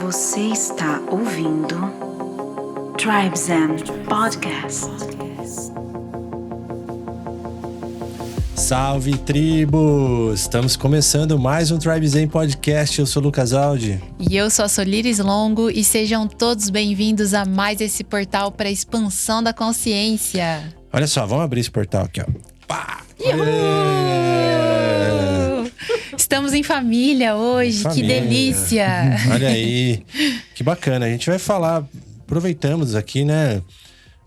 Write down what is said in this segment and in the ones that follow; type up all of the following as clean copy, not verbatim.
Você está ouvindo Tribe Zen Podcast. Salve, tribo! Estamos começando mais um Tribe Zen Podcast. Eu sou o Lucas Aldi. E eu sou a Solíris Longo e sejam todos bem-vindos a mais esse portal para a expansão da consciência. Olha só, vamos abrir esse portal aqui, ó. Pá! Estamos em família hoje, que delícia! Olha aí, que bacana. A gente vai falar, aproveitamos aqui, né,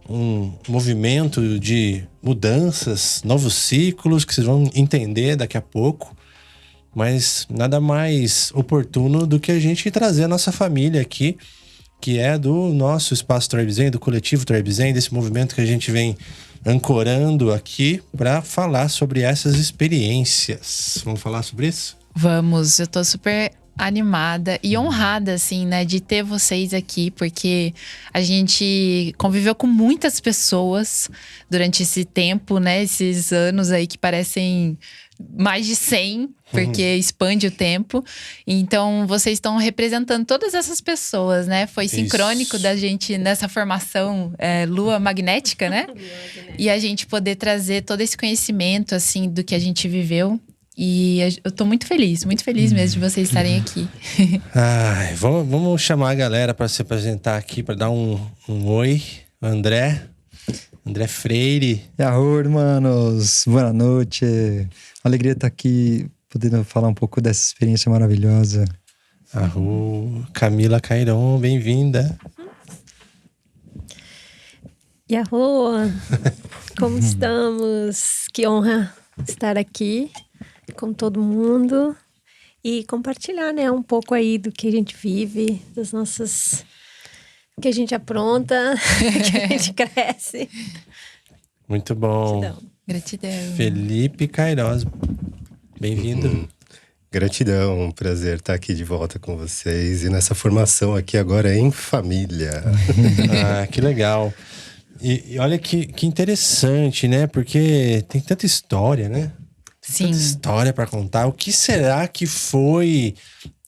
um movimento de mudanças, novos ciclos, que vocês vão entender daqui a pouco. Mas nada mais oportuno do que a gente trazer a nossa família aqui, que é do nosso Espaço Tribe Zen, do Coletivo Tribe Zen, desse movimento que a gente vem ancorando aqui para falar sobre essas experiências. Vamos falar sobre isso? Vamos, eu tô super animada e honrada, assim, né, de ter vocês aqui, porque a gente conviveu com muitas pessoas durante esse tempo, né, esses anos aí que parecem mais de 100, porque expande o tempo. Então, vocês estão representando todas essas pessoas, né? Foi sincrônico da gente nessa formação Lua Magnética, né? E a gente poder trazer todo esse conhecimento, assim, do que a gente viveu. E eu tô muito feliz mesmo de vocês estarem aqui. Ai, vamos chamar a galera para se apresentar aqui, para dar um oi. André Freire. Yahoo, irmãos! Boa noite! Alegria estar aqui, podendo falar um pouco dessa experiência maravilhosa. Camila Cairon, bem-vinda. Yahoo! Como estamos? Que honra estar aqui com todo mundo e compartilhar, né, um pouco aí do que a gente vive, das nossas... que a gente apronta, que a gente cresce. Muito bom. Gratidão. Felipe Queiroz, bem-vindo. Gratidão, um prazer estar aqui de volta com vocês e nessa formação aqui agora em família. Que legal. E olha que interessante, né? Porque tem tanta história, né? Sim. Tanta história para contar. O que será que foi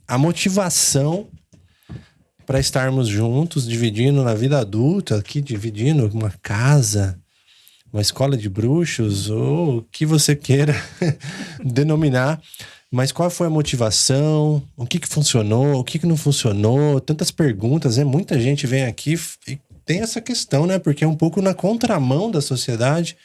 a motivação para estarmos juntos, dividindo na vida adulta, aqui dividindo uma casa, uma escola de bruxos, ou o que você queira denominar. Mas qual foi a motivação? O que funcionou? O que não funcionou? Tantas perguntas, né? Muita gente vem aqui e tem essa questão, né? Porque é um pouco na contramão da sociedade.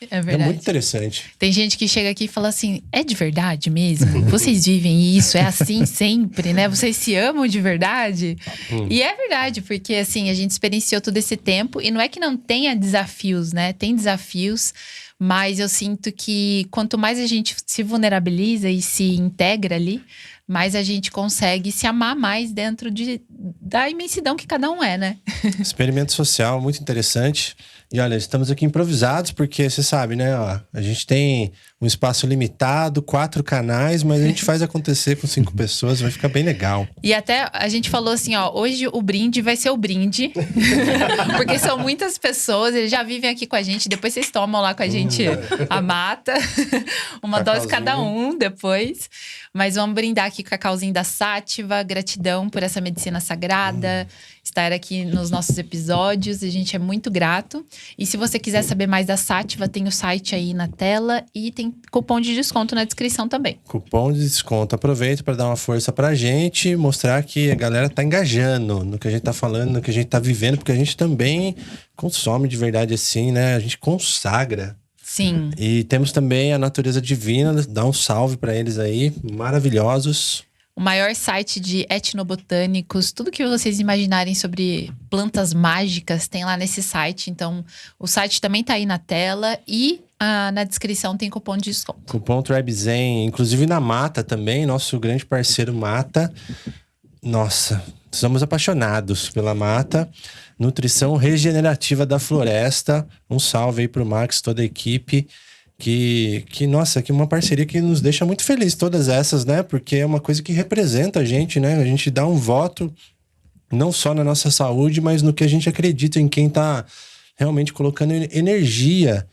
É verdade. É muito interessante. Tem gente que chega aqui e fala assim, é de verdade mesmo? Vocês vivem isso? É assim sempre, né? Vocês se amam de verdade? E é verdade, porque assim, a gente experienciou todo esse tempo e não é que não tenha desafios, né? Tem desafios, mas eu sinto que quanto mais a gente se vulnerabiliza e se integra ali, mais a gente consegue se amar mais dentro da imensidão que cada um é, né? Experimento social, muito interessante. E olha, estamos aqui improvisados porque você sabe, né? Ó, a gente tem um espaço limitado, 4 canais, mas a gente faz acontecer com 5 pessoas, vai ficar bem legal. E até a gente falou assim, ó, hoje o brinde vai ser o brinde. Porque são muitas pessoas, eles já vivem aqui com a gente, depois vocês tomam lá com a gente a mata. Uma dose cada um depois. Mas vamos brindar aqui com o cacauzinho da Sátiva, gratidão por essa medicina sagrada, estar aqui nos nossos episódios, a gente é muito grato. E se você quiser saber mais da Sátiva, tem o site aí na tela e tem cupom de desconto na descrição também. Cupom de desconto, aproveita para dar uma força pra gente, mostrar que a galera tá engajando no que a gente tá falando, no que a gente tá vivendo, porque a gente também consome de verdade assim, né? A gente consagra. Sim. E temos também a Natureza Divina, dá um salve para eles aí, maravilhosos. O maior site de etnobotânicos, tudo que vocês imaginarem sobre plantas mágicas tem lá nesse site. Então, o site também tá aí na tela e na descrição tem cupom de desconto. Cupom Tribe Zen, inclusive na Mata também, nosso grande parceiro Mata. Nossa, somos apaixonados pela Mata. Nutrição regenerativa da floresta. Um salve aí pro Max, toda a equipe. Nossa, que uma parceria que nos deixa muito feliz, todas essas, né? Porque é uma coisa que representa a gente, né? A gente dá um voto, não só na nossa saúde, mas no que a gente acredita, em quem tá realmente colocando energia,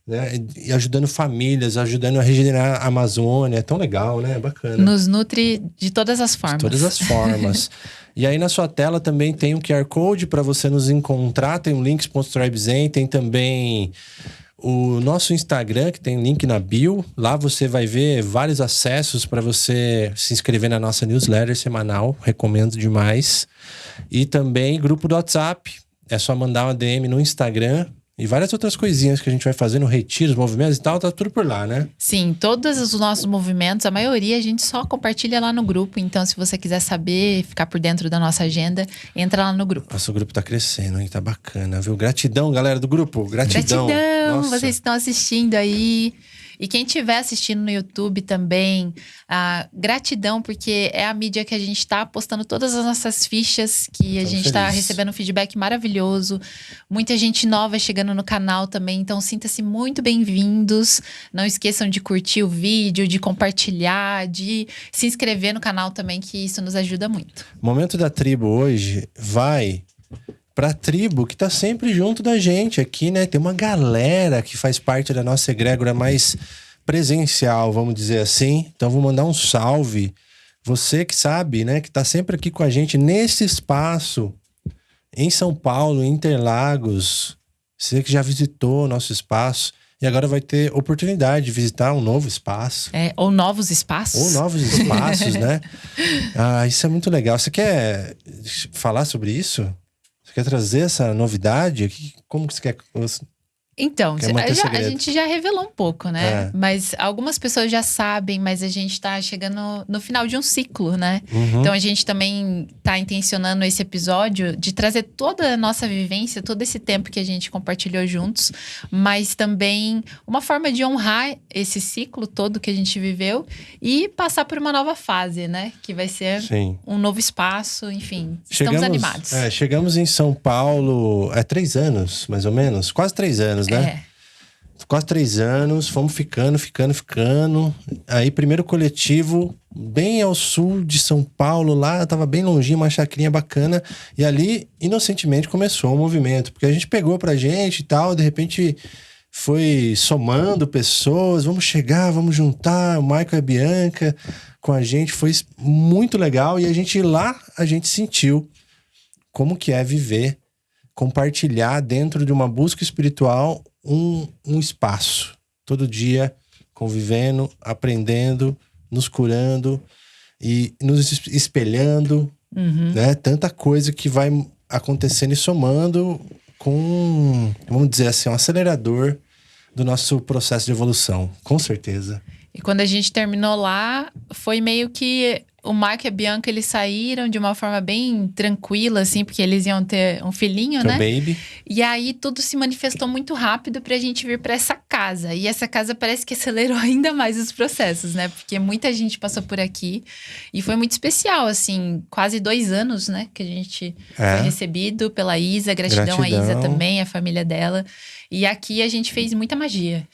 né? E ajudando famílias, ajudando a regenerar a Amazônia. É tão legal, né? É bacana. Nos nutre de todas as formas. De todas as formas. E aí na sua tela também tem um QR Code para você nos encontrar, tem um links.tribezen, tem também o nosso Instagram, que tem link na bio. Lá você vai ver vários acessos para você se inscrever na nossa newsletter semanal, recomendo demais. E também grupo do WhatsApp, é só mandar uma DM no Instagram. E várias outras coisinhas que a gente vai fazendo, retiros, movimentos e tal, tá tudo por lá, né? Sim, todos os nossos movimentos, a maioria a gente só compartilha lá no grupo. Então, se você quiser saber, ficar por dentro da nossa agenda, entra lá no grupo. Nosso grupo tá crescendo, hein? Tá bacana, viu? Gratidão, galera do grupo. Gratidão. Nossa. Vocês estão assistindo aí. E quem estiver assistindo no YouTube também, gratidão, porque é a mídia que a gente está postando todas as nossas fichas, que a gente está recebendo um feedback maravilhoso. Muita gente nova chegando no canal também, então sinta-se muito bem-vindos. Não esqueçam de curtir o vídeo, de compartilhar, de se inscrever no canal também, que isso nos ajuda muito. O Momento da Tribo hoje vai pra tribo que tá sempre junto da gente aqui, né? Tem uma galera que faz parte da nossa egrégora mais presencial, vamos dizer assim. Então vou mandar um salve. Você que sabe, né? Que tá sempre aqui com a gente nesse espaço em São Paulo, em Interlagos. Você que já visitou o nosso espaço e agora vai ter oportunidade de visitar um novo espaço. Ou novos espaços. Ou novos espaços, né? Isso é muito legal. Você quer falar sobre isso? Você quer trazer essa novidade aqui? Como que você quer? Então, a gente já revelou um pouco, né? É. Mas algumas pessoas já sabem, mas a gente tá chegando no final de um ciclo, né? Uhum. Então a gente também tá intencionando esse episódio de trazer toda a nossa vivência, todo esse tempo que a gente compartilhou juntos, mas também uma forma de honrar esse ciclo todo que a gente viveu e passar por uma nova fase, né? Que vai ser um novo espaço, enfim. Estamos animados. Chegamos em São Paulo há 3 anos, mais ou menos. Quase 3 anos, né? Quase 3 anos, fomos ficando. Aí, primeiro coletivo, bem ao sul de São Paulo, lá, tava bem longinho, uma chacrinha bacana. E ali, inocentemente, começou o movimento. Porque a gente pegou pra gente e tal, de repente foi somando pessoas, vamos chegar, vamos juntar, o Michael e a Bianca com a gente, foi muito legal. E a gente sentiu como que é viver, compartilhar dentro de uma busca espiritual um espaço. Todo dia convivendo, aprendendo, nos curando e nos espelhando, né? Tanta coisa que vai acontecendo e somando com, vamos dizer assim, um acelerador do nosso processo de evolução, com certeza. E quando a gente terminou lá, foi meio que o Marco e a Bianca, eles saíram de uma forma bem tranquila, assim, porque eles iam ter um filhinho, né? Baby. E aí tudo se manifestou muito rápido pra gente vir pra essa casa. E essa casa parece que acelerou ainda mais os processos, né? Porque muita gente passou por aqui. E foi muito especial, assim, quase 2 anos, né? Que a gente foi recebido pela Isa. Gratidão à Isa também, a família dela. E aqui a gente fez muita magia.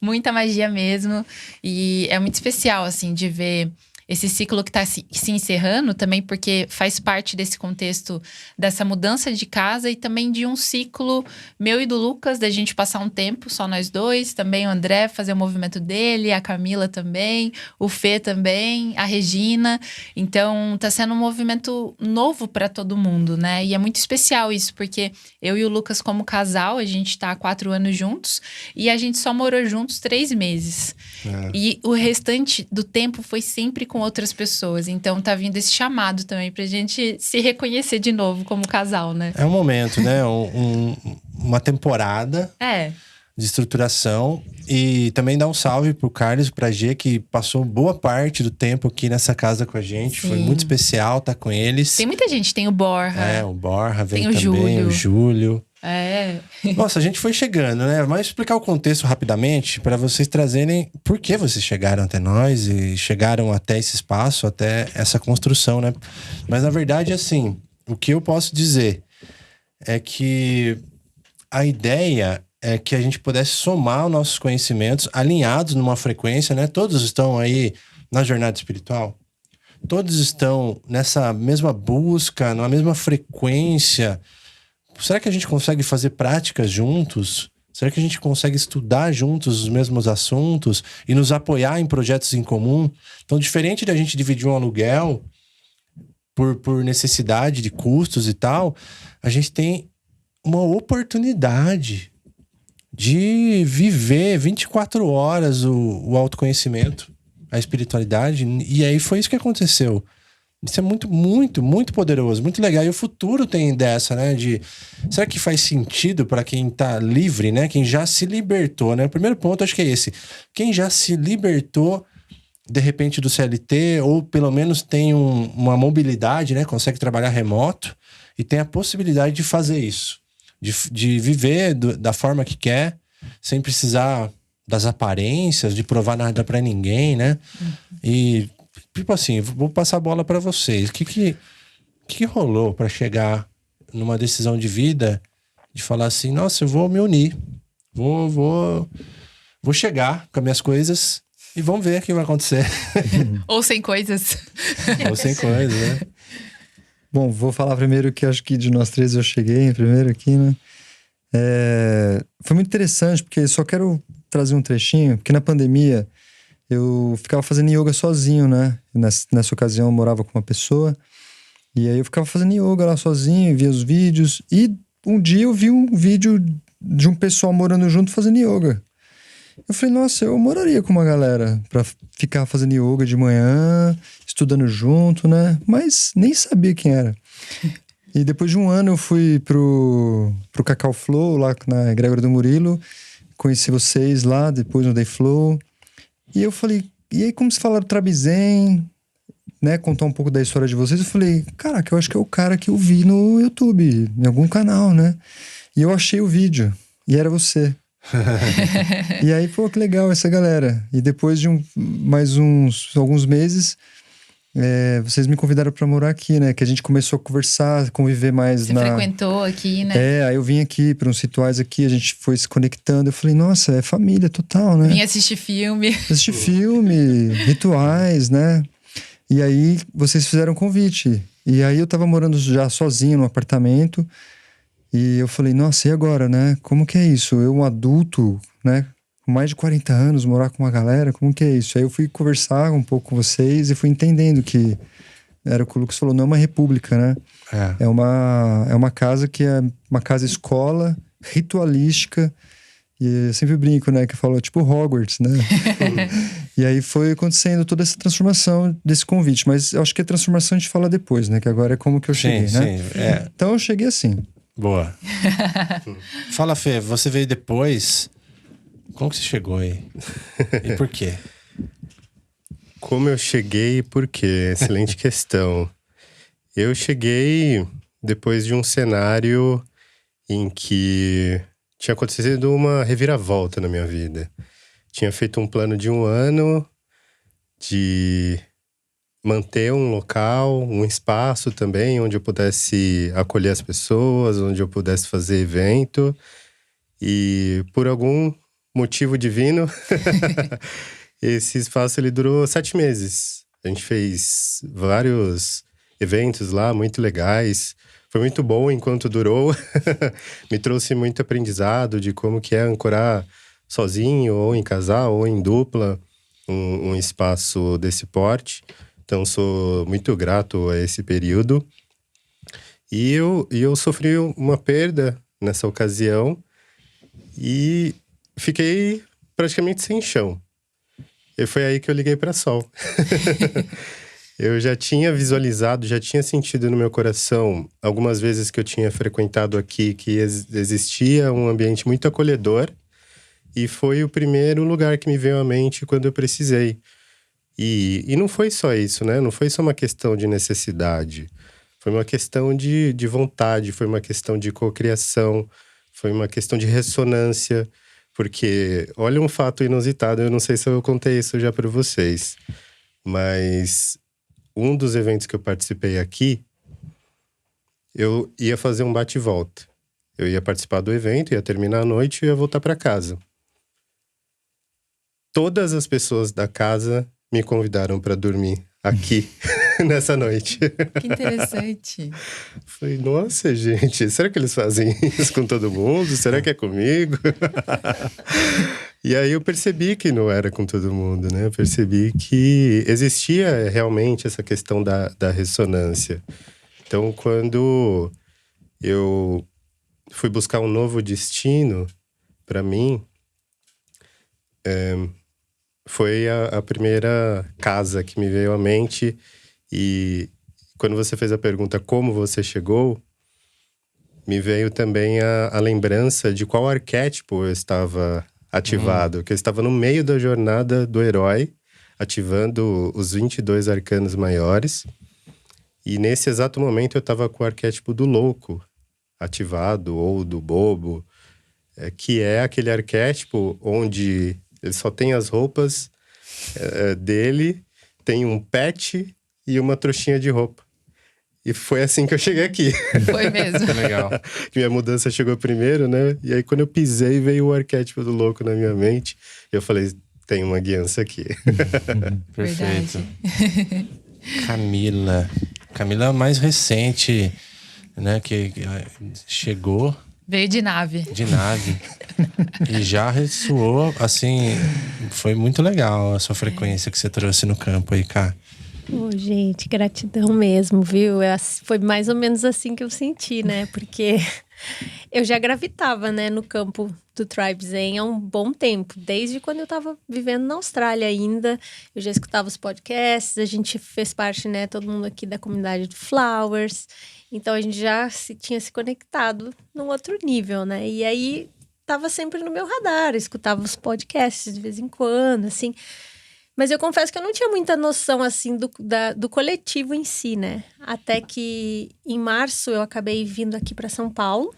Muita magia mesmo. E é muito especial, assim, de ver esse ciclo que está se encerrando também, porque faz parte desse contexto dessa mudança de casa e também de um ciclo meu e do Lucas, da gente passar um tempo, só nós dois, também o André fazer o movimento dele, a Camila também, o Fê também, a Regina. Então, tá sendo um movimento novo para todo mundo, né? E é muito especial isso, porque eu e o Lucas, como casal, a gente tá há 4 anos juntos e a gente só morou juntos 3 meses. E o restante do tempo foi sempre com outras pessoas. Então tá vindo esse chamado também pra gente se reconhecer de novo como casal, né? É um momento, né? Uma temporada de estruturação. E também dar um salve pro Carlos e pra G, que passou boa parte do tempo aqui nessa casa com a gente. Sim. Foi muito especial estar com eles. Tem muita gente, tem o Borja. O Borja veio tem também, o Júlio. Nossa, a gente foi chegando, né? Mas explicar o contexto rapidamente para vocês trazerem por que vocês chegaram até nós e chegaram até esse espaço, até essa construção, né? Mas na verdade, assim, o que eu posso dizer é que a ideia é que a gente pudesse somar os nossos conhecimentos alinhados numa frequência, né? Todos estão aí na jornada espiritual. Todos estão nessa mesma busca, na mesma frequência. Será que a gente consegue fazer práticas juntos? Será que a gente consegue estudar juntos os mesmos assuntos e nos apoiar em projetos em comum? Então, diferente da gente dividir um aluguel, por necessidade de custos e tal, a gente tem uma oportunidade de viver 24 horas o autoconhecimento, a espiritualidade. E aí foi isso que aconteceu. Isso é muito, muito, muito poderoso, muito legal. E o futuro tem dessa, né? Será que faz sentido para quem tá livre, né? Quem já se libertou, né? O primeiro ponto acho que é esse. Quem já se libertou, de repente, do CLT, ou pelo menos tem uma mobilidade, né? Consegue trabalhar remoto e tem a possibilidade de fazer isso. De viver da forma que quer, sem precisar das aparências, de provar nada pra ninguém, né? E, tipo assim, vou passar a bola pra vocês. O que rolou pra chegar numa decisão de vida, de falar assim, nossa, eu vou me unir, vou chegar com as minhas coisas e vamos ver o que vai acontecer. Ou sem coisas. Ou sem coisas, né? Bom, vou falar primeiro que acho que de nós três eu cheguei primeiro aqui, né? Foi muito interessante, porque só quero trazer um trechinho, porque na pandemia eu ficava fazendo yoga sozinho, né? Nessa ocasião eu morava com uma pessoa, e aí eu ficava fazendo yoga lá sozinho, via os vídeos, e um dia eu vi um vídeo de um pessoal morando junto fazendo yoga. Eu falei, nossa, eu moraria com uma galera pra ficar fazendo yoga de manhã, estudando junto, né? Mas nem sabia quem era. E depois de um ano eu fui pro Cacau Flow, lá na Egrégora do Murilo. Conheci vocês lá, depois no Day Flow. E eu falei, e aí como se falaram Trabizen, né? Contar um pouco da história de vocês. Eu falei, caraca, eu acho que é o cara que eu vi no YouTube, em algum canal, né? E eu achei o vídeo, e era você. E aí, pô, que legal essa galera. E depois de mais alguns meses, vocês me convidaram pra morar aqui, né? Que a gente começou a conversar, conviver mais. Você frequentou aqui, né? Aí eu vim aqui para uns rituais aqui, a gente foi se conectando. Eu falei, nossa, é família total, né? Vim assistir filme. Assistir filme, rituais, né? E aí vocês fizeram um convite. E aí eu tava morando já sozinho no apartamento. E eu falei, nossa, e agora, né? Como que é isso? Eu, um adulto, né? Com mais de 40 anos, morar com uma galera, como que é isso? Aí eu fui conversar um pouco com vocês e fui entendendo que era o que o Lucas falou, não é uma república, né? É uma casa que é uma casa escola, ritualística. E eu sempre brinco, né? Que falou tipo Hogwarts, né? E aí foi acontecendo toda essa transformação desse convite. Mas eu acho que a transformação a gente fala depois, né? Que agora é como que eu cheguei, né? Sim. Então eu cheguei assim. Boa. Fala, Fê, você veio depois. Como que você chegou aí? E por quê? Como eu cheguei e por quê? Excelente questão. Eu cheguei depois de um cenário em que tinha acontecido uma reviravolta na minha vida. Tinha feito um plano de 1 ano de manter um local, um espaço também, onde eu pudesse acolher as pessoas, onde eu pudesse fazer evento. E por algum motivo divino, esse espaço ele durou 7 meses. A gente fez vários eventos lá, muito legais. Foi muito bom enquanto durou. Me trouxe muito aprendizado de como que é ancorar sozinho, ou em casal, ou em dupla, um espaço desse porte. Então, sou muito grato a esse período. E eu sofri uma perda nessa ocasião e fiquei praticamente sem chão. E foi aí que eu liguei para Sol. Eu já tinha visualizado, já tinha sentido no meu coração, algumas vezes que eu tinha frequentado aqui, que existia um ambiente muito acolhedor. E foi o primeiro lugar que me veio à mente quando eu precisei. E não foi só isso, né? Não foi só uma questão de necessidade. Foi uma questão de vontade, foi uma questão de cocriação, foi uma questão de ressonância. Porque, olha um fato inusitado, eu não sei se eu contei isso já para vocês. Mas um dos eventos que eu participei aqui, eu ia fazer um bate e volta. Eu ia participar do evento, ia terminar a noite e ia voltar para casa. Todas as pessoas da casa me convidaram para dormir aqui. nessa noite. Que interessante. Falei, nossa, gente, será que eles fazem isso com todo mundo? Será que é comigo? E aí eu percebi que não era com todo mundo, né? Eu percebi que existia realmente essa questão da ressonância. Então, quando eu fui buscar um novo destino para mim, foi a primeira casa que me veio à mente. E quando você fez a pergunta como você chegou, me veio também a lembrança de qual arquétipo eu estava ativado. Que eu estava no meio da jornada do herói, ativando os 22 arcanos maiores. E nesse exato momento eu estava com o arquétipo do louco ativado, ou do bobo, que é aquele arquétipo onde ele só tem as roupas dele, tem um pet e uma trouxinha de roupa. E foi assim que eu cheguei aqui. Foi mesmo. Legal. Que minha mudança chegou primeiro, né? E aí quando eu pisei, veio o arquétipo do louco na minha mente. E eu falei, tem uma guiança aqui. Perfeito. Verdade. Camila é a mais recente, né? Que chegou Veio de nave. E já ressoou, assim, foi muito legal a sua frequência que você trouxe no campo aí, Cá. Gente, gratidão mesmo, viu? Foi mais ou menos assim que eu senti, né? Porque eu já gravitava, né, no campo do Tribe Zen há um bom tempo. Desde quando eu tava vivendo na Austrália ainda. Eu já escutava os podcasts, a gente fez parte, né, todo mundo aqui da comunidade do Flowers. Então, a gente já tinha se conectado num outro nível, né? E aí, tava sempre no meu radar, escutava os podcasts de vez em quando, assim. Mas eu confesso que eu não tinha muita noção, assim, do coletivo em si, né? Até que, em março, eu acabei vindo aqui para São Paulo,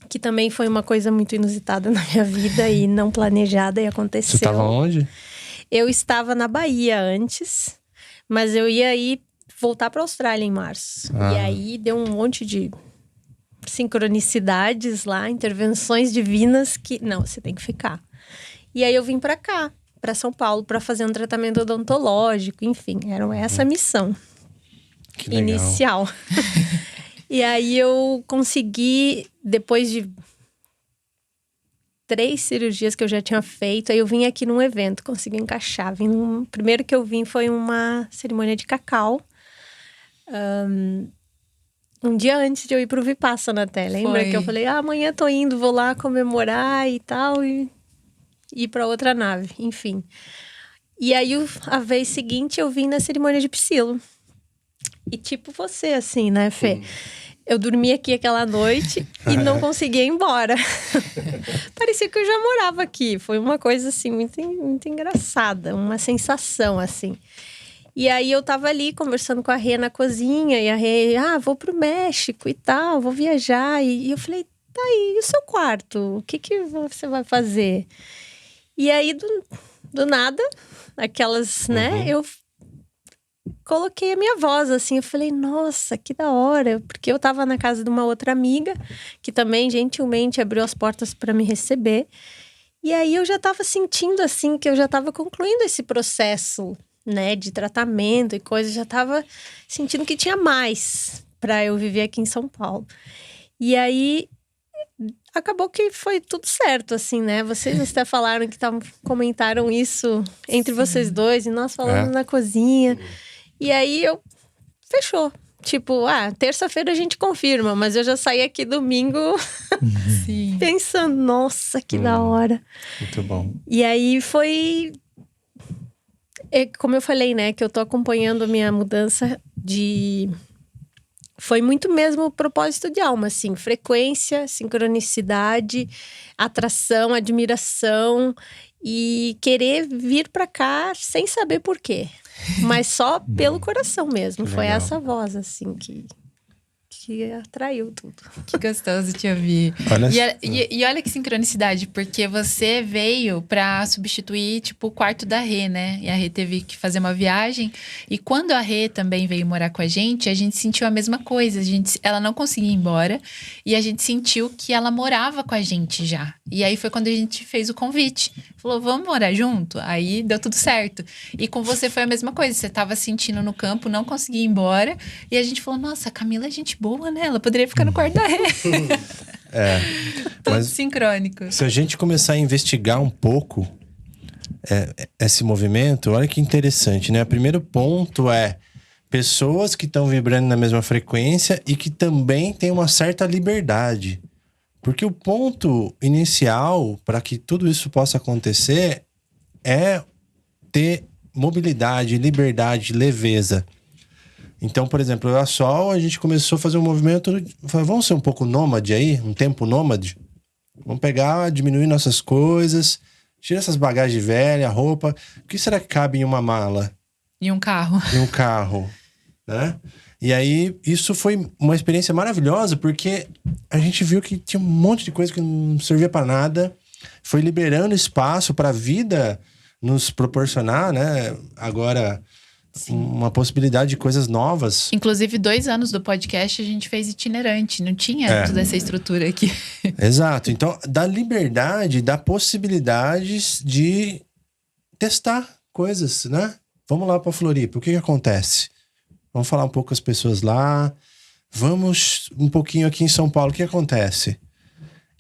que também foi uma coisa muito inusitada na minha vida e não planejada, e aconteceu. Você estava onde? Eu estava na Bahia antes, mas eu ia voltar para a Austrália em março. E aí deu um monte de sincronicidades lá, intervenções divinas que... Não, você tem que ficar. E aí eu vim para cá, para São Paulo, para fazer um tratamento odontológico. Enfim, era essa a missão Que legal. inicial. E aí eu consegui, depois de 3 cirurgias que eu já tinha feito, aí eu vim aqui num evento, consegui encaixar. Primeiro que eu vim foi uma cerimônia de cacau. Um dia antes de eu ir pro Vipassana até, lembra? Foi. Que eu falei, amanhã tô indo, vou lá comemorar e tal, e ir pra outra nave, enfim. E aí, a vez seguinte, eu vim na cerimônia de Psilo. E tipo você, assim, né, Fê? Eu dormi aqui aquela noite e não conseguia ir embora. Parecia que eu já morava aqui. Foi uma coisa, assim, muito, muito engraçada. Uma sensação, assim. E aí eu tava ali conversando com a Rê na cozinha, e a Rê, vou pro México e tal, vou viajar. E eu falei, tá aí, e o seu quarto? O que você vai fazer? E aí, do nada, aquelas, né, eu coloquei a minha voz, assim, eu falei, nossa, que da hora, porque eu tava na casa de uma outra amiga, que também gentilmente abriu as portas para me receber. E aí eu já tava sentindo, assim, que eu já tava concluindo esse processo, né, de tratamento e coisa, já tava sentindo que tinha mais para eu viver aqui em São Paulo. E acabou que foi tudo certo, assim, né? Vocês até falaram que comentaram isso entre vocês dois, e nós falamos na cozinha. E aí fechou. Tipo, terça-feira a gente confirma, mas eu já saí aqui domingo pensando, nossa, que da hora. Muito bom. E aí foi... como eu falei, né, que eu tô acompanhando a minha mudança foi muito mesmo o propósito de alma, assim, frequência, sincronicidade, atração, admiração e querer vir pra cá sem saber por quê, mas só pelo coração mesmo. Foi essa voz, assim, que que atraiu tudo. Que gostoso te ouvir. Olha E olha que sincronicidade, porque você veio pra substituir, tipo, o quarto da Rê, né? E a Rê teve que fazer uma viagem. E quando a Rê também veio morar com a gente sentiu a mesma coisa. Ela não conseguia ir embora. E a gente sentiu que ela morava com a gente já. E aí foi quando a gente fez o convite. Falou, vamos morar junto? Aí deu tudo certo. E com você foi a mesma coisa. Você tava sentindo no campo, não conseguia ir embora. E a gente falou, nossa, a Camila é gente boa, né? Ela poderia ficar no quarto da Rê. Tudo mas sincrônico. se a gente começar a investigar um pouco esse movimento, olha que interessante, né? O primeiro ponto é pessoas que estão vibrando na mesma frequência e que também têm uma certa liberdade. Porque o ponto inicial para que tudo isso possa acontecer é ter mobilidade, liberdade, leveza. Então, por exemplo, eu e a Sol, a gente começou a fazer um movimento, vamos ser um pouco nômade aí, um tempo nômade? Vamos pegar, diminuir nossas coisas, tira essas bagagens velhas, roupa. O que será que cabe em uma mala? E um carro. Em um carro, né? E aí, isso foi uma experiência maravilhosa, porque a gente viu que tinha um monte de coisa que não servia para nada. Foi liberando espaço para a vida nos proporcionar, né? Agora, uma possibilidade de coisas novas. Inclusive, 2 anos do podcast a gente fez itinerante. Não tinha toda essa estrutura aqui. Exato. Então, dá liberdade, dá possibilidades de testar coisas, né? Vamos lá para Floripa. O que acontece? Vamos falar um pouco com as pessoas lá. Vamos um pouquinho aqui em São Paulo. O que acontece?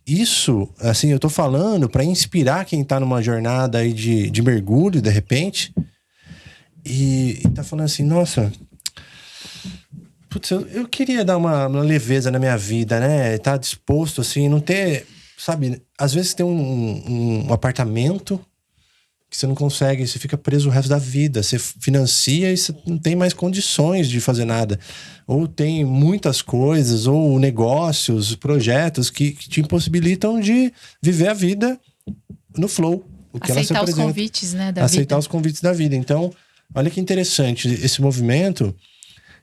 Isso, assim, eu tô falando para inspirar quem tá numa jornada aí de mergulho, de repente. E tá falando assim, nossa... Putz, eu queria dar uma leveza na minha vida, né? Tá disposto, assim, não ter... Sabe, às vezes tem um apartamento que você não consegue, você fica preso o resto da vida. Você financia e você não tem mais condições de fazer nada. Ou tem muitas coisas, ou negócios, projetos que te impossibilitam de viver a vida no flow. O que ela se Aceitar os apresenta. convites, né, da Aceitar vida. os convites da vida. Então, olha que interessante esse movimento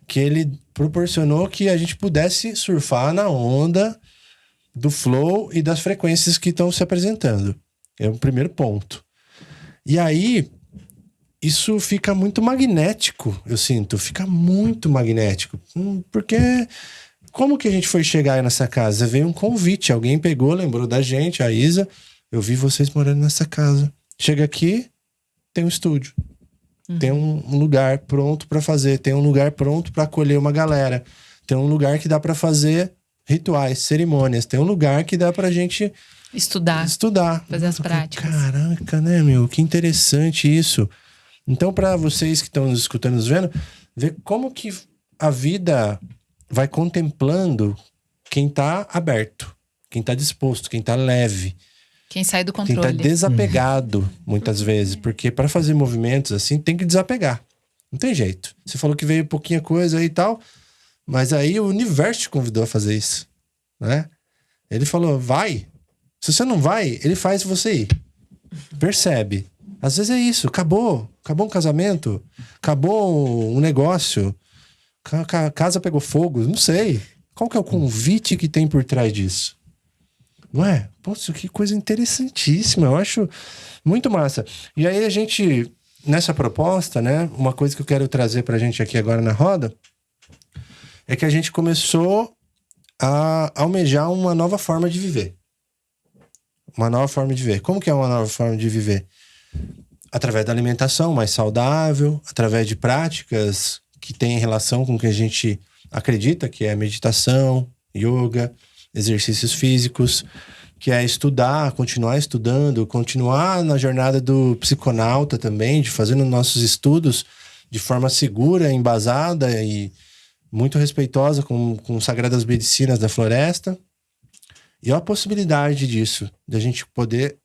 que ele proporcionou que a gente pudesse surfar na onda do flow e das frequências que estão se apresentando. É o primeiro ponto. E aí, isso fica muito magnético, eu sinto. Fica muito magnético. Porque como que a gente foi chegar aí nessa casa? Veio um convite, alguém pegou, lembrou da gente, a Isa. Eu vi vocês morando nessa casa. Chega aqui, tem um estúdio. Tem um lugar pronto para fazer. Tem um lugar pronto para acolher uma galera. Tem um lugar que dá para fazer rituais, cerimônias. Tem um lugar que dá pra gente... Estudar. Fazer as práticas. Caraca, né, meu? Que interessante isso. Então, para vocês que estão nos escutando, nos vendo, ver como que a vida vai contemplando quem tá aberto, quem tá disposto, quem tá leve. Quem sai do Quem controle. tá desapegado, muitas vezes. Porque para fazer movimentos assim, tem que desapegar. Não tem jeito. Você falou que veio pouquinha coisa aí e tal, mas aí o universo te convidou a fazer isso, né? Ele falou, vai. Se você não vai, ele faz você ir. Percebe? Às vezes é isso. Acabou um casamento. Acabou um negócio. A casa pegou fogo. Não sei. Qual que é o convite que tem por trás disso? Não é? Poxa, que coisa interessantíssima. Eu acho muito massa. E aí a gente, nessa proposta, né? Uma coisa que eu quero trazer pra gente aqui agora na roda é que a gente começou a almejar uma nova forma de viver. Uma nova forma de viver. Como que é uma nova forma de viver? Através da alimentação mais saudável, através de práticas que têm relação com o que a gente acredita, que é meditação, yoga, exercícios físicos, que é estudar, continuar estudando, continuar na jornada do psiconauta também, de fazendo nossos estudos de forma segura, embasada e muito respeitosa com sagradas medicinas da floresta. E olha a possibilidade disso, da gente poder,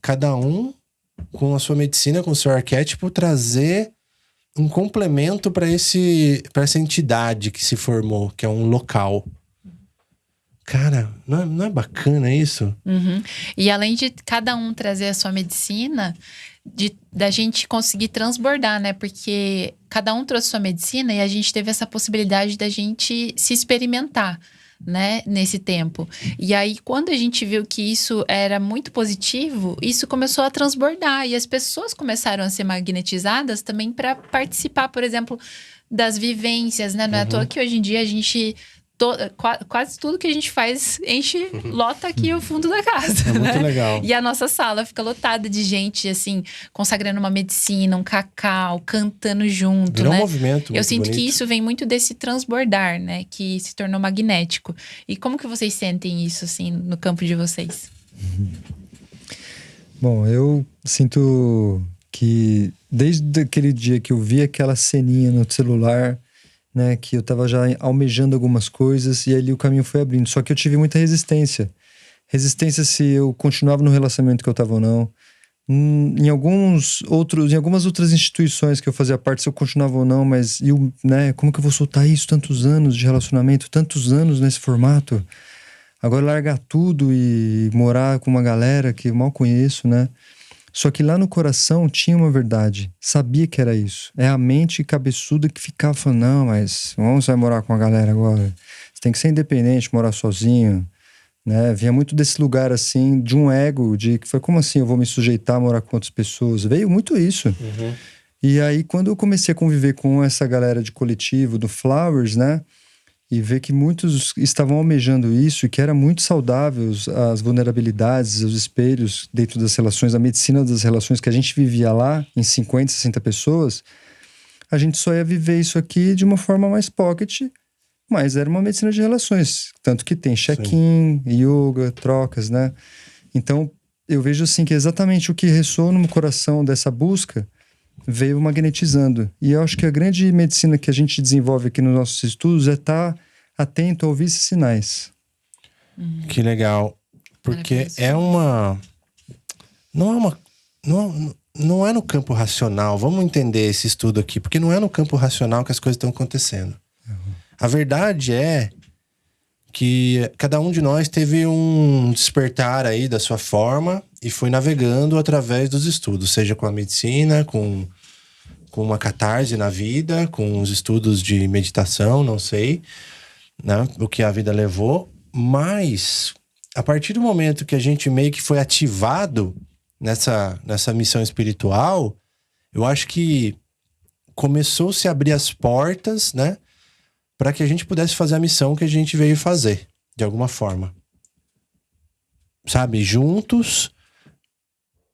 cada um, com a sua medicina, com o seu arquétipo, trazer um complemento para essa entidade que se formou, que é um local. Cara, não é bacana isso? E além de cada um trazer a sua medicina, da gente conseguir transbordar, né? Porque cada um trouxe sua medicina e a gente teve essa possibilidade da gente se experimentar, né? Nesse tempo. E aí, quando a gente viu que isso era muito positivo, isso começou a transbordar. E as pessoas começaram a ser magnetizadas também para participar, por exemplo, das vivências, né? Não é à toa que hoje em dia a gente... quase tudo que a gente faz lota aqui o fundo da casa. É muito né? legal. E a nossa sala fica lotada de gente, assim, consagrando uma medicina, um cacau, cantando junto, Virou né? um movimento Eu muito sinto que bonito. isso vem muito desse transbordar, né? Que se tornou magnético. E como que vocês sentem isso, assim, no campo de vocês? Bom, eu sinto que desde aquele dia que eu vi aquela ceninha no celular, né, que eu tava já almejando algumas coisas e ali o caminho foi abrindo. Só que eu tive muita resistência. Resistência se eu continuava no relacionamento que eu tava ou não. Em algumas outras instituições que eu fazia parte, se eu continuava ou não, mas né, como que eu vou soltar isso? Tantos anos de relacionamento, tantos anos nesse formato. Agora largar tudo e morar com uma galera que eu mal conheço, né? Só que lá no coração tinha uma verdade. Sabia que era isso. É a mente cabeçuda que ficava falando, não, mas como você vai morar com a galera agora? Você tem que ser independente, morar sozinho, né? Vinha muito desse lugar, assim, de um ego, de que foi, como assim eu vou me sujeitar a morar com outras pessoas? Veio muito isso. Uhum. E aí, quando eu comecei a conviver com essa galera de coletivo, do Flowers, né? E ver que muitos estavam almejando isso e que era muito saudável as vulnerabilidades, os espelhos dentro das relações, a medicina das relações que a gente vivia lá, em 50, 60 pessoas, a gente só ia viver isso aqui de uma forma mais pocket, mas era uma medicina de relações. Tanto que tem check-in, yoga, trocas, né? Então, eu vejo assim que exatamente o que ressoa no coração dessa busca veio magnetizando. E eu acho que a grande medicina que a gente desenvolve aqui nos nossos estudos é estar atento a ouvir esses sinais. Que legal. Porque não é no campo racional. Vamos entender esse estudo aqui. Porque não é no campo racional que as coisas estão acontecendo. A verdade é que cada um de nós teve um despertar aí da sua forma e foi navegando através dos estudos, seja com a medicina, com uma catarse na vida, com os estudos de meditação, não sei, né, o que a vida levou, mas a partir do momento que a gente meio que foi ativado nessa missão espiritual, eu acho que começou-se a abrir as portas, né, para que a gente pudesse fazer a missão que a gente veio fazer, de alguma forma. Sabe? Juntos,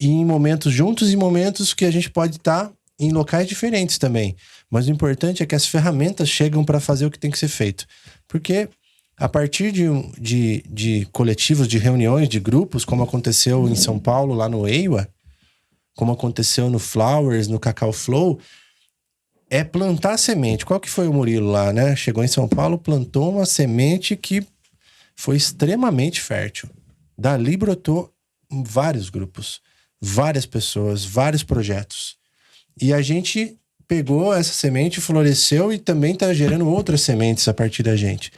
e em momentos que a gente pode estar em locais diferentes também. Mas o importante é que as ferramentas chegam para fazer o que tem que ser feito. Porque a partir de coletivos, de reuniões, de grupos, como aconteceu em São Paulo, lá no EIWA, como aconteceu no Flowers, no Cacau Flow, é plantar semente. Qual que foi o Murilo lá, né? Chegou em São Paulo, plantou uma semente que foi extremamente fértil. Dali brotou vários grupos, várias pessoas, vários projetos. E a gente pegou essa semente, floresceu e também está gerando outras sementes a partir da gente.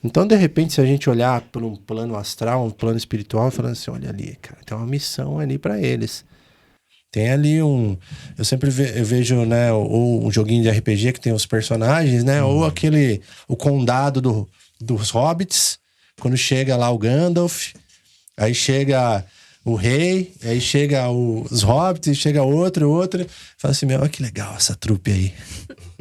Então, de repente, se a gente olhar por um plano astral, um plano espiritual, falando assim, olha ali, cara, tem uma missão ali para eles. Tem ali eu sempre vejo, né, ou um joguinho de RPG que tem os personagens, né, ou o condado dos hobbits, quando chega lá o Gandalf, aí chega o rei, aí chega os hobbits, chega outro, fala assim, olha que legal essa trupe aí.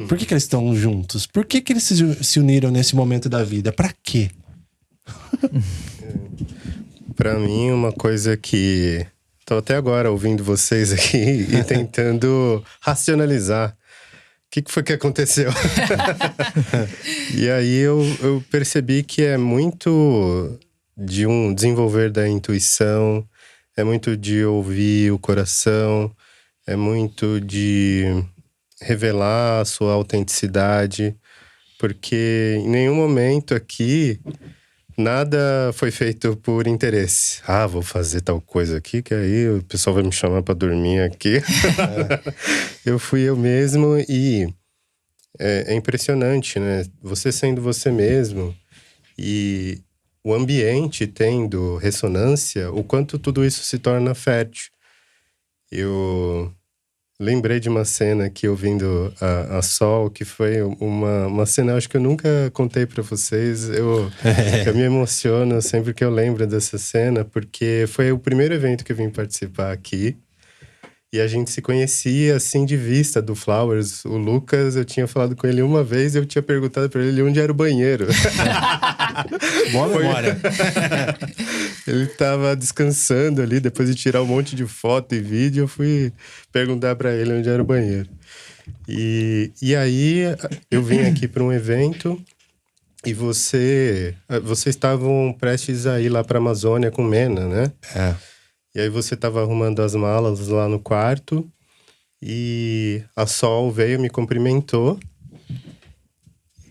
Por que eles estão juntos? Por que eles se uniram nesse momento da vida? Pra quê? Pra mim, uma coisa que... Tô até agora ouvindo vocês aqui e tentando racionalizar. O que foi que aconteceu? E aí eu percebi que é muito de um desenvolver da intuição, é muito de ouvir o coração, é muito de revelar a sua autenticidade, porque em nenhum momento aqui nada foi feito por interesse. Ah, vou fazer tal coisa aqui, que aí o pessoal vai me chamar pra dormir aqui. Eu fui eu mesmo e é impressionante, né? Você sendo você mesmo e o ambiente tendo ressonância, o quanto tudo isso se torna fértil. Eu lembrei de uma cena aqui ouvindo a Sol, que foi uma cena, acho que eu nunca contei pra vocês. Eu me emociono sempre que eu lembro dessa cena, porque foi o primeiro evento que eu vim participar aqui. E a gente se conhecia, assim, de vista do Flowers. O Lucas, eu tinha falado com ele uma vez e eu tinha perguntado pra ele onde era o banheiro. Boa memória. Ele tava descansando ali, depois de tirar um monte de foto e vídeo, eu fui perguntar pra ele onde era o banheiro. E aí, eu vim aqui para um evento e vocês estavam prestes a ir lá pra Amazônia com Mena, né? É. E aí você tava arrumando as malas lá no quarto e a Sol veio, me cumprimentou.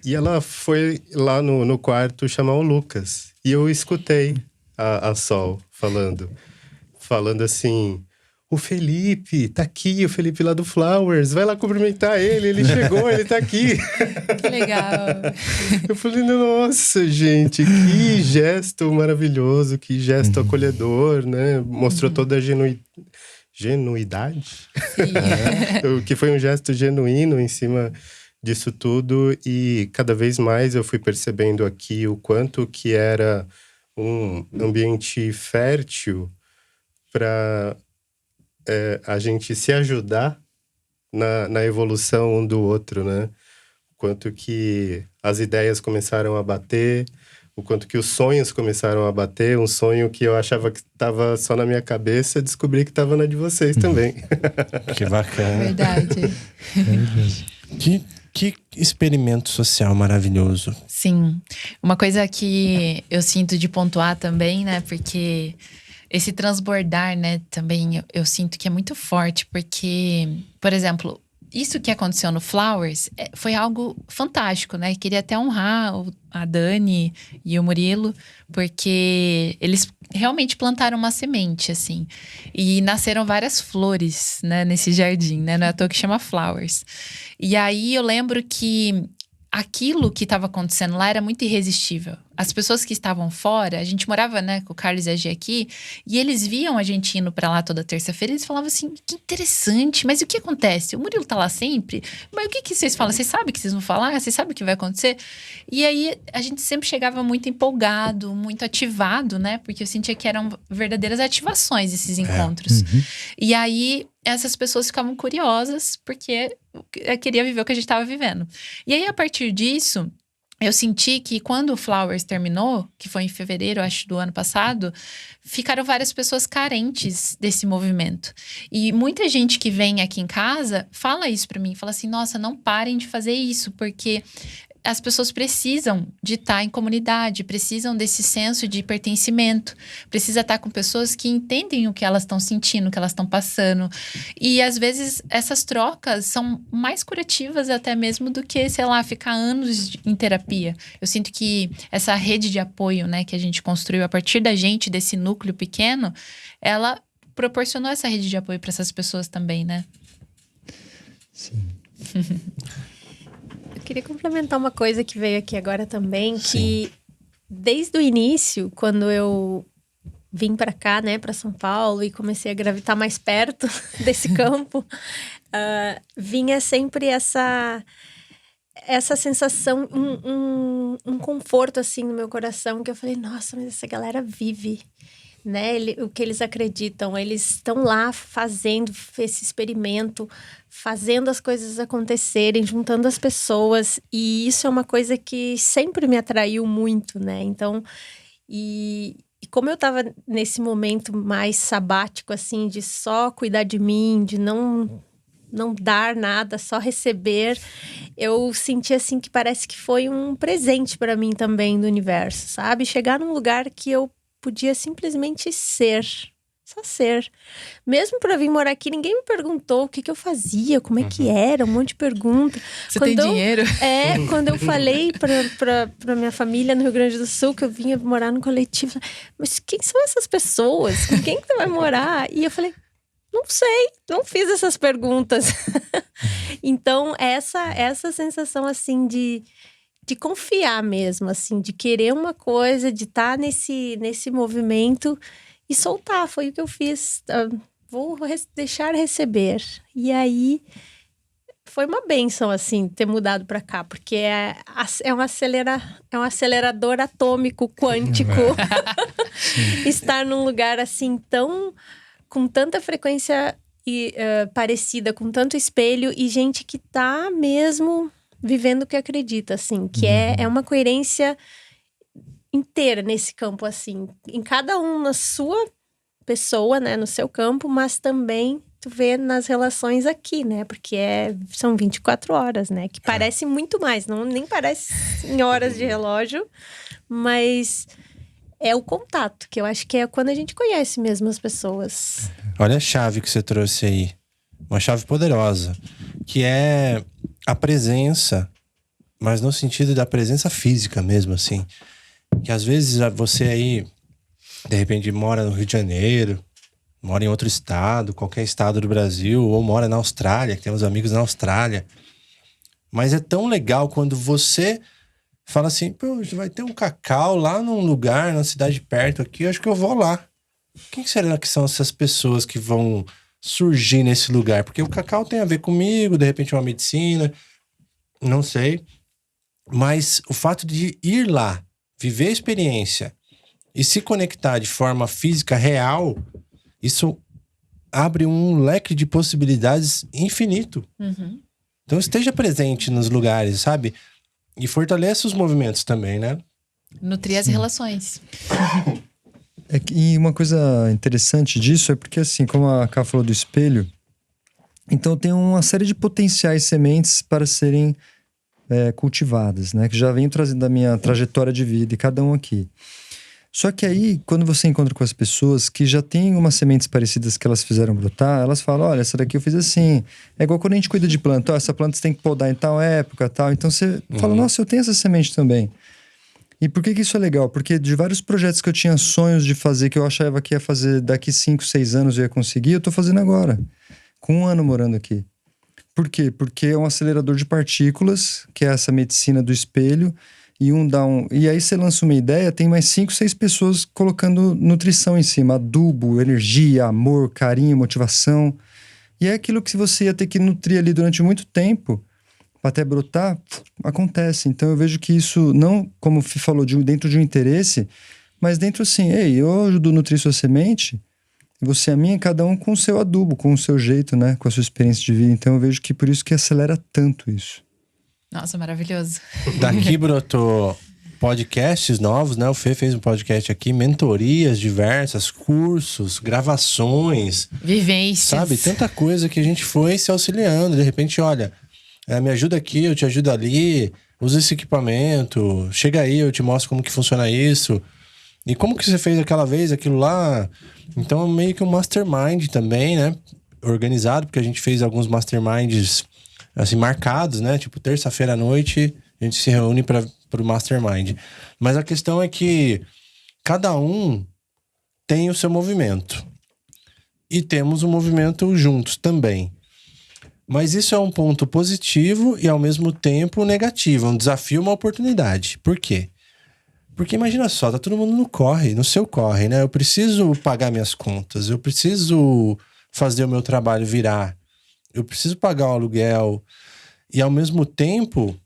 E ela foi lá no quarto chamar o Lucas. E eu escutei a Sol falando assim: o Felipe tá aqui, o Felipe lá do Flowers, vai lá cumprimentar ele chegou, ele tá aqui. Que legal. Eu falei, nossa, gente, que gesto maravilhoso, que gesto acolhedor, né? Mostrou toda a genuidade. Sim. Que foi um gesto genuíno em cima disso tudo. E cada vez mais eu fui percebendo aqui o quanto que era um ambiente fértil para a gente se ajudar na evolução um do outro, né? O quanto que as ideias começaram a bater, o quanto que os sonhos começaram a bater. Um sonho que eu achava que estava só na minha cabeça, descobri que estava na de vocês também. Que bacana. Verdade. Que experimento social maravilhoso. Sim. Uma coisa que eu sinto de pontuar também, né? Porque esse transbordar, né? Também eu sinto que é muito forte. Porque, por exemplo, isso que aconteceu no Flowers foi algo fantástico, né? Queria até honrar a Dani e o Murilo, porque eles realmente plantaram uma semente, assim. E nasceram várias flores, né? Nesse jardim, né? Não é à toa que chama Flowers. E aí eu lembro que aquilo que estava acontecendo lá era muito irresistível. As pessoas que estavam fora, a gente morava, né, com o Carlos e a Gi aqui, e eles viam a gente indo pra lá toda terça-feira, eles falavam assim, que interessante, mas o que acontece? O Murilo tá lá sempre? Mas o que vocês falam? Vocês sabem que vocês vão falar? Vocês sabem o que vai acontecer? E aí, a gente sempre chegava muito empolgado, muito ativado, né, porque eu sentia que eram verdadeiras ativações esses encontros. E aí, essas pessoas ficavam curiosas, porque eu queria viver o que a gente estava vivendo. E aí, a partir disso, eu senti que quando o Flowers terminou, que foi em fevereiro, acho, do ano passado, ficaram várias pessoas carentes desse movimento. E muita gente que vem aqui em casa fala isso pra mim, fala assim, nossa, não parem de fazer isso, porque as pessoas precisam de estar em comunidade, precisam desse senso de pertencimento, precisa estar com pessoas que entendem o que elas estão sentindo, o que elas estão passando. E às vezes essas trocas são mais curativas até mesmo do que, sei lá, ficar anos em terapia. Eu sinto que essa rede de apoio, né, que a gente construiu a partir da gente, desse núcleo pequeno, ela proporcionou essa rede de apoio para essas pessoas também, né? Sim. Eu queria complementar uma coisa que veio aqui agora também, que desde o início, quando eu vim para cá, né, para São Paulo e comecei a gravitar mais perto desse campo, vinha sempre essa sensação, um conforto assim no meu coração, que eu falei, nossa, mas essa galera vive, né? O que eles acreditam, eles estão lá fazendo esse experimento, fazendo as coisas acontecerem, juntando as pessoas, e isso é uma coisa que sempre me atraiu muito, né? Então, e como eu tava nesse momento mais sabático, assim, de só cuidar de mim, de não dar nada, só receber, eu senti assim que parece que foi um presente para mim também do universo, sabe? Chegar num lugar que eu podia simplesmente ser, só ser. Mesmo para vir morar aqui, ninguém me perguntou o que eu fazia, como é que era, um monte de pergunta. Você tem dinheiro? Quando eu falei pra minha família no Rio Grande do Sul que eu vinha morar no coletivo, mas quem são essas pessoas? Com quem que você vai morar? E eu falei, não sei, não fiz essas perguntas. Então, essa sensação, assim, de confiar mesmo, assim, de querer uma coisa, de estar nesse movimento e soltar, foi o que eu fiz. vou deixar receber. E aí foi uma bênção, assim, ter mudado para cá, porque é um acelerador atômico, quântico. Estar num lugar assim com tanta frequência parecida, com tanto espelho e gente que tá mesmo vivendo o que acredita, assim, que é uma coerência inteira nesse campo, assim, em cada um na sua pessoa, né, no seu campo, mas também tu vê nas relações aqui, né, porque são 24 horas, né, que parece muito mais, nem parece em horas de relógio, mas é o contato, que eu acho que é quando a gente conhece mesmo as pessoas. Olha a chave que você trouxe aí. Uma chave poderosa. Que é a presença, mas no sentido da presença física mesmo, assim. Que às vezes você aí, de repente, mora no Rio de Janeiro, mora em outro estado, qualquer estado do Brasil, ou mora na Austrália, que tem uns amigos na Austrália. Mas é tão legal quando você fala assim, pô, vai ter um cacau lá num lugar, na cidade perto aqui, eu acho que eu vou lá. Quem será que são essas pessoas que vão surgir nesse lugar? Porque o cacau tem a ver comigo, de repente uma medicina, não sei. Mas o fato de ir lá, viver a experiência e se conectar de forma física real, isso abre um leque de possibilidades infinito. Então esteja presente nos lugares, sabe? E fortalece os movimentos também, né? Nutrir as relações. E uma coisa interessante disso é porque, assim, como a Ká falou do espelho, então tem uma série de potenciais sementes para serem cultivadas, né? Que já venho trazendo da minha trajetória de vida e cada um aqui. Só que aí, quando você encontra com as pessoas que já têm umas sementes parecidas que elas fizeram brotar, elas falam, olha, essa daqui eu fiz assim. É igual quando a gente cuida de planta, ó, essa planta você tem que podar em tal época, tal. Então você fala, nossa, eu tenho essa semente também. E por que isso é legal? Porque de vários projetos que eu tinha sonhos de fazer, que eu achava que ia fazer daqui 5, 6 anos eu ia conseguir, eu tô fazendo agora. Com 1 ano morando aqui. Por quê? Porque é um acelerador de partículas, que é essa medicina do espelho, e aí você lança uma ideia, tem mais 5, 6 pessoas colocando nutrição em cima, adubo, energia, amor, carinho, motivação. E é aquilo que você ia ter que nutrir ali durante muito tempo, até brotar, acontece. Então eu vejo que isso, não como o Fih falou, dentro de um interesse, mas dentro assim, ei, eu ajudo a nutrir sua semente, você a minha, cada um com o seu adubo, com o seu jeito, né? Com a sua experiência de vida. Então eu vejo que por isso que acelera tanto isso. Nossa, maravilhoso. Daqui brotou podcasts novos, né? O Fê fez um podcast aqui, mentorias diversas, cursos, gravações. Vivências. Sabe? Tanta coisa que a gente foi se auxiliando. De repente, olha, me ajuda aqui, eu te ajudo ali, usa esse equipamento, chega aí, eu te mostro como que funciona isso. E como que você fez aquela vez, aquilo lá? Então é meio que um mastermind também, né? Organizado, porque a gente fez alguns masterminds assim, marcados, né? Tipo, terça-feira à noite, a gente se reúne para o mastermind. Mas a questão é que cada um tem o seu movimento. E temos um movimento juntos também. Mas isso é um ponto positivo e, ao mesmo tempo, negativo. É um desafio, uma oportunidade. Por quê? Porque imagina só, tá todo mundo no seu corre, né? Eu preciso pagar minhas contas, eu preciso fazer o meu trabalho virar, eu preciso pagar o aluguel. E, ao mesmo tempo,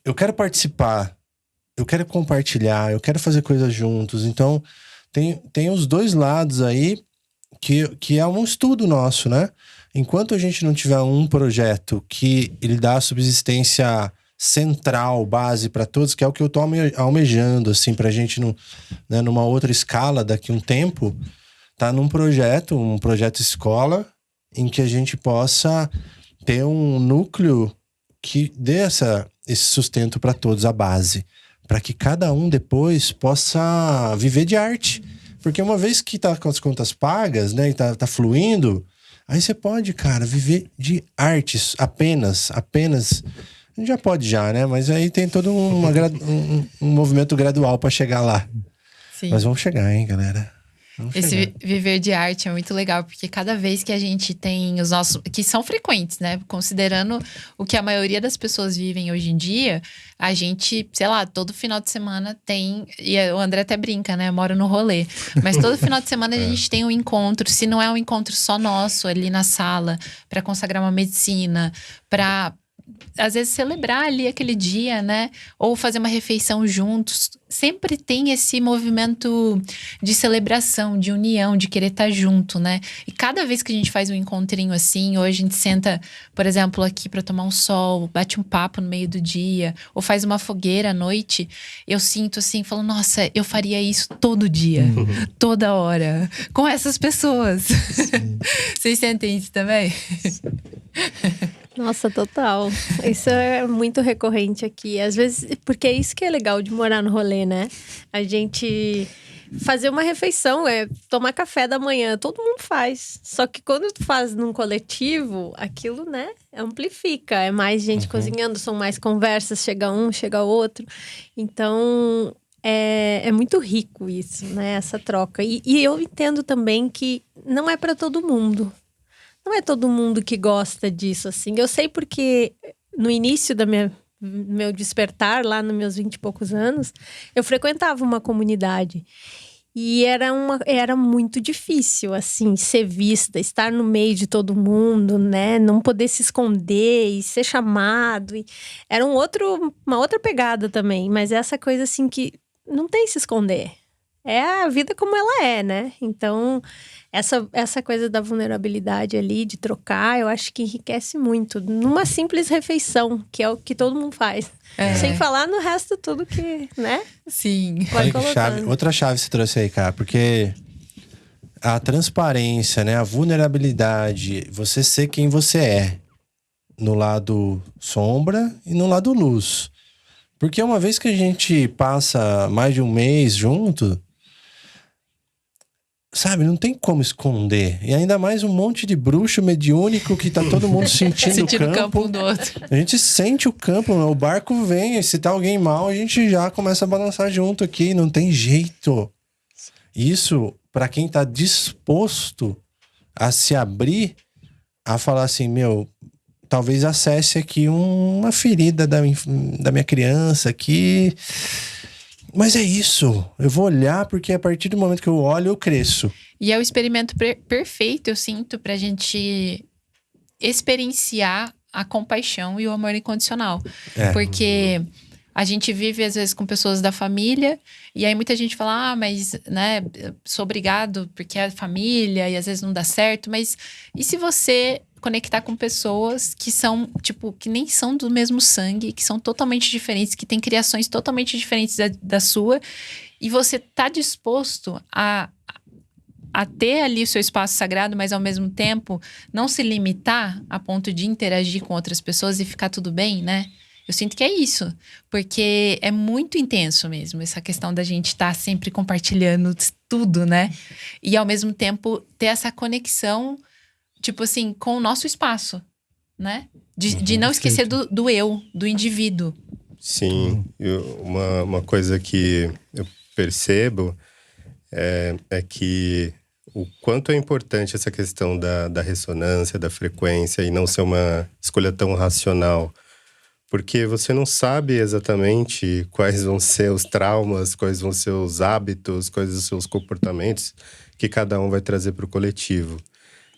eu quero participar, eu quero compartilhar, eu quero fazer coisas juntos. Então, tem os dois lados aí que é um estudo nosso, né? Enquanto a gente não tiver um projeto que ele dá a subsistência central, base para todos, que é o que eu tô almejando, assim, pra gente numa outra escala daqui a um tempo, tá num um projeto escola, em que a gente possa ter um núcleo que dê esse sustento para todos, a base, para que cada um depois possa viver de arte. Porque uma vez que tá com as contas pagas, né, e tá fluindo, aí você pode, cara, viver de artes apenas. A gente já pode né? Mas aí tem todo um movimento gradual para chegar lá. Sim. Mas vamos chegar, hein, galera? Vamos Esse chegar. viver de arte é muito legal, porque cada vez que a gente tem os nossos, que são frequentes, né? Considerando o que a maioria das pessoas vivem hoje em dia, a gente, sei lá, todo final de semana tem, e o André até brinca, né? Mora no rolê. Mas todo final de semana a gente tem um encontro, se não é um encontro só nosso ali na sala, para consagrar uma medicina, para às vezes celebrar ali aquele dia, né? Ou fazer uma refeição juntos. Sempre tem esse movimento de celebração, de união, de querer estar junto, né? E cada vez que a gente faz um encontrinho assim, ou a gente senta, por exemplo, aqui para tomar um sol, bate um papo no meio do dia, ou faz uma fogueira à noite, eu sinto assim, falo, nossa, eu faria isso todo dia, toda hora, com essas pessoas. Vocês sentem isso também? Nossa, total. Isso é muito recorrente aqui. Às vezes, porque é isso que é legal de morar no rolê, né? A gente fazer uma refeição, tomar café da manhã, todo mundo faz. Só que quando tu faz num coletivo, aquilo, né, amplifica. É mais gente cozinhando, são mais conversas, chega um, chega outro. Então, é muito rico isso, né, essa troca. E eu entendo também que não é para todo mundo. Não é todo mundo que gosta disso, assim. Eu sei porque no início da meu despertar, lá nos meus 20 e poucos anos, eu frequentava uma comunidade. E era muito difícil, assim, ser vista, estar no meio de todo mundo, né? Não poder se esconder e ser chamado. Era uma outra pegada também. Mas essa coisa, assim, que não tem se esconder. É a vida como ela é, né? Então, essa coisa da vulnerabilidade ali, de trocar, eu acho que enriquece muito. Numa simples refeição, que é o que todo mundo faz. Sem falar no resto tudo que, né? Sim. Olha que chave, outra chave você trouxe aí, cara, porque a transparência, né, a vulnerabilidade, você ser quem você é, no lado sombra e no lado luz. Porque uma vez que a gente passa mais de um mês junto, sabe, não tem como esconder. E ainda mais um monte de bruxo mediúnico que tá todo mundo sentindo o campo. Um do outro. A gente sente o campo, o barco vem, se tá alguém mal, a gente já começa a balançar junto aqui, não tem jeito. Isso, para quem tá disposto a se abrir, a falar assim, meu, talvez acesse aqui uma ferida da minha criança aqui. Mas é isso, eu vou olhar porque a partir do momento que eu olho, eu cresço. E é o experimento perfeito, eu sinto, pra gente experienciar a compaixão e o amor incondicional. Porque a gente vive, às vezes, com pessoas da família, e aí muita gente fala, mas, né, sou obrigado porque é família, e às vezes não dá certo, mas e se você conectar com pessoas que são, tipo, que nem são do mesmo sangue, que são totalmente diferentes, que têm criações totalmente diferentes da sua, e você tá disposto a ter ali o seu espaço sagrado, mas ao mesmo tempo não se limitar a ponto de interagir com outras pessoas e ficar tudo bem, né? Eu sinto que é isso, porque é muito intenso mesmo, essa questão da gente estar sempre compartilhando tudo, né? E ao mesmo tempo ter essa conexão, tipo assim, com o nosso espaço, né? De não esquecer do eu, do indivíduo. Sim, uma coisa que eu percebo é que o quanto é importante essa questão da ressonância, da frequência e não ser uma escolha tão racional. Porque você não sabe exatamente quais vão ser os traumas, quais vão ser os hábitos, quais vão ser os comportamentos que cada um vai trazer para o coletivo.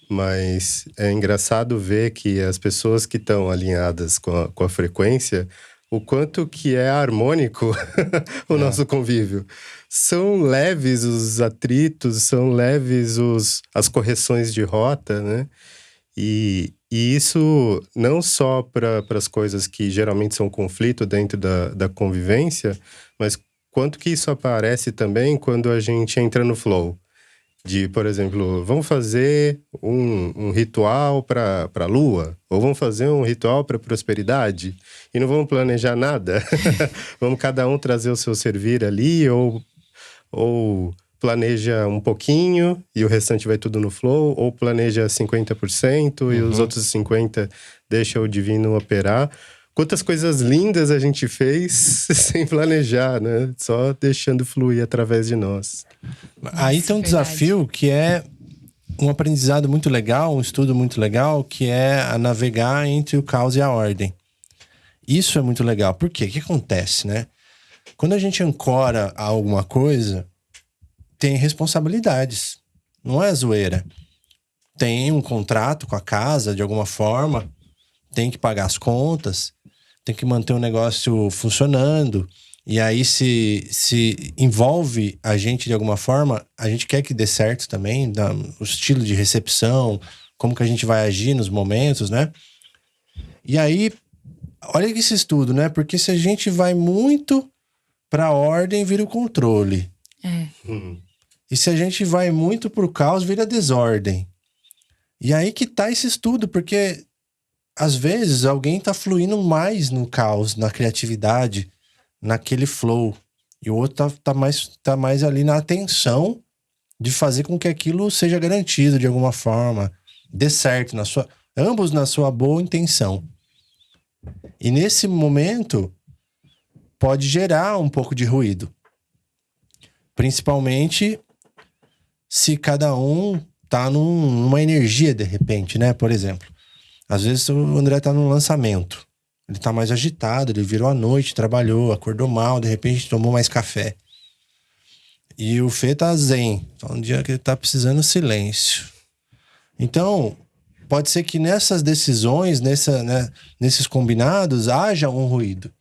Mas é engraçado ver que as pessoas que estão alinhadas com a frequência, o quanto que é harmônico o nosso convívio. São leves os atritos, são leves as correções de rota, né? E isso não só para as coisas que geralmente são conflito dentro da convivência, mas quanto que isso aparece também quando a gente entra no flow. De, por exemplo, vamos fazer um ritual para a lua, ou vamos fazer um ritual para prosperidade, e não vamos planejar nada. Vamos cada um trazer o seu servir ali, ou planeja um pouquinho e o restante vai tudo no flow, ou planeja 50% e os outros 50% deixa o divino operar. quantas coisas lindas a gente fez sem planejar, né? Só deixando fluir através de nós. Aí tem um desafio que é um aprendizado muito legal, um estudo muito legal, que é a navegar entre o caos e a ordem. Isso é muito legal. Por quê? O que acontece, né? Quando a gente ancora a alguma coisa, tem responsabilidades. Não é zoeira. Tem um contrato com a casa, de alguma forma, tem que pagar as contas, tem que manter o negócio funcionando. E aí, se envolve a gente de alguma forma, a gente quer que dê certo também, o estilo de recepção, como que a gente vai agir nos momentos, né? E aí, olha esse estudo, né? Porque se a gente vai muito pra ordem, vira o controle. E se a gente vai muito pro caos, vira desordem. E aí que tá esse estudo, porque às vezes alguém tá fluindo mais no caos, na criatividade, naquele flow. E o outro tá mais ali na atenção de fazer com que aquilo seja garantido de alguma forma, dê certo, ambos na sua boa intenção. E nesse momento pode gerar um pouco de ruído. Principalmente se cada um tá numa energia de repente, né? Por exemplo, às vezes o André tá num lançamento. Ele tá mais agitado, ele virou à noite, trabalhou, acordou mal, de repente tomou mais café. E o Fê tá zen. Tá um dia que ele tá precisando silêncio. Então, pode ser que nessas decisões, nesses combinados, haja um ruído.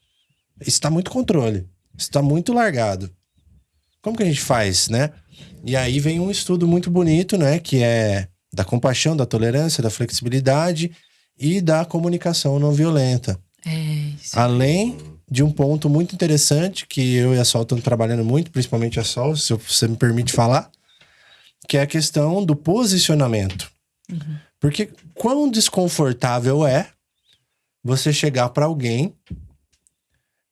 Isso tá muito controle. Isso tá muito largado. Como que a gente faz, né? E aí vem um estudo muito bonito, né? Que é da compaixão, da tolerância, da flexibilidade e da comunicação não violenta. Isso. Além de um ponto muito interessante que eu e a Sol estamos trabalhando muito, principalmente a Sol, se você me permite falar, que é a questão do posicionamento. Porque quão desconfortável é você chegar para alguém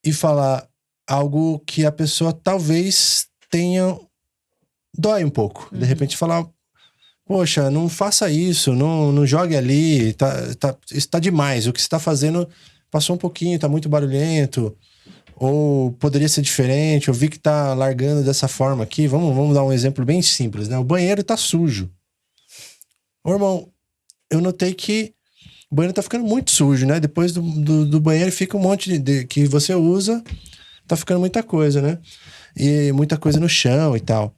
e falar algo que a pessoa talvez tenha... dói um pouco. De repente falar, poxa, não faça isso, não jogue ali, isso tá demais, o que você tá fazendo passou um pouquinho, tá muito barulhento, ou poderia ser diferente, eu vi que tá largando dessa forma aqui, vamos dar um exemplo bem simples, né? O banheiro tá sujo. Ô, irmão, eu notei que o banheiro tá ficando muito sujo, né? Depois do banheiro fica um monte que você usa, tá ficando muita coisa, né? E muita coisa no chão e tal.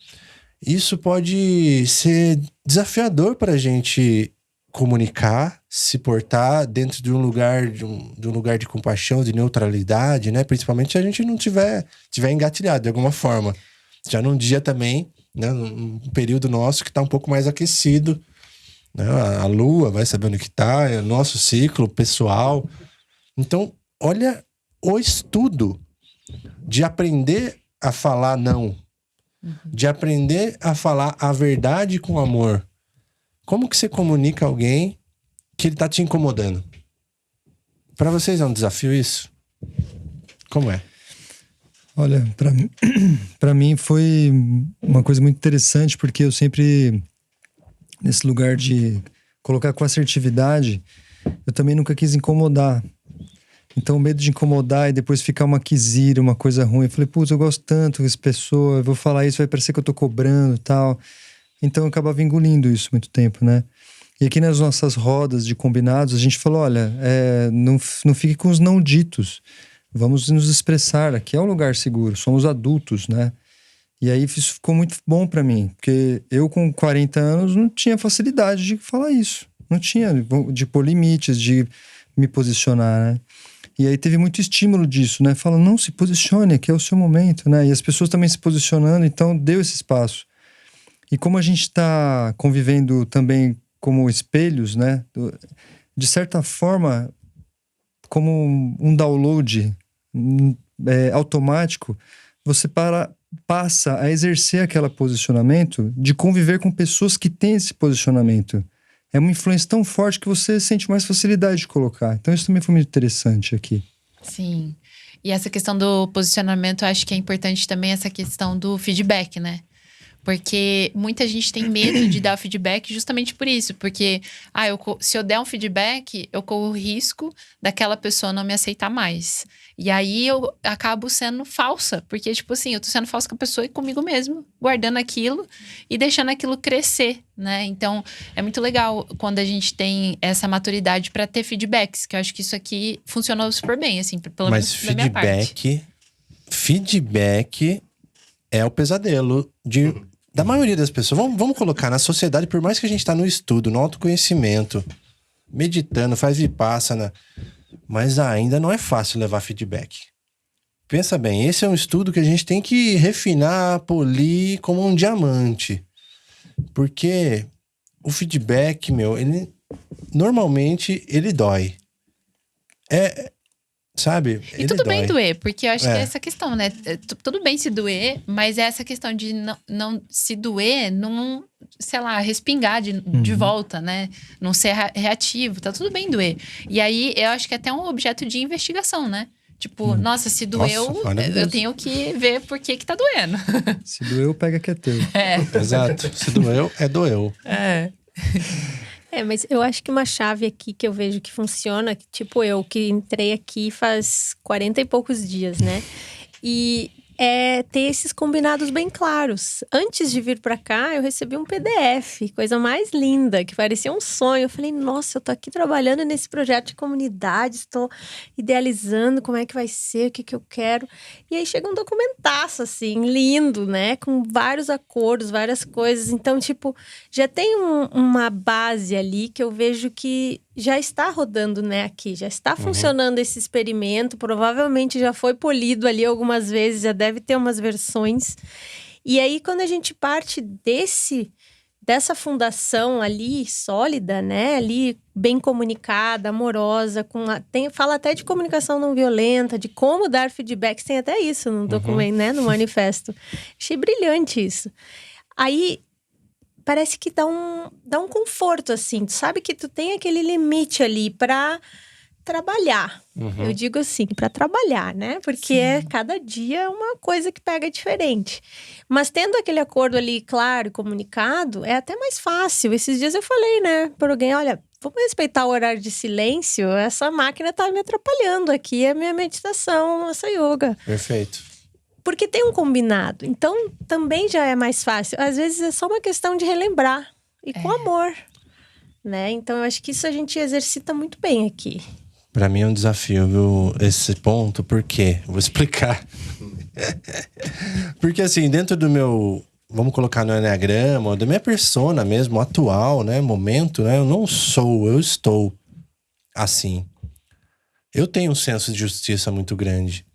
Isso pode ser desafiador pra gente comunicar, se portar dentro de um lugar de um lugar de compaixão, de neutralidade, né? Principalmente se a gente não tiver engatilhado de alguma forma. Já num dia também, né? Num período nosso que tá um pouco mais aquecido, né? A lua vai saber onde que tá, é o nosso ciclo pessoal. Então, olha o estudo de aprender a falar não, de aprender a falar a verdade com amor. Como que você comunica a alguém que ele tá te incomodando? Pra vocês é um desafio isso? Como é? Olha, pra mim foi uma coisa muito interessante, porque eu sempre, nesse lugar de colocar com assertividade, eu também nunca quis incomodar. Então, o medo de incomodar e depois ficar uma quisira, uma coisa ruim. Eu falei, putz, eu gosto tanto dessa pessoa, eu vou falar isso, vai parecer que eu tô cobrando e tal. Então, eu acabava engolindo isso muito tempo, né? E aqui nas nossas rodas de combinados, a gente falou, olha, não fique com os não ditos. Vamos nos expressar, aqui é um lugar seguro, somos adultos, né? E aí, isso ficou muito bom pra mim. Porque eu, com 40 anos, não tinha facilidade de falar isso. Não tinha, de pôr limites, de me posicionar, né? E aí teve muito estímulo disso, né? Fala, não, se posicione, aqui é o seu momento, né? E as pessoas também se posicionando, então deu esse espaço. E como a gente está convivendo também como espelhos, né? De certa forma, como um download automático, você passa a exercer aquele posicionamento de conviver com pessoas que têm esse posicionamento. É uma influência tão forte que você sente mais facilidade de colocar. Então isso também foi muito interessante aqui. Sim. E essa questão do posicionamento, eu acho que é importante também essa questão do feedback, né? Porque muita gente tem medo de dar feedback justamente por isso. Porque, se eu der um feedback, eu corro o risco daquela pessoa não me aceitar mais. E aí eu acabo sendo falsa. Porque, tipo assim, eu tô sendo falsa com a pessoa e comigo mesmo, guardando aquilo e deixando aquilo crescer, né? Então, é muito legal quando a gente tem essa maturidade pra ter feedbacks. Que eu acho que isso aqui funcionou super bem, assim, pelo menos da minha parte. Feedback é o pesadelo da maioria das pessoas. Vamos colocar na sociedade, por mais que a gente tá no estudo, no autoconhecimento, meditando, faz vipassana, mas ainda não é fácil levar feedback. Pensa bem, esse é um estudo que a gente tem que refinar, polir como um diamante. Porque o feedback, normalmente ele dói. Sabe? E tudo bem doer, porque eu acho que é essa questão, né? Tudo bem se doer, mas é essa questão de não se doer, não, sei lá, respingar de volta, né? Não ser reativo, tá tudo bem doer. E aí, eu acho que é até um objeto de investigação, né? Tipo, nossa, se doeu, eu tenho que ver por que tá doendo. Se doeu, pega que é teu. Exato. Se doeu, doeu. Mas eu acho que uma chave aqui que eu vejo que funciona, tipo eu que entrei aqui faz 40 e poucos dias, né? E é ter esses combinados bem claros. Antes de vir pra cá, eu recebi um PDF, coisa mais linda, que parecia um sonho. Eu falei, nossa, eu tô aqui trabalhando nesse projeto de comunidade, estou idealizando como é que vai ser, o que eu quero. E aí chega um documentaço, assim, lindo, né? Com vários acordos, várias coisas. Então, tipo, já tem uma base ali que eu vejo que já está rodando, né, aqui. Já está funcionando esse experimento. Provavelmente já foi polido ali algumas vezes, já deve ter umas versões. E aí, quando a gente parte dessa fundação ali, sólida, né, ali bem comunicada, amorosa, fala até de comunicação não violenta, de como dar feedbacks, tem até isso no documento, né, no manifesto. Achei brilhante isso. Aí, parece que dá um conforto, assim. Tu sabe que tu tem aquele limite ali pra trabalhar. Eu digo assim, pra trabalhar, né? Porque cada dia é uma coisa que pega diferente. Mas tendo aquele acordo ali claro e comunicado, é até mais fácil. Esses dias eu falei, né, pra alguém, olha, vamos respeitar o horário de silêncio. Essa máquina tá me atrapalhando aqui. É minha meditação, nossa yoga. Perfeito. Porque tem um combinado. Então, também já é mais fácil. Às vezes é só uma questão de relembrar. E com amor. Né? Então, eu acho que isso a gente exercita muito bem aqui. Pra mim é um desafio, viu? Esse ponto. Por quê? Vou explicar. Porque assim, dentro do meu... Vamos colocar no Enneagrama, da minha persona mesmo, atual, né? Momento, né? Eu estou assim. Eu tenho um senso de justiça muito grande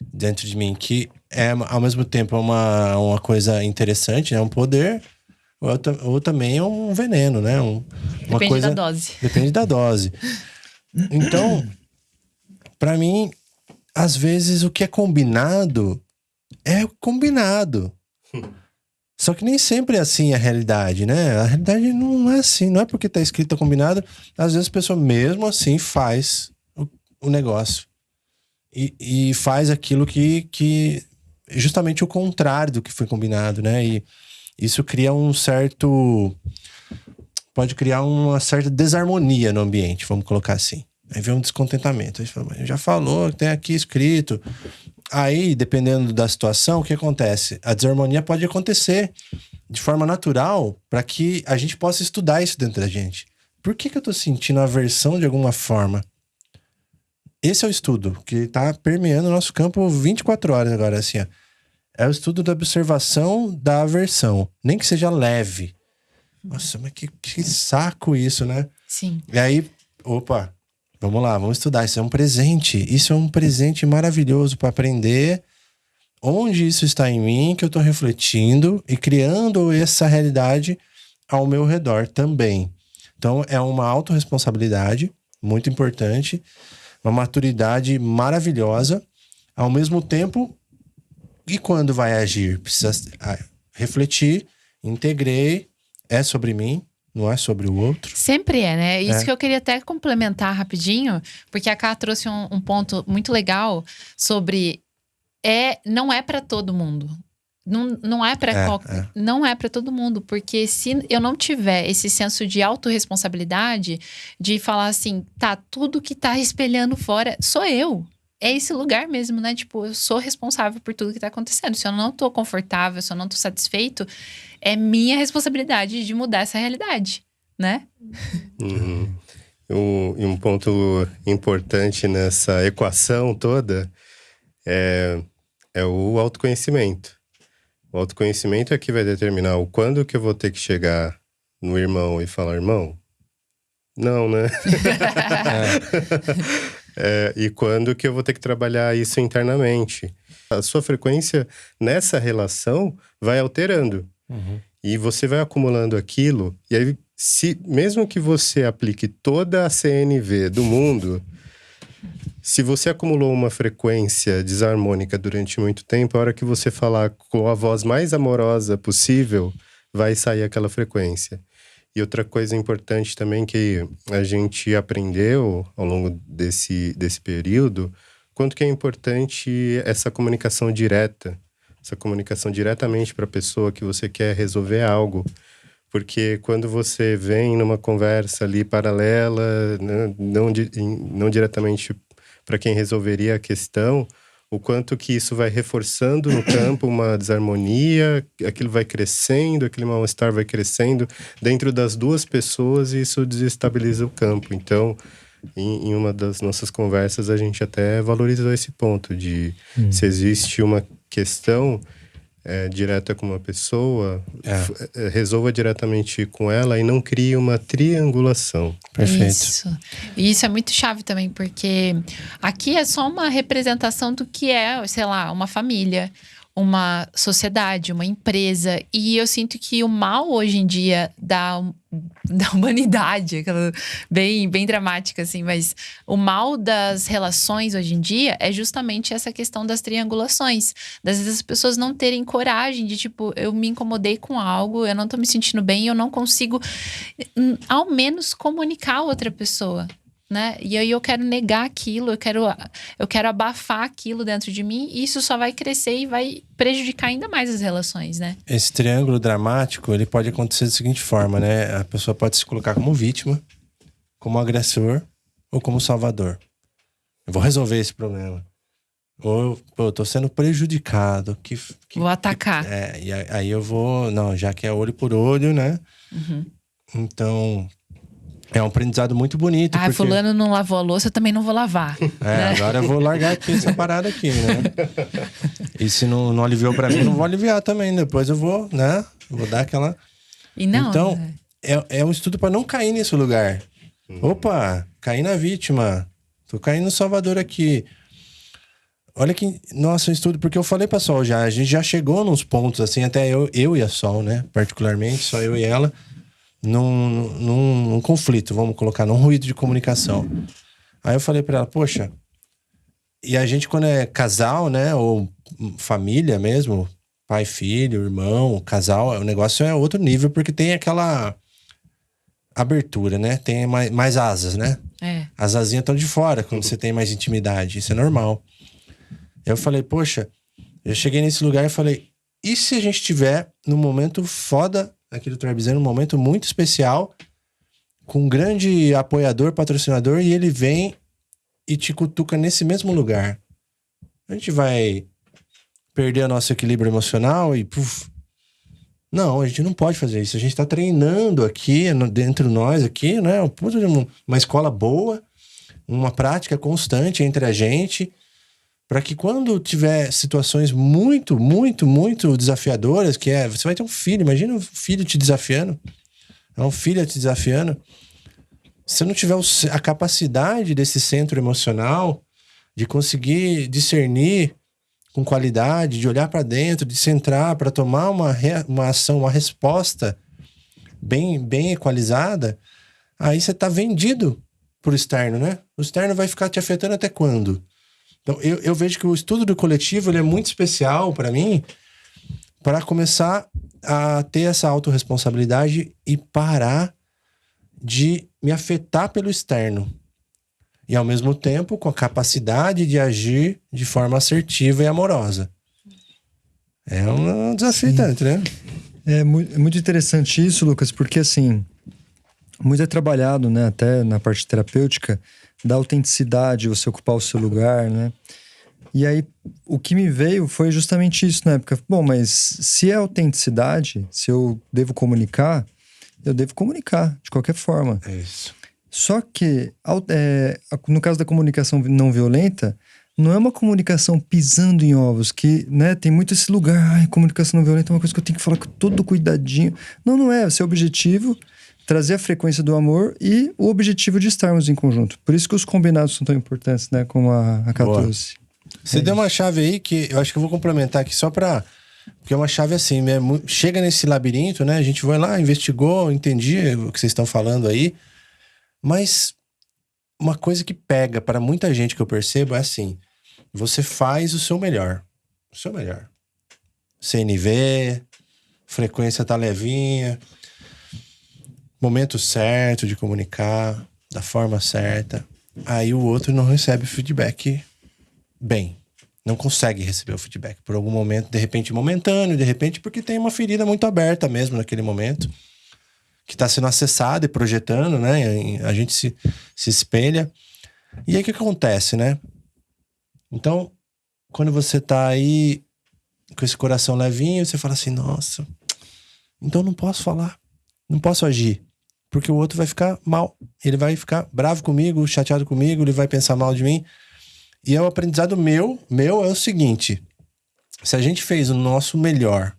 dentro de mim, que é, ao mesmo tempo, uma coisa interessante, né? Um poder, ou também é um veneno, né? Depende da dose. Depende da dose. Então, pra mim, às vezes o que é combinado é combinado. Só que nem sempre é assim a realidade, né? A realidade não é assim, não é porque tá escrito combinado. Às vezes a pessoa mesmo assim faz o negócio. E faz aquilo que justamente o contrário do que foi combinado, né? E isso cria pode criar uma certa desarmonia no ambiente, vamos colocar assim. Aí vem um descontentamento. Aí fala, já falou, tem aqui escrito. Aí, dependendo da situação, o que acontece? A desarmonia pode acontecer de forma natural para que a gente possa estudar isso dentro da gente. Por que eu tô sentindo aversão de alguma forma? Esse é o estudo que tá permeando o nosso campo 24 horas agora, assim, ó. É o estudo da observação da aversão. Nem que seja leve. Nossa, mas que saco isso, né? Sim. E aí, opa, vamos lá, vamos estudar. Isso é um presente. Isso é um presente maravilhoso para aprender onde isso está em mim, que eu tô refletindo e criando essa realidade ao meu redor também. Então, é uma autorresponsabilidade muito importante. Uma maturidade maravilhosa, ao mesmo tempo, e quando vai agir? Precisa refletir, integrei, é sobre mim, não é sobre o outro. Sempre é, né? Isso que eu queria até complementar rapidinho, porque a Ká trouxe um ponto muito legal sobre não é para todo mundo. Não é para não é para todo mundo, porque se eu não tiver esse senso de autorresponsabilidade, de falar assim, tá, tudo que tá espelhando fora sou eu. É esse lugar mesmo, né? Tipo, eu sou responsável por tudo que tá acontecendo. Se eu não tô confortável, se eu não tô satisfeito, é minha responsabilidade de mudar essa realidade, né? Uhum. E um ponto importante nessa equação toda é o autoconhecimento. O autoconhecimento é que vai determinar o quando que eu vou ter que chegar no irmão e falar, irmão, não, né? E quando que eu vou ter que trabalhar isso internamente. A sua frequência nessa relação vai alterando. Uhum. E você vai acumulando aquilo. E aí, mesmo que você aplique toda a CNV do mundo, se você acumulou uma frequência desarmônica durante muito tempo, a hora que você falar com a voz mais amorosa possível, vai sair aquela frequência. E outra coisa importante também que a gente aprendeu ao longo desse período, quanto que é importante essa comunicação direta, essa comunicação diretamente para a pessoa que você quer resolver algo. Porque quando você vem numa conversa ali paralela, né, não diretamente para quem resolveria a questão, o quanto que isso vai reforçando no campo uma desarmonia, aquilo vai crescendo, aquele mal-estar vai crescendo dentro das duas pessoas e isso desestabiliza o campo. Então, em uma das nossas conversas, a gente até valorizou esse ponto de se existe uma questão direta com uma pessoa, resolva diretamente com ela e não crie uma triangulação. Perfeito. E isso é muito chave também, porque aqui é só uma representação do que é, sei lá, uma família, uma sociedade, uma empresa. E eu sinto que o mal hoje em dia da humanidade, aquela bem dramática, assim, mas o mal das relações hoje em dia é justamente essa questão das triangulações. Das vezes as pessoas não terem coragem de, tipo, eu me incomodei com algo, eu não tô me sentindo bem, eu não consigo, ao menos, comunicar a outra pessoa. Né? E aí eu quero negar aquilo, eu quero abafar aquilo dentro de mim, e isso só vai crescer e vai prejudicar ainda mais as relações, né? Esse triângulo dramático, ele pode acontecer da seguinte forma, né? A pessoa pode se colocar como vítima, como agressor ou como salvador. Eu vou resolver esse problema. Ou, eu tô sendo prejudicado. Vou atacar. E aí eu vou... Não, já que é olho por olho, né? Uhum. Então... É um aprendizado muito bonito. Porque... fulano não lavou a louça, eu também não vou lavar. Né? Agora eu vou largar aqui essa parada aqui, né? E se não aliviou pra mim, eu não vou aliviar também. Depois eu vou, né? Vou dar aquela... E não, então, é um estudo pra não cair nesse lugar. Opa, caí na vítima. Tô caindo no salvador aqui. Olha que... Nossa, um estudo... Porque eu falei pra Sol já. A gente já chegou nos pontos, assim, até eu e a Sol, né? Particularmente, só eu e ela... Num conflito, vamos colocar, num ruído de comunicação. Aí eu falei pra ela, poxa, e a gente quando é casal, né, ou família mesmo, pai, filho, irmão, casal, o negócio é outro nível, porque tem aquela abertura, né, tem mais asas, né? As asinhas estão de fora quando você tem mais intimidade, isso é normal. Eu falei, poxa, eu cheguei nesse lugar e falei, e se a gente tiver num momento foda aqui do Tribe Zen, um momento muito especial, com um grande apoiador, patrocinador, e ele vem e te cutuca nesse mesmo lugar. A gente vai perder o nosso equilíbrio emocional e puf. Não, a gente não pode fazer isso. A gente tá treinando aqui, dentro de nós aqui, né? Uma escola boa, uma prática constante entre a gente, para que quando tiver situações muito, muito, muito desafiadoras, você vai ter um filho, imagina um filho te desafiando, uma filha te desafiando. Se não tiver a capacidade desse centro emocional, de conseguir discernir com qualidade, de olhar para dentro, de centrar para tomar uma ação, uma resposta bem equalizada, aí você tá vendido pro externo, né? O externo vai ficar te afetando até quando? Então, eu vejo que o estudo do coletivo ele é muito especial para mim, para começar a ter essa autorresponsabilidade e parar de me afetar pelo externo. E, ao mesmo tempo, com a capacidade de agir de forma assertiva e amorosa. É um desafio tanto, né? É muito interessante isso, Lucas, porque assim, muito é trabalhado, né, até na parte terapêutica, da autenticidade, você ocupar o seu lugar, né? E aí, o que me veio foi justamente isso na época. Bom, mas se é autenticidade, se eu devo comunicar, eu devo comunicar, de qualquer forma. É isso. Só que, no caso da comunicação não violenta, não é uma comunicação pisando em ovos, que, né, tem muito esse lugar, ai, comunicação não violenta é uma coisa que eu tenho que falar com todo cuidadinho. Não é. O seu objetivo, trazer a frequência do amor e o objetivo de estarmos em conjunto. Por isso que os combinados são tão importantes, né, como a Ká trouxe. Você deu uma chave aí que eu acho que eu vou complementar aqui só pra... Porque é uma chave assim, né? Chega nesse labirinto, né? A gente vai lá, investigou, entendi o que vocês estão falando aí. Mas uma coisa que pega para muita gente que eu percebo é assim: você faz o seu melhor. O seu melhor. CNV, frequência tá levinha, momento certo de comunicar, da forma certa. Aí o outro não recebe feedback bem. Não consegue receber o feedback por algum momento, de repente momentâneo, de repente porque tem uma ferida muito aberta mesmo naquele momento, que está sendo acessada e projetando, né? A gente se espelha. E aí o que acontece, né? Então, quando você tá aí com esse coração levinho, você fala assim, nossa, então não posso falar, não posso agir, porque o outro vai ficar mal, ele vai ficar bravo comigo, chateado comigo, ele vai pensar mal de mim. E é o aprendizado meu é o seguinte: se a gente fez o nosso melhor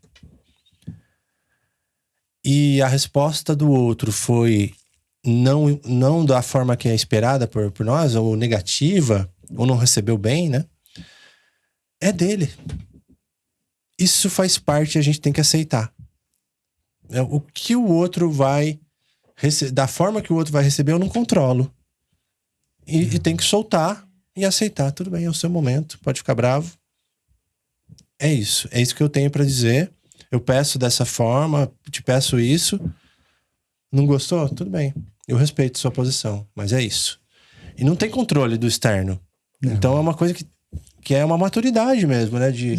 e a resposta do outro foi não da forma que é esperada por nós, ou negativa, ou não recebeu bem, né? É dele. Isso faz parte, a gente tem que aceitar. O que o outro vai receber, da forma que o outro vai receber, eu não controlo. E tem que soltar e aceitar. Tudo bem, é o seu momento, pode ficar bravo. É isso que eu tenho pra dizer. Eu peço dessa forma, te peço isso. Não gostou? Tudo bem. Eu respeito sua posição, mas é isso. E não tem controle do externo. Não. Então é uma coisa que é uma maturidade mesmo, né? De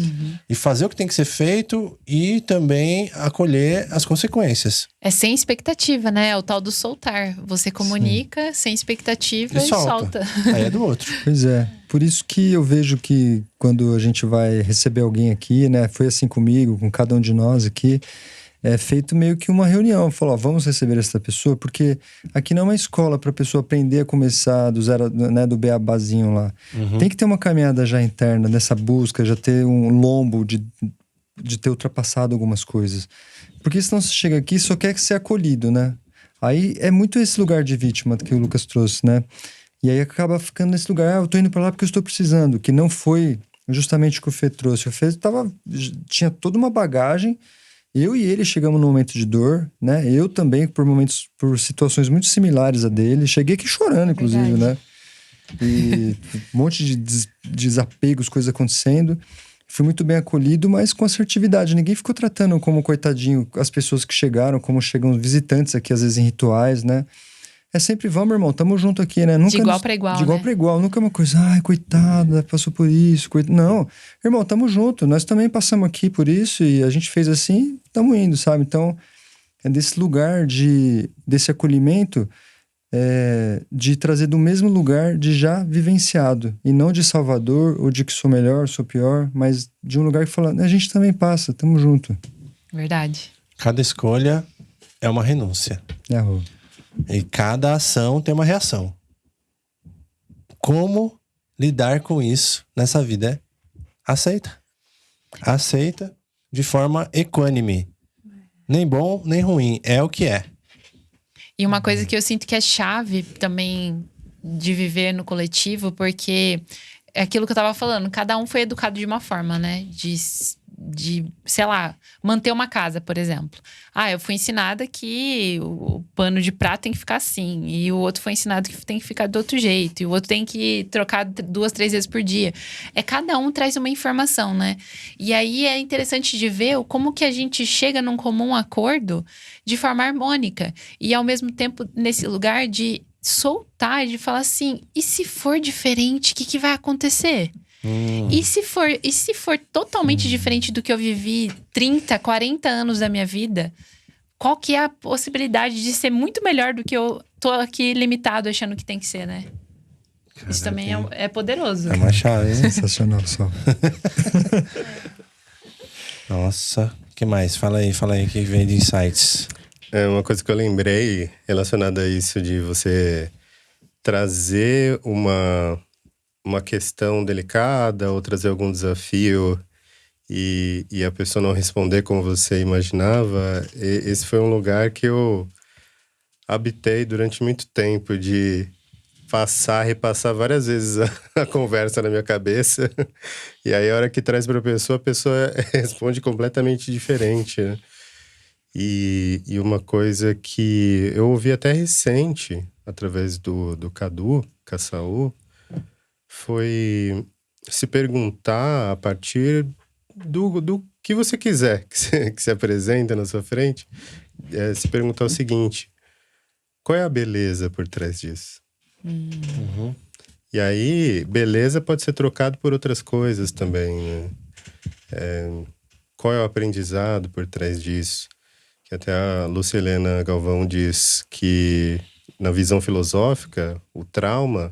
fazer o que tem que ser feito e também acolher as consequências. É sem expectativa, né? É o tal do soltar. Você comunica sem expectativa e solta. Aí é do outro. Pois é. Por isso que eu vejo que quando a gente vai receber alguém aqui, né? Foi assim comigo, com cada um de nós aqui. É feito meio que uma reunião. Falou, vamos receber essa pessoa, porque aqui não é uma escola para a pessoa aprender a começar do zero, né, do beabazinho lá. Tem que ter uma caminhada já interna nessa busca, já ter um lombo de ter ultrapassado algumas coisas. Porque senão você chega aqui e só quer ser acolhido, né? Aí é muito esse lugar de vítima que o Lucas trouxe, né? E aí acaba ficando nesse lugar, eu tô indo para lá porque eu estou precisando, que não foi justamente o que o Fê trouxe. O Fê tinha toda uma bagagem. Eu e ele chegamos num momento de dor, né? Eu também, por situações muito similares a dele. Cheguei aqui chorando, inclusive, né? E um monte de desapegos, coisas acontecendo. Fui muito bem acolhido, mas com assertividade. Ninguém ficou tratando como coitadinho as pessoas que chegaram, como chegam visitantes aqui, às vezes em rituais, né? É sempre, vamos, irmão, tamo junto aqui, né? Nunca de igual pra igual, de igual, né? Pra igual. Nunca é uma coisa, ai, coitada, passou por isso. Não, irmão, tamo junto. Nós também passamos aqui por isso e a gente fez assim, tamo indo, sabe? Então, é desse lugar desse acolhimento, de trazer do mesmo lugar de já vivenciado. E não de salvador ou de que sou melhor, sou pior, mas de um lugar que fala, a gente também passa, tamo junto. Verdade. Cada escolha é uma renúncia. Rô. E cada ação tem uma reação. Como lidar com isso nessa vida? Aceita. Aceita de forma equânime. Nem bom, nem ruim. É o que é. E uma coisa que eu sinto que é chave também de viver no coletivo, porque é aquilo que eu tava falando. Cada um foi educado de uma forma, né? De, sei lá, manter uma casa, por exemplo. Eu fui ensinada que o pano de prato tem que ficar assim. E o outro foi ensinado que tem que ficar do outro jeito. E o outro tem que trocar 2, 3 vezes por dia. Cada um traz uma informação, né? E aí é interessante de ver como que a gente chega num comum acordo de forma harmônica. E ao mesmo tempo nesse lugar de soltar, de falar assim, e se for diferente, o que vai acontecer? E se for totalmente diferente do que eu vivi 30, 40 anos da minha vida, qual que é a possibilidade de ser muito melhor do que eu tô aqui limitado achando que tem que ser, né? Isso também é poderoso. É uma chave, hein? Sensacional, só. Nossa, o que mais? Fala aí, o que vem de insights. É uma coisa que eu lembrei relacionada a isso de você trazer uma questão delicada ou trazer algum desafio e a pessoa não responder como você imaginava. Esse foi um lugar que eu habitei durante muito tempo, de repassar várias vezes a conversa na minha cabeça. E aí, a hora que traz para a pessoa responde completamente diferente, né? E uma coisa que eu ouvi até recente, através do Cadu Cassaú, foi se perguntar a partir do que você quiser, que se apresenta na sua frente, se perguntar o seguinte: qual é a beleza por trás disso? Uhum. E aí, beleza pode ser trocado por outras coisas também, né? Qual é o aprendizado por trás disso? Que até a Lucilena Galvão diz que, na visão filosófica, o trauma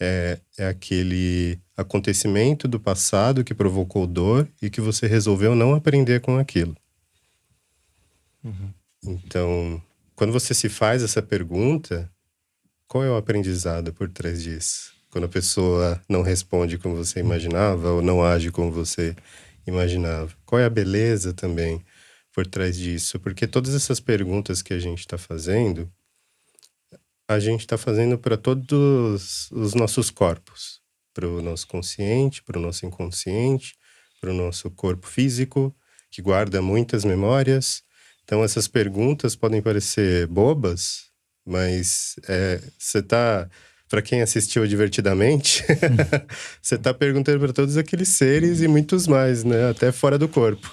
é aquele acontecimento do passado que provocou dor e que você resolveu não aprender com aquilo. Uhum. Então, quando você se faz essa pergunta, qual é o aprendizado por trás disso? Quando a pessoa não responde como você imaginava ou não age como você imaginava. Qual é a beleza também por trás disso? Porque todas essas perguntas que a gente está fazendo para todos os nossos corpos. Para o nosso consciente, para o nosso inconsciente, para o nosso corpo físico, que guarda muitas memórias. Então, essas perguntas podem parecer bobas, mas você está... Para quem assistiu Divertidamente, você está perguntando para todos aqueles seres e muitos mais, né? Até fora do corpo.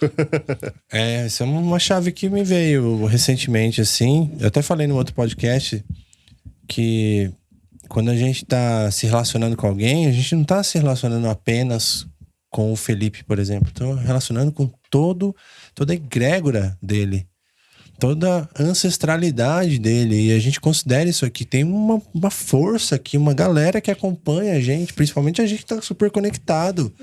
Essa é uma chave que me veio recentemente, assim. Eu até falei no outro podcast que quando a gente tá se relacionando com alguém, a gente não tá se relacionando apenas com o Felipe, por exemplo. Tô relacionando com toda a egrégora dele. Toda a ancestralidade dele. E a gente considera isso aqui. Tem uma força aqui, uma galera que acompanha a gente. Principalmente a gente que tá super conectado.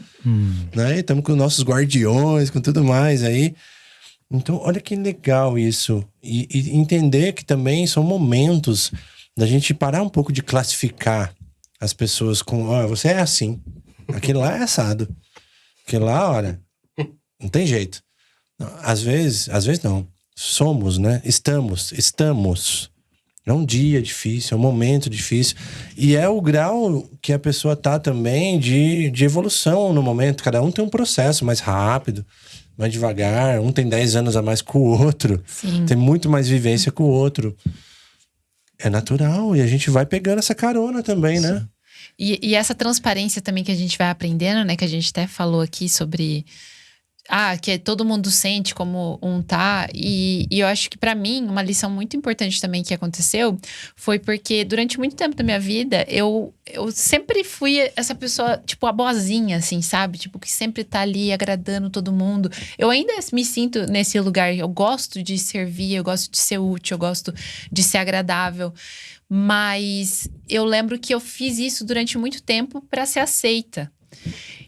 Né? Estamos com nossos guardiões, com tudo mais aí. Então, olha que legal isso. E entender que também são momentos da gente parar um pouco de classificar as pessoas com... você é assim. Aquele lá é assado. Aquele lá, olha... Não tem jeito. Às vezes não. Somos, né? Estamos. É um dia difícil, é um momento difícil. E é o grau que a pessoa tá também de evolução no momento. Cada um tem um processo mais rápido, mais devagar. Um tem 10 anos a mais que o outro. Sim. Tem muito mais vivência que o outro. É natural. E a gente vai pegando essa carona também, né? E essa transparência também que a gente vai aprendendo, né? Que a gente até falou aqui sobre... que todo mundo sente como um tá. E eu acho que pra mim, uma lição muito importante também que aconteceu foi porque durante muito tempo da minha vida, eu sempre fui essa pessoa, tipo, a boazinha, assim, sabe? Tipo, que sempre tá ali agradando todo mundo. Eu ainda me sinto nesse lugar. Eu gosto de servir, eu gosto de ser útil, eu gosto de ser agradável. Mas eu lembro que eu fiz isso durante muito tempo pra ser aceita.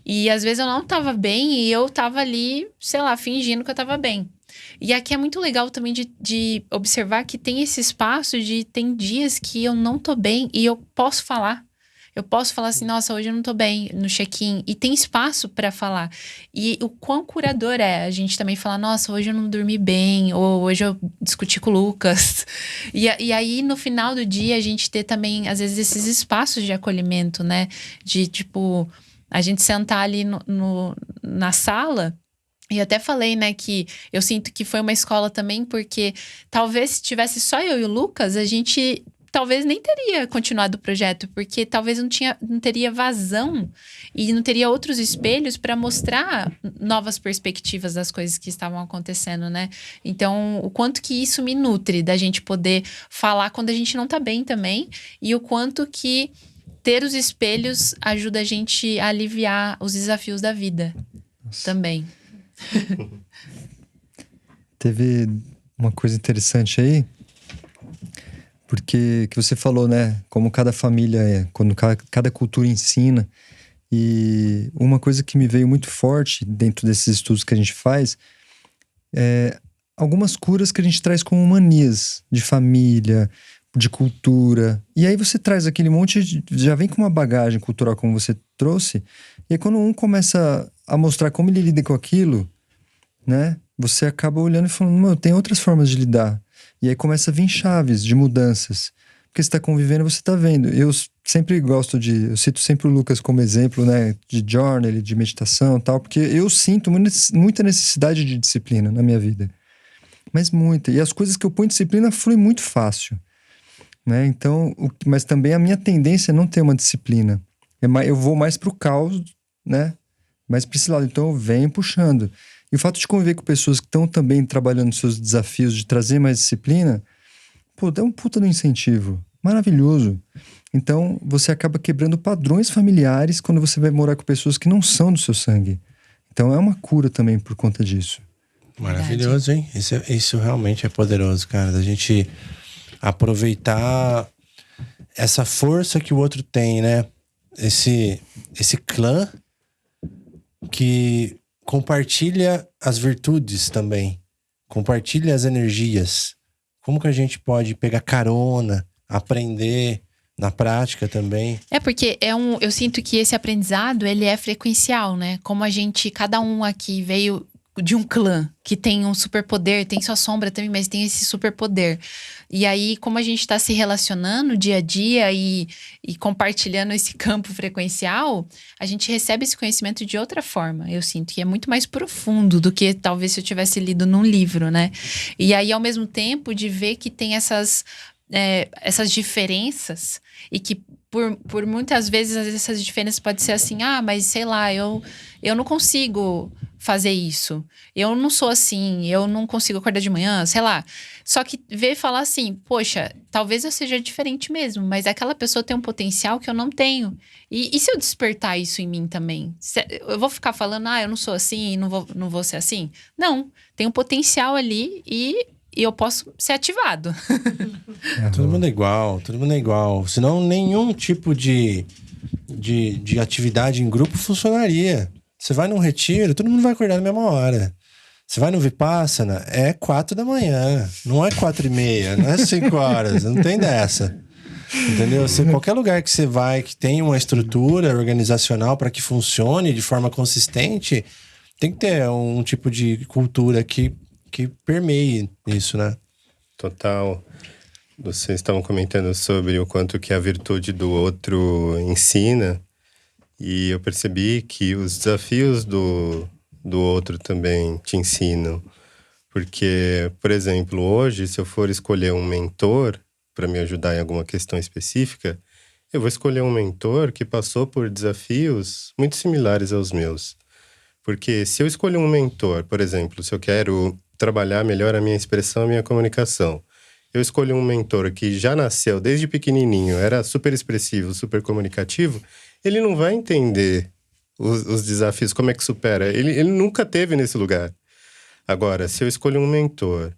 E às vezes eu não tava bem e eu tava ali, sei lá, fingindo que eu tava bem. E aqui é muito legal também de observar que tem esse espaço tem dias que eu não tô bem e eu posso falar. Eu posso falar assim, nossa, hoje eu não tô bem no check-in. E tem espaço pra falar. E o quão curador é a gente também falar, nossa, hoje eu não dormi bem. Ou hoje eu discuti com o Lucas. E aí, no final do dia, a gente ter também, às vezes, esses espaços de acolhimento, né? De, tipo... A gente sentar ali na sala, e até falei, né, que eu sinto que foi uma escola também, porque talvez se tivesse só eu e o Lucas, a gente talvez nem teria continuado o projeto, porque talvez não teria vazão e não teria outros espelhos para mostrar novas perspectivas das coisas que estavam acontecendo, né? Então, o quanto que isso me nutre da gente poder falar quando a gente não tá bem também, e o quanto que ter os espelhos ajuda a gente a aliviar os desafios da vida também. Teve uma coisa interessante aí, porque que você falou, né? Como cada família é, quando cada cultura ensina. E uma coisa que me veio muito forte dentro desses estudos que a gente faz é algumas curas que a gente traz como manias de família, de cultura. E aí você traz aquele monte, já vem com uma bagagem cultural como você trouxe. E aí quando um começa a mostrar como ele lida com aquilo, né? Você acaba olhando e falando, mano, tem outras formas de lidar. E aí começa a vir chaves de mudanças. Porque você tá convivendo, você tá vendo. Eu sempre gosto eu cito sempre o Lucas como exemplo, né? De journal, de meditação e tal. Porque eu sinto muita necessidade de disciplina na minha vida. Mas muita. E as coisas que eu ponho em disciplina fluem muito fácil. Né? Então, mas também a minha tendência é não ter uma disciplina. Eu vou mais pro caos, né? Mais pra esse lado. Então eu venho puxando. E o fato de conviver com pessoas que estão também trabalhando nos seus desafios de trazer mais disciplina, pô, dá um puta no incentivo. Maravilhoso. Então, você acaba quebrando padrões familiares quando você vai morar com pessoas que não são do seu sangue. Então, é uma cura também por conta disso. Maravilhoso, hein? Isso realmente é poderoso, cara. Da gente aproveitar essa força que o outro tem, né? Esse clã que compartilha as virtudes também. Compartilha as energias. Como que a gente pode pegar carona, aprender na prática também? É porque eu sinto que esse aprendizado, ele é frequencial, né? Como cada um aqui veio de um clã que tem um superpoder, tem sua sombra também, mas tem esse superpoder. E aí, como a gente tá se relacionando dia a dia e compartilhando esse campo frequencial, a gente recebe esse conhecimento de outra forma. Eu sinto que é muito mais profundo do que talvez se eu tivesse lido num livro, né? E aí, ao mesmo tempo, de ver que tem essas diferenças e que por muitas vezes essas diferenças podem ser assim, mas sei lá, eu não consigo fazer isso, eu não sou assim, eu não consigo acordar de manhã, sei lá. Só que ver e falar assim, poxa, talvez eu seja diferente mesmo, mas aquela pessoa tem um potencial que eu não tenho. E se eu despertar isso em mim também? Eu vou ficar falando, eu não sou assim, não vou ser assim? Não, tem um potencial ali e eu posso ser ativado. Todo mundo é igual. Senão nenhum tipo de atividade em grupo funcionaria. Você vai num retiro, todo mundo vai acordar na mesma hora. Você vai no Vipassana, é 4 da manhã. Não é 4:30, não é 5 horas. Não tem dessa. Entendeu? Qualquer lugar que você vai, que tem uma estrutura organizacional para que funcione de forma consistente, tem que ter um tipo de cultura que permeie isso, né? Total. Vocês estavam comentando sobre o quanto que a virtude do outro ensina. E eu percebi que os desafios do outro também te ensinam. Porque, por exemplo, hoje, se eu for escolher um mentor para me ajudar em alguma questão específica, eu vou escolher um mentor que passou por desafios muito similares aos meus. Porque se eu escolher um mentor, por exemplo, se eu quero trabalhar melhor a minha expressão, a minha comunicação, eu escolho um mentor que já nasceu desde pequenininho, era super expressivo, super comunicativo, ele não vai entender os desafios, como é que supera. Ele nunca teve nesse lugar. Agora, se eu escolho um mentor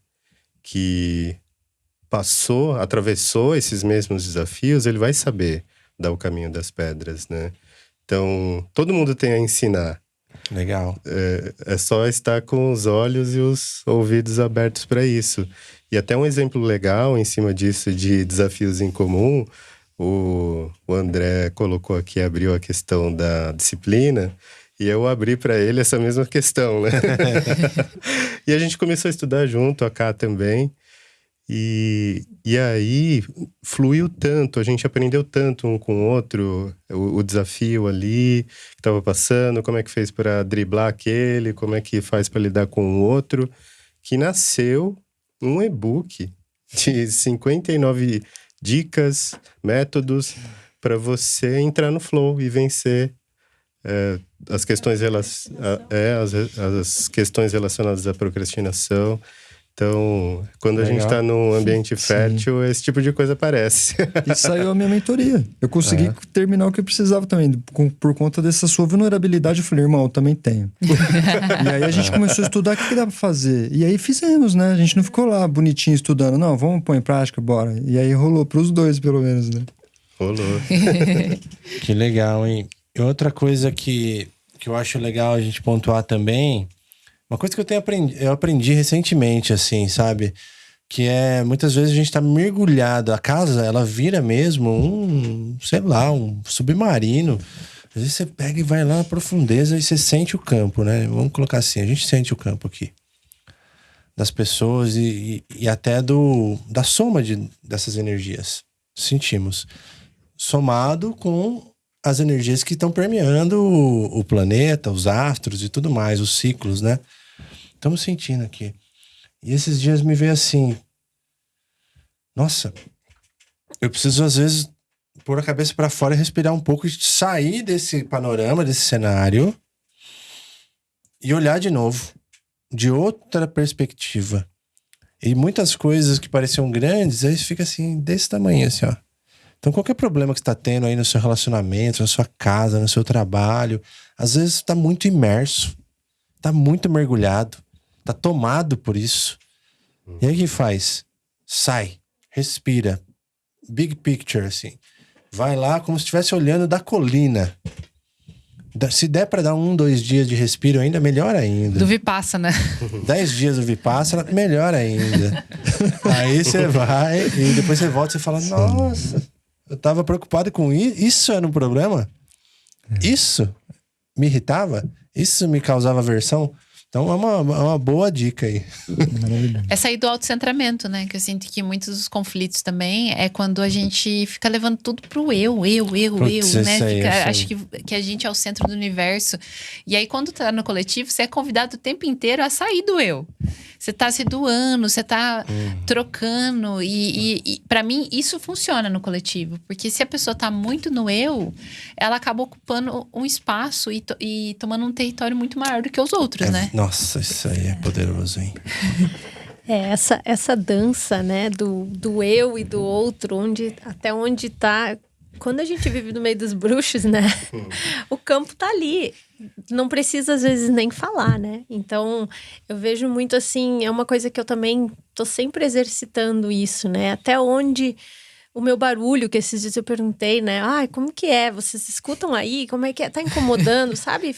que atravessou esses mesmos desafios, ele vai saber dar o caminho das pedras, né? Então, todo mundo tem a ensinar. Legal. É só estar com os olhos e os ouvidos abertos para isso. E até um exemplo legal em cima disso, de desafios em comum, o André colocou aqui, abriu a questão da disciplina, e eu abri para ele essa mesma questão, né? E a gente começou a estudar junto, a Ká também, e aí fluiu tanto, a gente aprendeu tanto um com o outro, o desafio ali que estava passando, como é que fez para driblar aquele, como é que faz para lidar com o outro, que nasceu um e-book de 59 dicas, métodos para você entrar no flow e vencer as questões, as questões relacionadas à procrastinação. Então, quando a gente Legal. tá num ambiente Sim. fértil, esse tipo de coisa aparece. E saiu a minha mentoria. Eu consegui terminar o que eu precisava também. Por conta dessa sua vulnerabilidade, eu falei, irmão, eu também tenho. E aí a gente começou a estudar o que dá pra fazer. E aí fizemos, né? A gente não ficou lá bonitinho estudando. Não, vamos pôr em prática, bora. E aí rolou pros dois, pelo menos, né? Rolou. Que legal, hein? E outra coisa que eu acho legal a gente pontuar também, uma coisa que eu aprendi recentemente, assim, sabe? Que é, muitas vezes a gente tá mergulhado, a casa, ela vira mesmo um submarino. Às vezes você pega e vai lá na profundeza e você sente o campo, né? Vamos colocar assim, a gente sente o campo aqui. Das pessoas e até da soma dessas energias. Sentimos. Somado com as energias que estão permeando o planeta, os astros e tudo mais, os ciclos, né? Estamos sentindo aqui. E esses dias me veio assim, nossa, eu preciso às vezes pôr a cabeça para fora e respirar um pouco, e sair desse panorama, desse cenário e olhar de novo, de outra perspectiva. E muitas coisas que pareciam grandes, aí fica assim, desse tamanho assim, ó. Então qualquer problema que você está tendo aí no seu relacionamento, na sua casa, no seu trabalho, às vezes está muito imerso, está muito mergulhado, está tomado por isso. E aí o que faz? Sai, respira, big picture assim. Vai lá como se estivesse olhando da colina. Se der para dar 1-2 dias de respiro ainda, melhor ainda. Do Vipassana. 10 dias do Vipassana, melhor ainda. Aí você vai e depois você volta e você fala, nossa, eu tava preocupado com isso. Isso era um problema? Isso me irritava? Isso me causava aversão? Então é uma boa dica aí. Maravilhoso. É sair do autocentramento, né? Que eu sinto que muitos dos conflitos também é quando a gente fica levando tudo pro eu, Putz, né? isso aí, isso aí. Acho que a gente é o centro do universo. E aí, quando tá no coletivo, você é convidado o tempo inteiro a sair do eu. Você tá se doando, você tá trocando. E para mim, isso funciona no coletivo. Porque se a pessoa tá muito no eu, ela acaba ocupando um espaço e tomando um território muito maior do que os outros, né? Nossa, isso aí é poderoso, hein? Essa dança, né, do eu e do outro, até onde tá. Quando a gente vive no meio dos bruxos, né? O campo tá ali. Não precisa, às vezes, nem falar, né? Então, eu vejo muito assim, é uma coisa que eu também tô sempre exercitando isso, né? Até onde o meu barulho, que esses dias eu perguntei, né? Ai, como que é? Vocês escutam aí? Como é que é? Tá incomodando, sabe?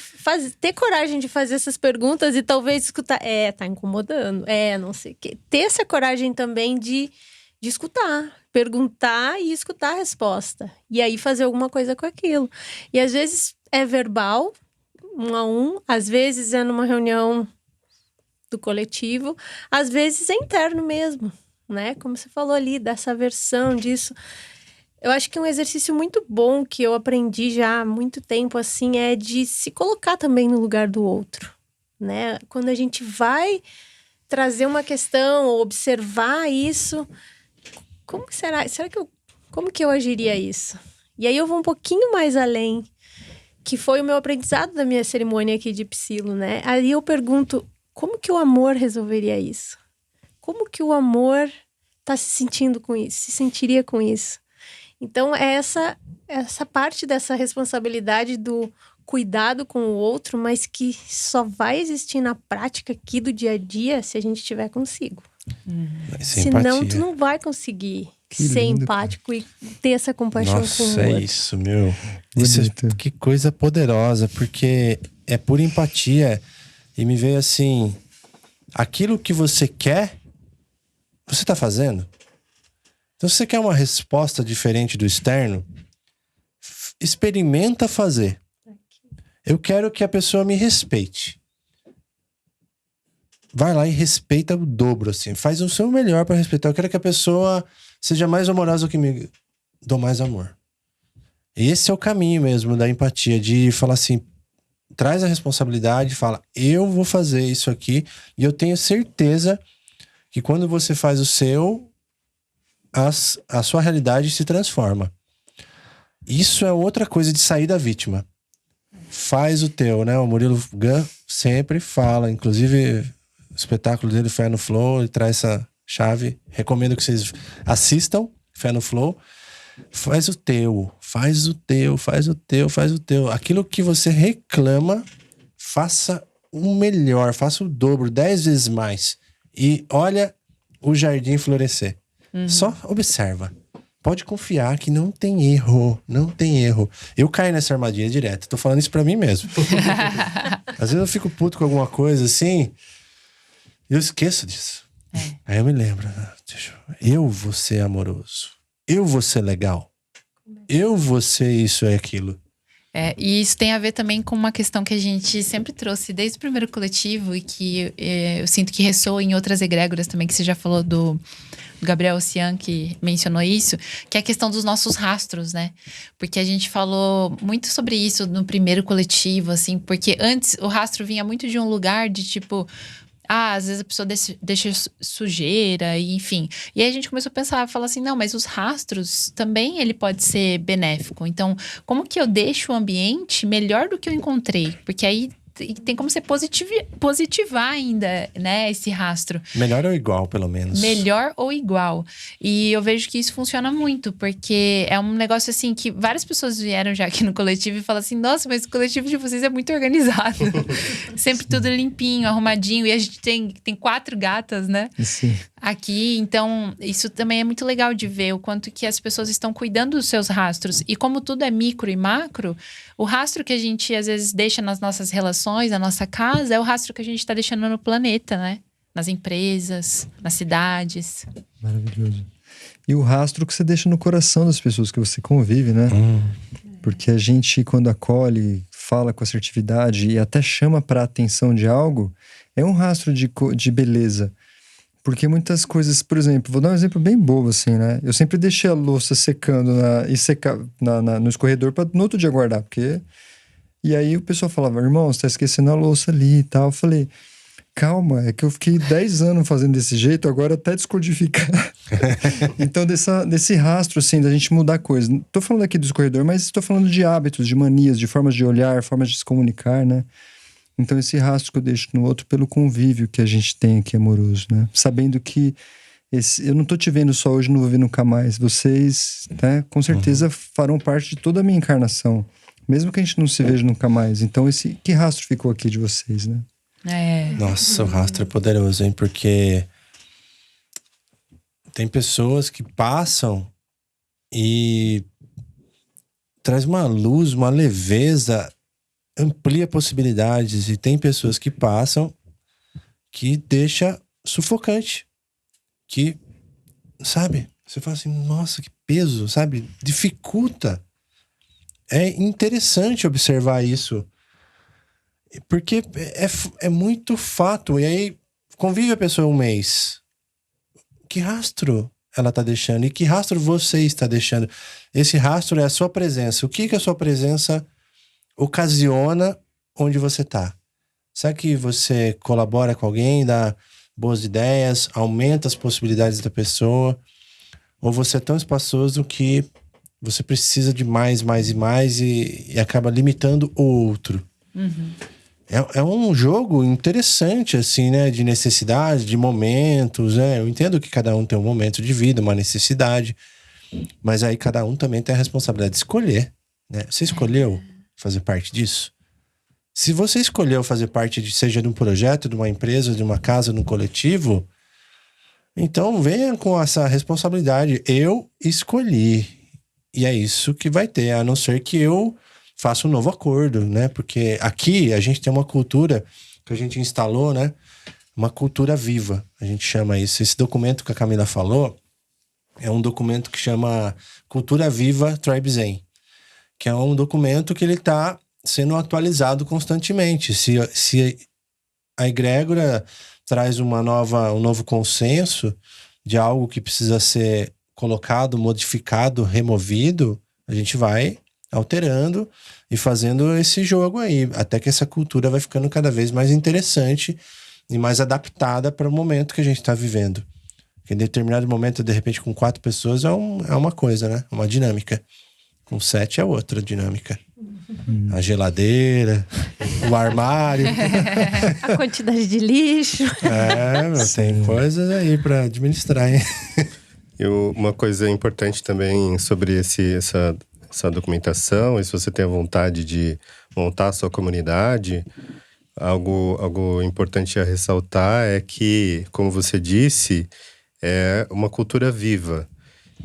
Ter coragem de fazer essas perguntas e talvez escutar. Tá incomodando. Não sei o quê. Ter essa coragem também de escutar. Perguntar e escutar a resposta. E aí fazer alguma coisa com aquilo. E às vezes é verbal, 1 a 1. Às vezes é numa reunião do coletivo. Às vezes é interno mesmo. Né? Como você falou ali, dessa versão disso. Eu acho que um exercício muito bom que eu aprendi já há muito tempo, assim, é de se colocar também no lugar do outro, né? Quando a gente vai trazer uma questão ou observar isso, como que será? Como que eu agiria isso? E aí eu vou um pouquinho mais além, que foi o meu aprendizado da minha cerimônia aqui de Psilo, né? Aí eu pergunto, como que o amor resolveria isso? Como que o amor tá se sentindo com isso? Se sentiria com isso? Então, é essa parte dessa responsabilidade do cuidado com o outro, mas que só vai existir na prática aqui do dia a dia se a gente estiver consigo. Senão, tu não vai conseguir ser lindo, empático e ter essa compaixão com o Nossa, outro. é isso, meu. Isso que coisa poderosa, porque é por empatia. E me veio assim, aquilo que você quer, você tá fazendo? Então, se você quer uma resposta diferente do externo, experimenta fazer. Eu quero que a pessoa me respeite. Vai lá e respeita o dobro, assim. Faz o seu melhor para respeitar. Eu quero que a pessoa seja mais amorosa do que me dou mais amor. E esse é o caminho mesmo da empatia, de falar assim, traz a responsabilidade, fala, eu vou fazer isso aqui, e eu tenho certeza que quando você faz o seu, a sua realidade se transforma. Isso é outra coisa de sair da vítima. Faz o teu, né? O Murilo Gun sempre fala, inclusive espetáculo dele, Fé no Flow, ele traz essa chave. Recomendo que vocês assistam Fé no Flow. Faz o teu. Aquilo que você reclama, faça o melhor, faça o dobro, 10 vezes mais. E olha o jardim florescer. Só observa. Pode confiar que não tem erro. Eu caio nessa armadilha direto. Tô falando isso pra mim mesmo. Às vezes eu fico puto com alguma coisa assim, e eu esqueço disso. Aí eu me lembro. Eu vou ser amoroso. Eu vou ser legal. Eu vou ser isso e aquilo. E isso tem a ver também com uma questão que a gente sempre trouxe desde o primeiro coletivo e que eu sinto que ressoa em outras egrégoras também, que você já falou do Gabriel Ossian, que mencionou isso, que é a questão dos nossos rastros, né? Porque a gente falou muito sobre isso no primeiro coletivo, assim, porque antes o rastro vinha muito de um lugar de tipo... às vezes a pessoa deixa sujeira, e enfim. E aí a gente começou a pensar, falar assim, não, mas os rastros também ele pode ser benéfico. Então, como que eu deixo o ambiente melhor do que eu encontrei? Porque aí tem como você positivar ainda, né, esse rastro. Melhor ou igual, pelo menos. Melhor ou igual. E eu vejo que isso funciona muito, porque é um negócio assim que várias pessoas vieram já aqui no coletivo e falam assim, nossa, mas o coletivo de vocês é muito organizado. Sempre tudo limpinho, arrumadinho. E a gente tem 4 gatas, né? Sim. Aqui, então isso também é muito legal de ver o quanto que as pessoas estão cuidando dos seus rastros. E como tudo é micro e macro, o rastro que a gente às vezes deixa nas nossas relações, na nossa casa, é o rastro que a gente está deixando no planeta, né? Nas empresas, nas cidades. Maravilhoso. E o rastro que você deixa no coração das pessoas que você convive, né? Porque a gente, quando acolhe, fala com assertividade e até chama para a atenção de algo, é um rastro de beleza. Porque muitas coisas, por exemplo, vou dar um exemplo bem bobo assim, né? Eu sempre deixei a louça secando no escorredor para no outro dia guardar, porque... E aí o pessoal falava, irmão, você tá esquecendo a louça ali e tal. Eu falei, calma, é que eu fiquei 10 anos fazendo desse jeito, agora até descodificar. Então desse rastro, assim, da gente mudar coisas. Tô falando aqui do escorredor, mas estou falando de hábitos, de manias, de formas de olhar, formas de se comunicar, né? Então esse rastro que eu deixo no outro pelo convívio que a gente tem aqui amoroso, né? Sabendo que eu não tô te vendo só hoje, não vou ver nunca mais. Vocês, né, com certeza farão parte de toda a minha encarnação. Mesmo que a gente não se veja nunca mais. Então que rastro ficou aqui de vocês, né? Nossa, o rastro é poderoso, hein? Porque tem pessoas que passam e traz uma luz, uma leveza, amplia possibilidades. E tem pessoas que passam que deixa sufocante. Que, sabe? Você fala assim, nossa, que peso, sabe? Dificulta. É interessante observar isso. Porque é muito fato. E aí, convive a pessoa um mês. Que rastro ela tá deixando? E que rastro você está deixando? Esse rastro é a sua presença. O que a sua presença ocasiona onde você tá? Será que você colabora com alguém, dá boas ideias, aumenta as possibilidades da pessoa? Ou você é tão espaçoso que você precisa de mais e acaba limitando o outro? É um jogo interessante, assim, né? De necessidade, de momentos, né? Eu entendo que cada um tem um momento de vida, uma necessidade. Mas aí cada um também tem a responsabilidade de escolher, né? Você escolheu fazer parte disso? Se você escolheu fazer parte seja de um projeto, de uma empresa, de uma casa, de um coletivo, então venha com essa responsabilidade. Eu escolhi. E é isso que vai ter, a não ser que eu faça um novo acordo, né? Porque aqui a gente tem uma cultura que a gente instalou, né? Uma cultura viva, a gente chama isso. Esse documento que a Camila falou é um documento que chama Cultura Viva Tribe Zen, que é um documento que ele está sendo atualizado constantemente. Se a egrégora traz um novo consenso de algo que precisa ser colocado, modificado, removido, a gente vai alterando e fazendo esse jogo aí, até que essa cultura vai ficando cada vez mais interessante e mais adaptada para o momento que a gente está vivendo. Em determinado momento, de repente, com 4 pessoas é uma coisa, né? Uma dinâmica. Com 7 é outra dinâmica. A geladeira, o armário. A quantidade de lixo. Tem coisas aí pra administrar, hein? E uma coisa importante também sobre essa documentação, e se você tem a vontade de montar a sua comunidade, algo importante a ressaltar é que, como você disse, é uma cultura viva.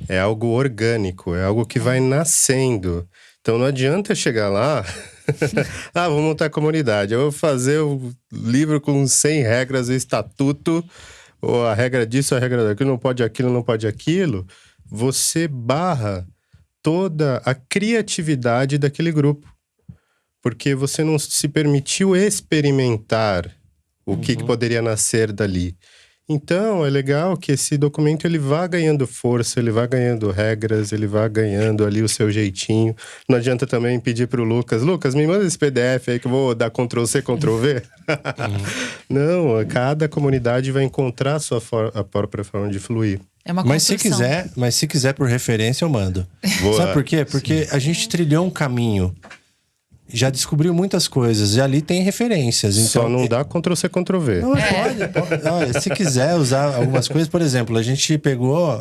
É algo orgânico, é algo que vai nascendo. Então não adianta chegar lá, vou montar a comunidade, eu vou fazer o livro com 100 regras, o estatuto, ou a regra disso, a regra daquilo, não pode aquilo, não pode aquilo. Você barra toda a criatividade daquele grupo. Porque você não se permitiu experimentar o que poderia nascer dali. Então, é legal que esse documento ele vá ganhando força, ele vá ganhando regras, ele vá ganhando ali o seu jeitinho. Não adianta também pedir para o Lucas, me manda esse PDF aí que eu vou dar Ctrl+C, Ctrl+V. Não, cada comunidade vai encontrar a própria forma de fluir. É uma Mas construção. se quiser por referência, eu mando. Boa. Sabe por quê? Porque a gente trilhou um caminho. Já descobriu muitas coisas. E ali tem referências. Então, Só não dá Ctrl+C, Ctrl+V. Não, pode. Olha, se quiser usar algumas coisas, por exemplo, a gente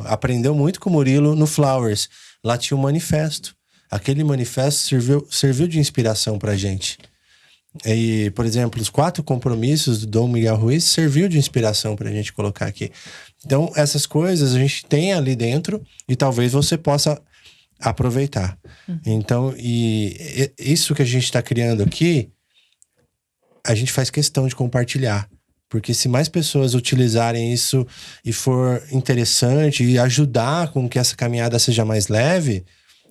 aprendeu muito com o Murilo no Flowers. Lá tinha um manifesto. Aquele manifesto serviu de inspiração pra gente. E, por exemplo, os 4 compromissos do Dom Miguel Ruiz serviu de inspiração pra gente colocar aqui. Então, essas coisas a gente tem ali dentro e talvez você possa aproveitar. Então, e isso que a gente está criando aqui, a gente faz questão de compartilhar. Porque se mais pessoas utilizarem isso e for interessante e ajudar com que essa caminhada seja mais leve,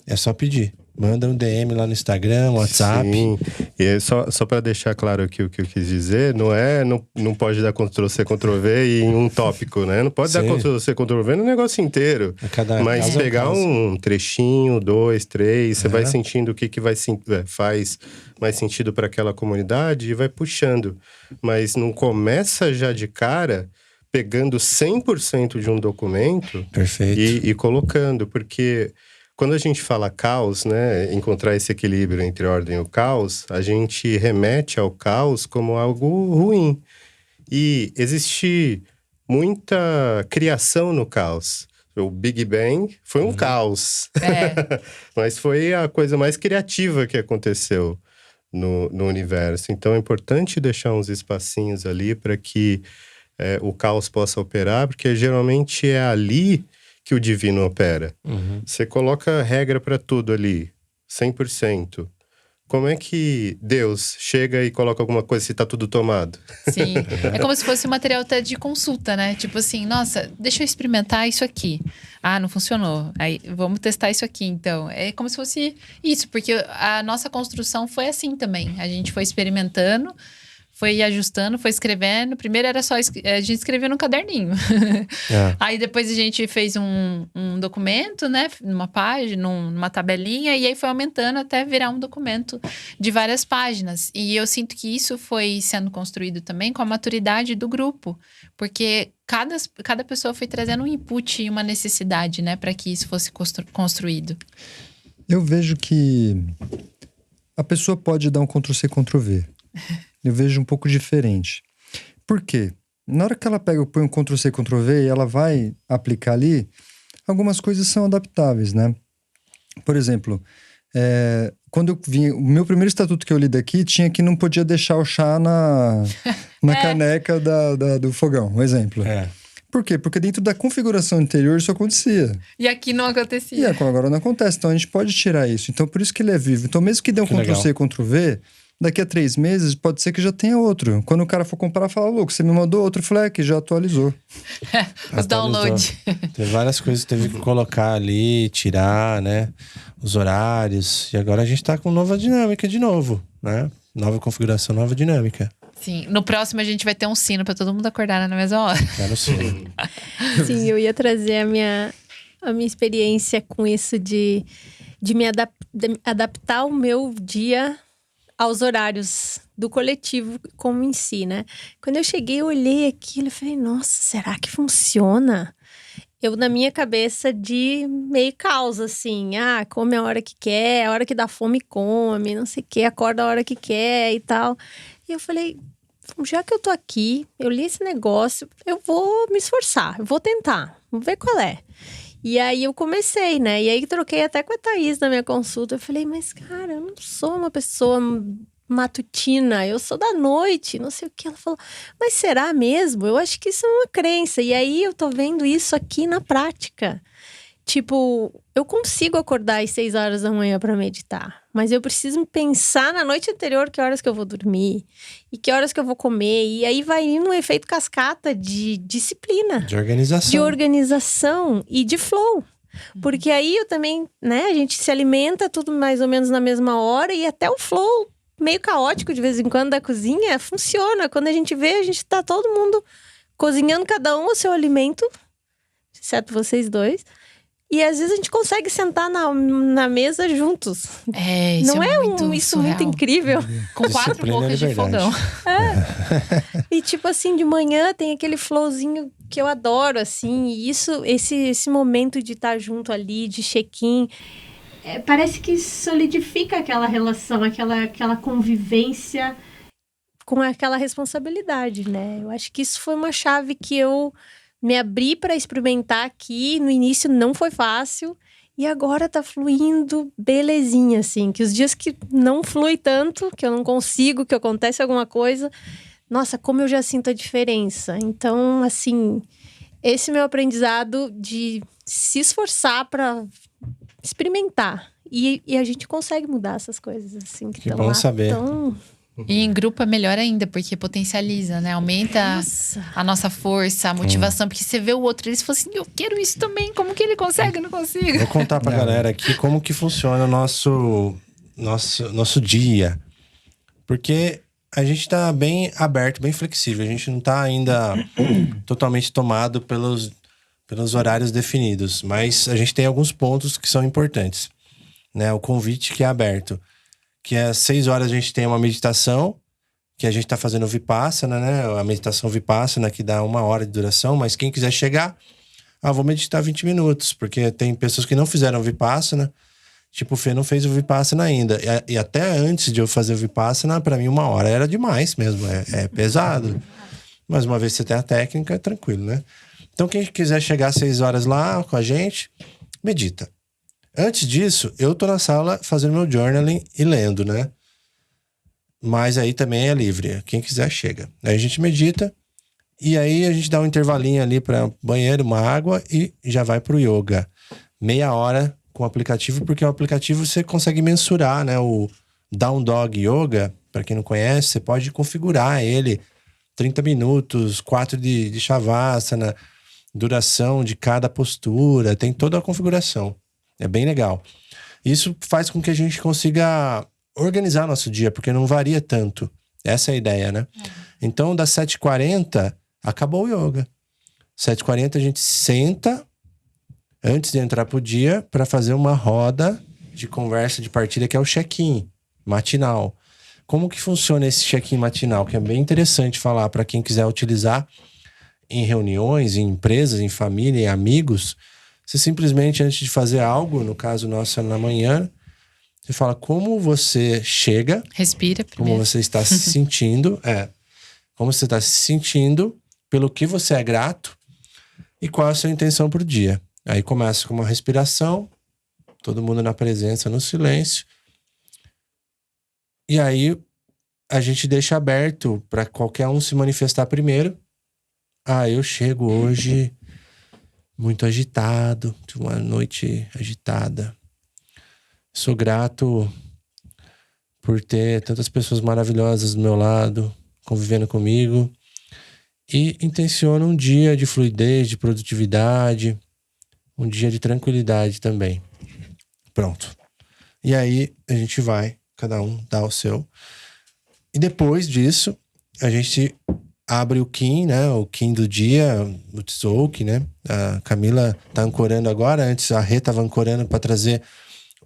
é só pedir. Manda um DM lá no Instagram, WhatsApp. Sim. E só para deixar claro aqui o que eu quis dizer, não pode dar Ctrl+C, Ctrl+V em um tópico, né? Não pode dar Ctrl+C, Ctrl+V no negócio inteiro. Mas pegar um trechinho, 2, 3, você vai sentindo o que faz mais sentido para aquela comunidade e vai puxando. Mas não começa já de cara pegando 100% de um documento. Perfeito. E colocando, porque quando a gente fala caos, né, encontrar esse equilíbrio entre ordem e o caos, a gente remete ao caos como algo ruim. E existe muita criação no caos. O Big Bang foi um caos. Mas foi a coisa mais criativa que aconteceu no universo. Então é importante deixar uns espacinhos ali para que o caos possa operar, porque geralmente é ali que o divino opera. Você coloca regra para tudo ali, 100%. Como é que Deus chega e coloca alguma coisa se tá tudo tomado? Sim, é como se fosse um material até de consulta, né? Tipo assim, nossa, deixa eu experimentar isso aqui. Não funcionou. Aí, vamos testar isso aqui, então. É como se fosse isso, porque a nossa construção foi assim também. A gente foi experimentando, foi ajustando, foi escrevendo. Primeiro era só... A gente escrevia no caderninho. Aí depois a gente fez um documento, né? Numa página, numa tabelinha. E aí foi aumentando até virar um documento de várias páginas. E eu sinto que isso foi sendo construído também com a maturidade do grupo. Porque cada pessoa foi trazendo um input e uma necessidade, né? Para que isso fosse construído. Eu vejo que a pessoa pode dar um Ctrl+C, Ctrl+V. Eu vejo um pouco diferente. Por quê? Na hora que ela põe um Ctrl+C, Ctrl+V e ela vai aplicar ali, algumas coisas são adaptáveis, né? Por exemplo, quando eu vim... O meu primeiro estatuto que eu li daqui tinha que não podia deixar o chá na caneca do fogão, um exemplo. Por quê? Porque dentro da configuração anterior isso acontecia. E aqui não acontecia. E agora não acontece. Então a gente pode tirar isso. Então por isso que ele é vivo. Então mesmo que dê um Ctrl+C, Ctrl+V, daqui a 3 meses pode ser que já tenha outro. Quando o cara for comprar, fala, louco, você me mandou outro, eu falei, que já atualizou. Os downloads. Tem várias coisas que teve que colocar ali, tirar, né? Os horários. E agora a gente tá com nova dinâmica de novo, né? Nova configuração, nova dinâmica. Sim, no próximo a gente vai ter um sino pra todo mundo acordar na mesma hora. Quero sim. Sim, eu ia trazer a minha experiência com isso de me adaptar o meu dia aos horários do coletivo como em si, né? Quando eu cheguei, eu olhei aquilo e falei, nossa, será que funciona? eu na minha cabeça de meio caos, assim. Come a hora que quer, a hora que dá fome come, não sei o que, acorda a hora que quer e tal. E eu falei, já que eu tô aqui, eu li esse negócio, eu vou me esforçar, eu vou tentar, vamos ver qual é. E aí eu comecei, né? E aí troquei até com a Thaís na minha consulta. Eu falei, mas cara, eu não sou uma pessoa matutina, eu sou da noite, não sei o que. Ela falou, mas será mesmo? Eu acho que isso é uma crença. E aí eu tô vendo isso aqui na prática. Tipo, eu consigo acordar às 6 horas da manhã para meditar, mas eu preciso pensar na noite anterior que horas que eu vou dormir e que horas que eu vou comer. E aí vai indo um efeito cascata de disciplina, De organização. de organização e de flow. Porque aí eu também, né, a gente se alimenta tudo mais ou menos na mesma hora e até o flow meio caótico de vez em quando da cozinha funciona. Quando a gente vê, a gente tá todo mundo cozinhando cada um o seu alimento, exceto vocês dois. E às vezes a gente consegue sentar na mesa juntos. Isso Não é muito isso surreal. muito incrível? Com 4 Disciplina bocas é de verdade. fogão. E tipo assim, de manhã tem aquele flowzinho que eu adoro, assim. E esse momento de estar junto ali, de check-in, parece que solidifica aquela relação, aquela convivência com aquela responsabilidade, né? Eu acho que isso foi uma chave que eu me abri para experimentar aqui. No início não foi fácil. E agora tá fluindo belezinha, assim. Que os dias que não flui tanto, que eu não consigo, que acontece alguma coisa... Nossa, como eu já sinto a diferença. Então, assim... Esse meu aprendizado de se esforçar para experimentar. E a gente consegue mudar essas coisas, assim. Que bom saber. E em grupo é melhor ainda, porque potencializa, né? Aumenta a nossa força, a motivação. Porque você vê o outro, eles falam assim, eu quero isso também. Como que ele consegue? Eu não consigo. Vou contar pra galera aqui como que funciona o nosso dia. Porque a gente tá bem aberto, bem flexível. A gente não tá ainda totalmente tomado pelos horários definidos. Mas a gente tem alguns pontos que são importantes. Né? O convite que é aberto. Que às 6 horas a gente tem uma meditação, que a gente tá fazendo Vipassana, né? A meditação Vipassana, que dá 1 hora de duração, mas quem quiser chegar, vou meditar 20 minutos, porque tem pessoas que não fizeram Vipassana, tipo o Fê não fez o Vipassana ainda. E até antes de eu fazer o Vipassana, pra mim 1 hora era demais mesmo, é pesado. Mas uma vez que você tem a técnica, é tranquilo, né? Então quem quiser chegar às 6 horas lá com a gente, medita. Antes disso, eu tô na sala fazendo meu journaling e lendo, né? Mas aí também é livre. Quem quiser, chega. Aí a gente medita e aí a gente dá um intervalinho ali para banheiro, uma água e já vai pro yoga. 30 minutos com o aplicativo, porque o aplicativo você consegue mensurar, né? O Down Dog Yoga, para quem não conhece, você pode configurar ele. 30 minutos, 4 de Shavasana, duração de cada postura, tem toda a configuração. É bem legal. Isso faz com que a gente consiga organizar nosso dia, porque não varia tanto. Essa é a ideia, né? Então, das 7h40, acabou o yoga. 7h40 a gente senta, antes de entrar pro dia, para fazer uma roda de conversa de partilha, que é o check-in matinal. Como que funciona esse check-in matinal? Que é bem interessante falar para quem quiser utilizar em reuniões, em empresas, em família, em amigos. Você simplesmente, antes de fazer algo, no caso nosso é na manhã, você fala como você chega. Respira primeiro. Como você está se sentindo. Como você está se sentindo, pelo que você é grato e qual é a sua intenção pro dia. Aí começa com uma respiração, todo mundo na presença, no silêncio. E aí a gente deixa aberto para qualquer um se manifestar primeiro. Eu chego hoje muito agitado, de uma noite agitada. Sou grato por ter tantas pessoas maravilhosas do meu lado, convivendo comigo. E intenciono um dia de fluidez, de produtividade, um dia de tranquilidade também. Pronto. E aí a gente vai, cada um dá o seu. E depois disso, a gente abre o Kim, né? O Kim do dia, o Tzolk'in, né? A Camila tá ancorando agora. Antes a Rê tava ancorando para trazer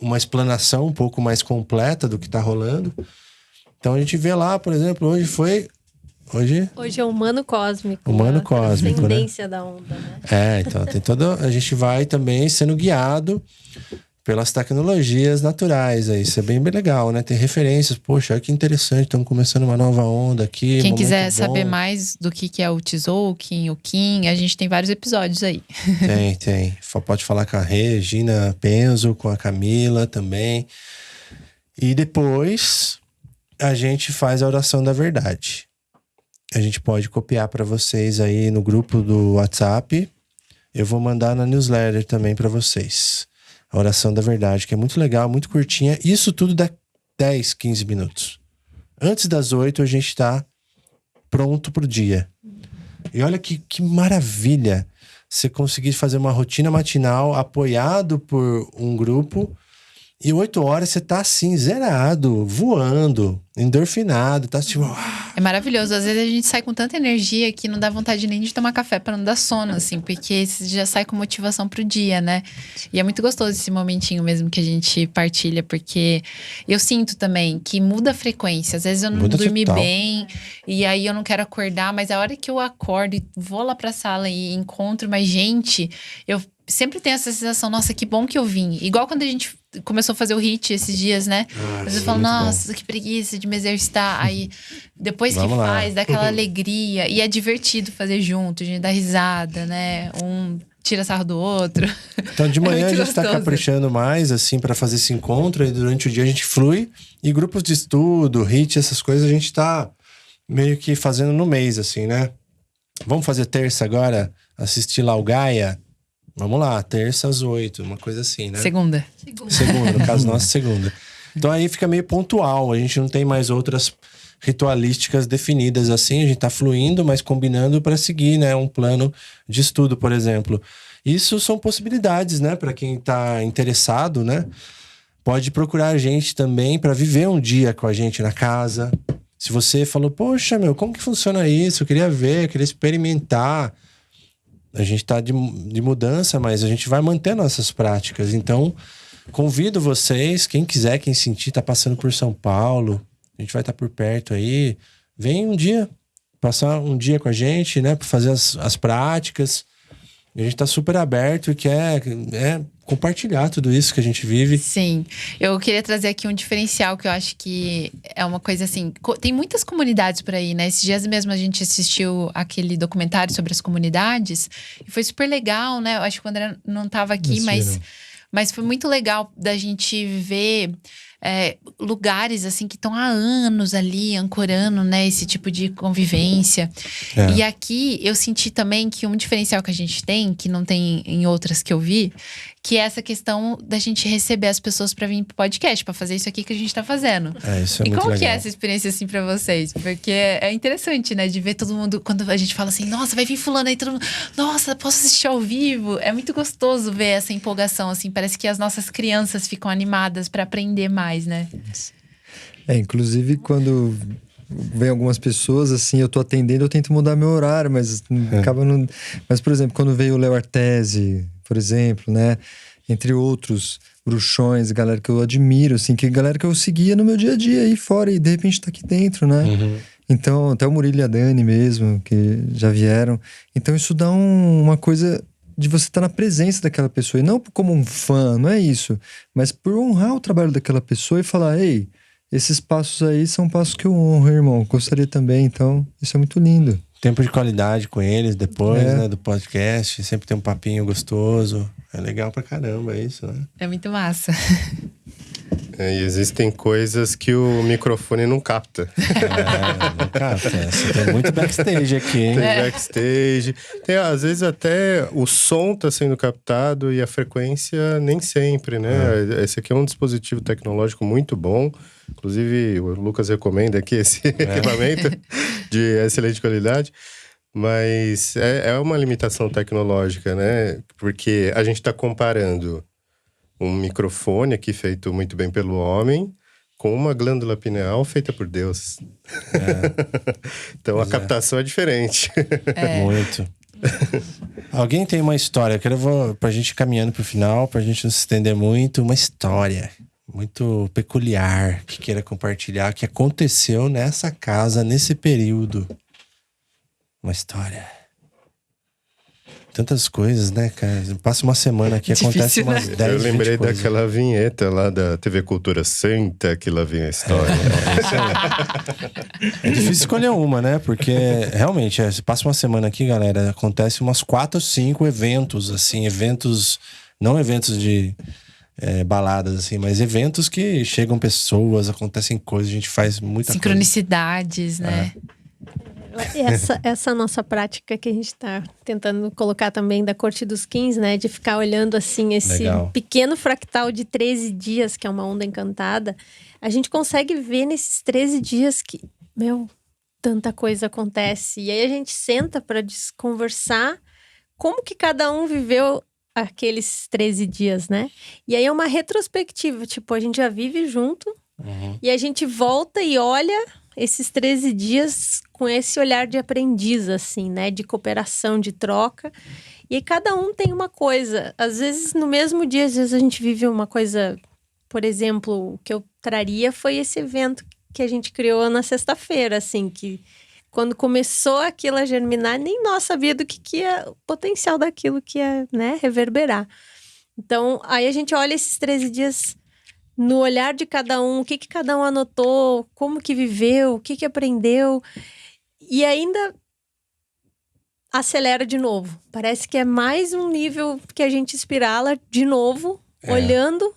uma explanação um pouco mais completa do que tá rolando. Então a gente vê lá, por exemplo, hoje foi Hoje é humano cósmico. Humano a cósmico, né? transcendência da onda, né? Então tem toda. A gente vai também sendo guiado pelas tecnologias naturais aí. Isso é bem legal, né? Tem referências. Poxa, olha que interessante. Estamos começando uma nova onda aqui. Quem momento quiser bom. saber mais do que é o Tzolk'in, o Kim, a gente tem vários episódios aí. Tem. Pode falar com a Regina Penzo, com a Camila também. E depois a gente faz a oração da verdade. A gente pode copiar para vocês aí no grupo do WhatsApp. Eu vou mandar na newsletter também para vocês. A oração da verdade, que é muito legal, muito curtinha. Isso tudo dá 10, 15 minutos. Antes das 8 a gente tá pronto pro dia. E olha que maravilha você conseguir fazer uma rotina matinal apoiado por um grupo. E 8 horas você tá assim, zerado, voando, endorfinado, tá tipo... É maravilhoso. Às vezes a gente sai com tanta energia que não dá vontade nem de tomar café pra não dar sono, assim. Porque você já sai com motivação pro dia, né? E é muito gostoso esse momentinho mesmo que a gente partilha. Porque eu sinto também que muda a frequência. Às vezes eu não Muda dormi total. bem e aí eu não quero acordar. Mas a hora que eu acordo e vou lá pra sala e encontro mais gente, eu sempre tenho essa sensação, nossa, que bom que eu vim. Igual quando a gente começou a fazer o HIIT esses dias, né? Às vezes eu falo, muito nossa, que preguiça de me exercitar. Aí, depois que Vamos lá. faz, dá aquela alegria. E é divertido fazer junto, a gente dá risada, né? Um tira sarro do outro. Então de manhã a muito gente tá gostoso. caprichando mais, assim, para fazer esse encontro. E durante o dia a gente flui. E grupos de estudo, HIIT, essas coisas, a gente tá meio que fazendo no mês, assim, né? Vamos fazer terça agora? Assistir lá o Gaia? Vamos lá, terça às 8, uma coisa assim, né? Segunda. Segunda, no caso nosso, segunda. Então aí fica meio pontual, a gente não tem mais outras ritualísticas definidas assim, a gente tá fluindo, mas combinando para seguir, né? Um plano de estudo, por exemplo. Isso são possibilidades, né? Para quem tá interessado, né? Pode procurar a gente também para viver um dia com a gente na casa. Se você falou, poxa, como que funciona isso? Eu queria ver, eu queria experimentar. A gente tá de mudança, mas a gente vai manter nossas práticas. Então, convido vocês, quem quiser, quem sentir, tá passando por São Paulo, a gente vai estar por perto aí. Vem um dia, passar um dia com a gente, né? Para fazer as práticas. A gente tá super aberto e quer compartilhar tudo isso que a gente vive. Sim, eu queria trazer aqui um diferencial que eu acho que é uma coisa assim, tem muitas comunidades por aí, né? Esses dias mesmo a gente assistiu aquele documentário sobre as comunidades e foi super legal, né? Eu acho que o André não tava aqui, mas foi muito legal da gente ver lugares assim que estão há anos ali ancorando, né, esse tipo de convivência. E aqui eu senti também que um diferencial que a gente tem, que não tem em outras que eu vi, que é essa questão da gente receber as pessoas pra vir pro podcast, pra fazer isso aqui que a gente tá fazendo. Isso é E muito como legal. que é essa experiência assim pra vocês? Porque é interessante, né, de ver todo mundo, quando a gente fala assim, nossa, vai vir fulano aí, todo mundo, nossa, posso assistir ao vivo? É muito gostoso ver essa empolgação, assim, parece que as nossas crianças ficam animadas pra aprender mais, né? Inclusive quando vem algumas pessoas, assim, eu tô atendendo, eu tento mudar meu horário, mas acaba não... Mas, por exemplo, quando veio o Léo Artesi, por exemplo, né? Entre outros bruxões, galera que eu admiro, assim, que galera que eu seguia no meu dia a dia aí fora e de repente tá aqui dentro, né? Então, até o Murilo e a Dani mesmo, que já vieram. Então, isso dá uma coisa de você estar na presença daquela pessoa. E não como um fã, não é isso. Mas por honrar o trabalho daquela pessoa e falar, ei, esses passos aí são passos que eu honro, irmão. Gostaria também, então, isso é muito lindo. Tempo de qualidade com eles depois, né, do podcast. Sempre tem um papinho gostoso. É legal pra caramba isso, né? É muito massa. E existem coisas que o microfone não capta. Não capta. Tem muito backstage aqui, hein? Tem backstage. Tem, às vezes, até o som tá sendo captado e a frequência nem sempre, né? Esse aqui é um dispositivo tecnológico muito bom. Inclusive, o Lucas recomenda aqui esse equipamento de excelente qualidade. Mas é uma limitação tecnológica, né? Porque a gente tá comparando um microfone aqui feito muito bem pelo homem com uma glândula pineal feita por Deus. Então a captação é diferente. Muito. Alguém tem uma história? Pra gente ir caminhando pro final, pra gente não se estender muito, uma história muito peculiar que queira compartilhar, que aconteceu nessa casa, nesse período. Uma história. Tantas coisas, né, cara? Passa uma semana aqui, acontece Difícil, umas né? 10, Eu 20 lembrei coisas. daquela vinheta lá da TV Cultura Senta, que lá vem a história. É difícil escolher uma, né? Porque realmente, se passa uma semana aqui, galera, acontece umas 4 ou 5 eventos, assim, eventos, não eventos de baladas, assim, mas eventos que chegam pessoas, acontecem coisas, a gente faz muita coisa. Sincronicidades, né? Essa nossa prática que a gente está tentando colocar também da Corte dos Kings, né? De ficar olhando assim esse Legal. pequeno fractal de 13 dias, que é uma onda encantada. A gente consegue ver nesses 13 dias que, tanta coisa acontece. E aí a gente senta para conversar como que cada um viveu aqueles 13 dias, né? E aí é uma retrospectiva, tipo, a gente já vive junto e a gente volta e olha esses 13 dias com esse olhar de aprendiz, assim, né? De cooperação, de troca. E aí cada um tem uma coisa. Às vezes, no mesmo dia, às vezes a gente vive uma coisa... Por exemplo, o que eu traria foi esse evento que a gente criou na sexta-feira, assim, que quando começou aquilo a germinar, nem nós sabia do que ia, o potencial daquilo que ia, né, reverberar. Então, aí a gente olha esses 13 dias no olhar de cada um, o que cada um anotou, como que viveu, o que aprendeu, e ainda acelera de novo. Parece que é mais um nível que a gente espirala de novo, olhando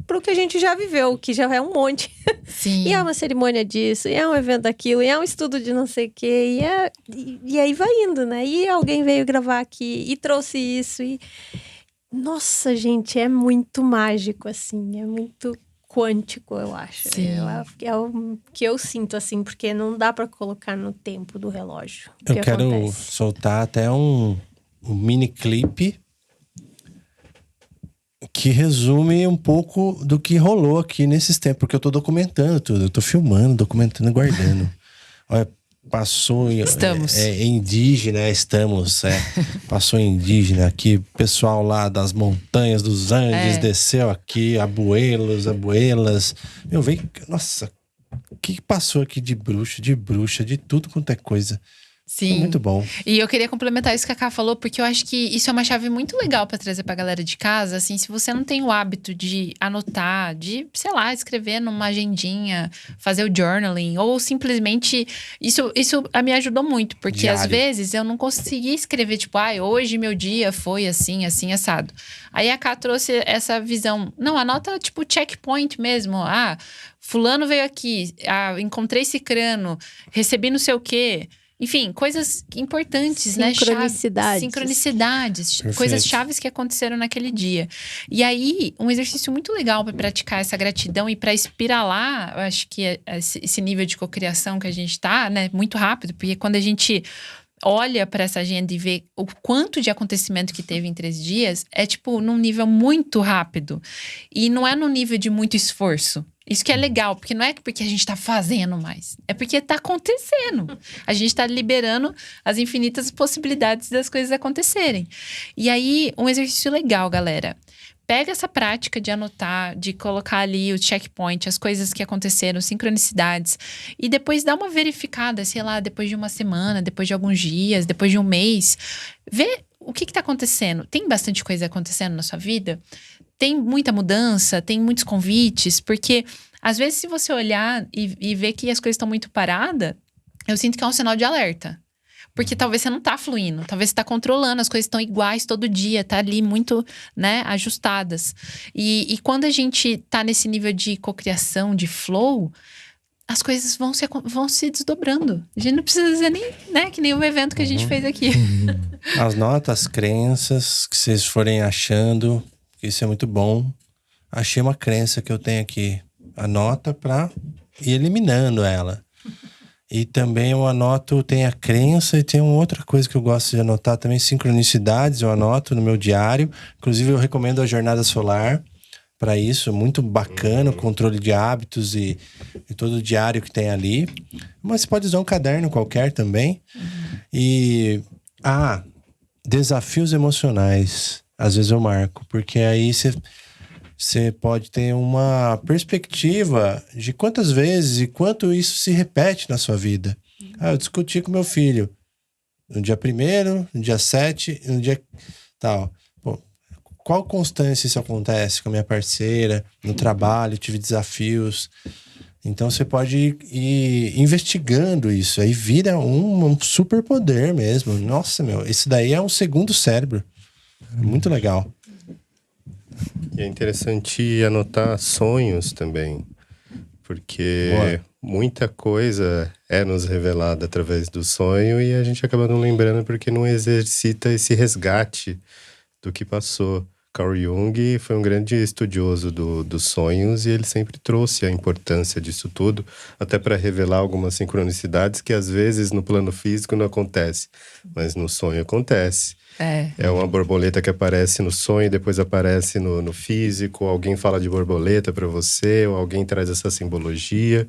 para o que a gente já viveu, que já é um monte. Sim. E é uma cerimônia disso, e é um evento daquilo, e é um estudo de não sei o quê, e aí vai indo, né? E alguém veio gravar aqui e trouxe isso, e... Nossa, gente, é muito mágico, assim, é muito quântico, eu acho. Sim. É o que eu sinto, assim, porque não dá para colocar no tempo do relógio. Eu quero soltar até um mini clipe que resume um pouco do que rolou aqui nesses tempos, porque eu tô documentando tudo, eu tô filmando, documentando e guardando. Olha, passou Estamos. Indígena, passou indígena aqui, pessoal lá das montanhas dos Andes desceu aqui, abuelos, abuelas. Nossa, o que passou aqui de bruxa, de tudo quanto é coisa. Sim. Foi muito bom. E eu queria complementar isso que a Ká falou, porque eu acho que isso é uma chave muito legal pra trazer pra galera de casa. Assim, se você não tem o hábito de anotar, de, sei lá, escrever numa agendinha, fazer o journaling, ou simplesmente. Isso me ajudou muito, porque Diário. às vezes eu não conseguia escrever, tipo, hoje meu dia foi assim, assim, assado. Aí a Ká trouxe essa visão. Não, anota, tipo, checkpoint mesmo. Fulano veio aqui, encontrei cicrano, recebi não sei o quê. Enfim, coisas importantes, né? Sincronicidades. Perfeito. Coisas chaves que aconteceram naquele dia. E aí, um exercício muito legal para praticar essa gratidão e para espiralar, eu acho que esse nível de cocriação que a gente tá, né? Muito rápido, porque quando a gente olha para essa agenda e vê o quanto de acontecimento que teve em 3 dias, é tipo num nível muito rápido. E não é num nível de muito esforço. Isso que é legal, porque não é porque a gente tá fazendo mais. É porque tá acontecendo. A gente tá liberando as infinitas possibilidades das coisas acontecerem. E aí, um exercício legal, galera. Pega essa prática de anotar, de colocar ali o checkpoint, as coisas que aconteceram, sincronicidades. E depois dá uma verificada, sei lá, depois de uma semana, depois de alguns dias, depois de um mês. Vê o que tá acontecendo. Tem bastante coisa acontecendo na sua vida? Tem muita mudança, tem muitos convites, porque às vezes se você olhar e ver que as coisas estão muito paradas, eu sinto que é um sinal de alerta. Porque talvez você não tá fluindo, talvez você tá controlando, as coisas estão iguais todo dia, tá ali muito, né, ajustadas. E quando a gente tá nesse nível de cocriação, de flow, as coisas vão se desdobrando. A gente não precisa dizer nem, né, que nem o evento que a gente fez aqui. As notas, as crenças que vocês forem achando... Isso é muito bom. Achei uma crença que eu tenho aqui. Anota pra ir eliminando ela. E também eu anoto, tem a crença e tem uma outra coisa que eu gosto de anotar também, sincronicidades, eu anoto no meu diário. Inclusive eu recomendo a Jornada Solar para isso, muito bacana, o controle de hábitos e todo o diário que tem ali. Mas você pode usar um caderno qualquer também. E, desafios emocionais. Às vezes eu marco, porque aí você pode ter uma perspectiva de quantas vezes e quanto isso se repete na sua vida. Eu discuti com meu filho. no dia 1º, no dia 7, no dia tal. Pô, qual constância isso acontece com a minha parceira, no trabalho, tive desafios. Então você pode ir investigando isso, aí vira um superpoder mesmo. Nossa, esse daí é um segundo cérebro. Muito legal. E é interessante anotar sonhos também, porque muita coisa é nos revelada através do sonho e a gente acaba não lembrando porque não exercita esse resgate do que passou. Carl Jung foi um grande estudioso dos sonhos e ele sempre trouxe a importância disso tudo, até para revelar algumas sincronicidades que às vezes no plano físico não acontece, mas no sonho acontece. É uma borboleta que aparece no sonho e depois aparece no físico, alguém fala de borboleta para você, ou alguém traz essa simbologia.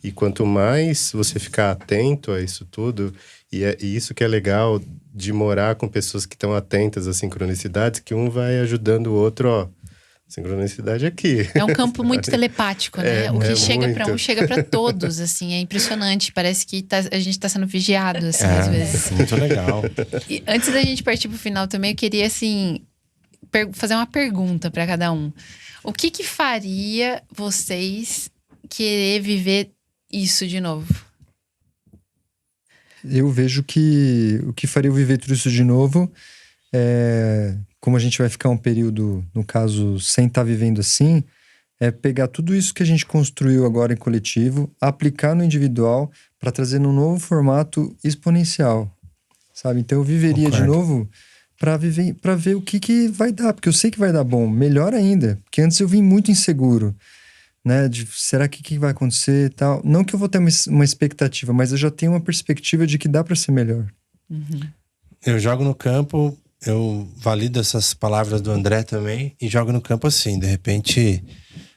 E quanto mais você ficar atento a isso tudo, e isso que é legal de morar com pessoas que estão atentas às sincronicidades, que um vai ajudando o outro, ó, sincronicidade aqui. É um campo muito telepático, né? O que chega para muito. um, chega para todos, assim, é impressionante. Parece que a gente tá sendo vigiado, assim, às vezes. Muito legal. E antes da gente partir pro final também, eu queria, assim, fazer uma pergunta para cada um. O que faria vocês querer viver isso de novo? Eu vejo que o que faria eu viver tudo isso de novo é, como a gente vai ficar um período, no caso, sem estar vivendo assim, é pegar tudo isso que a gente construiu agora em coletivo, aplicar no individual para trazer num novo formato exponencial, sabe? Então eu viveria de novo para ver o que vai dar, porque eu sei que vai dar bom, melhor ainda, porque antes eu vim muito inseguro, né? De será que vai acontecer e tal. Não que eu vou ter uma expectativa, mas eu já tenho uma perspectiva de que dá para ser melhor. Eu jogo no campo, eu valido essas palavras do André também e jogo no campo assim, de repente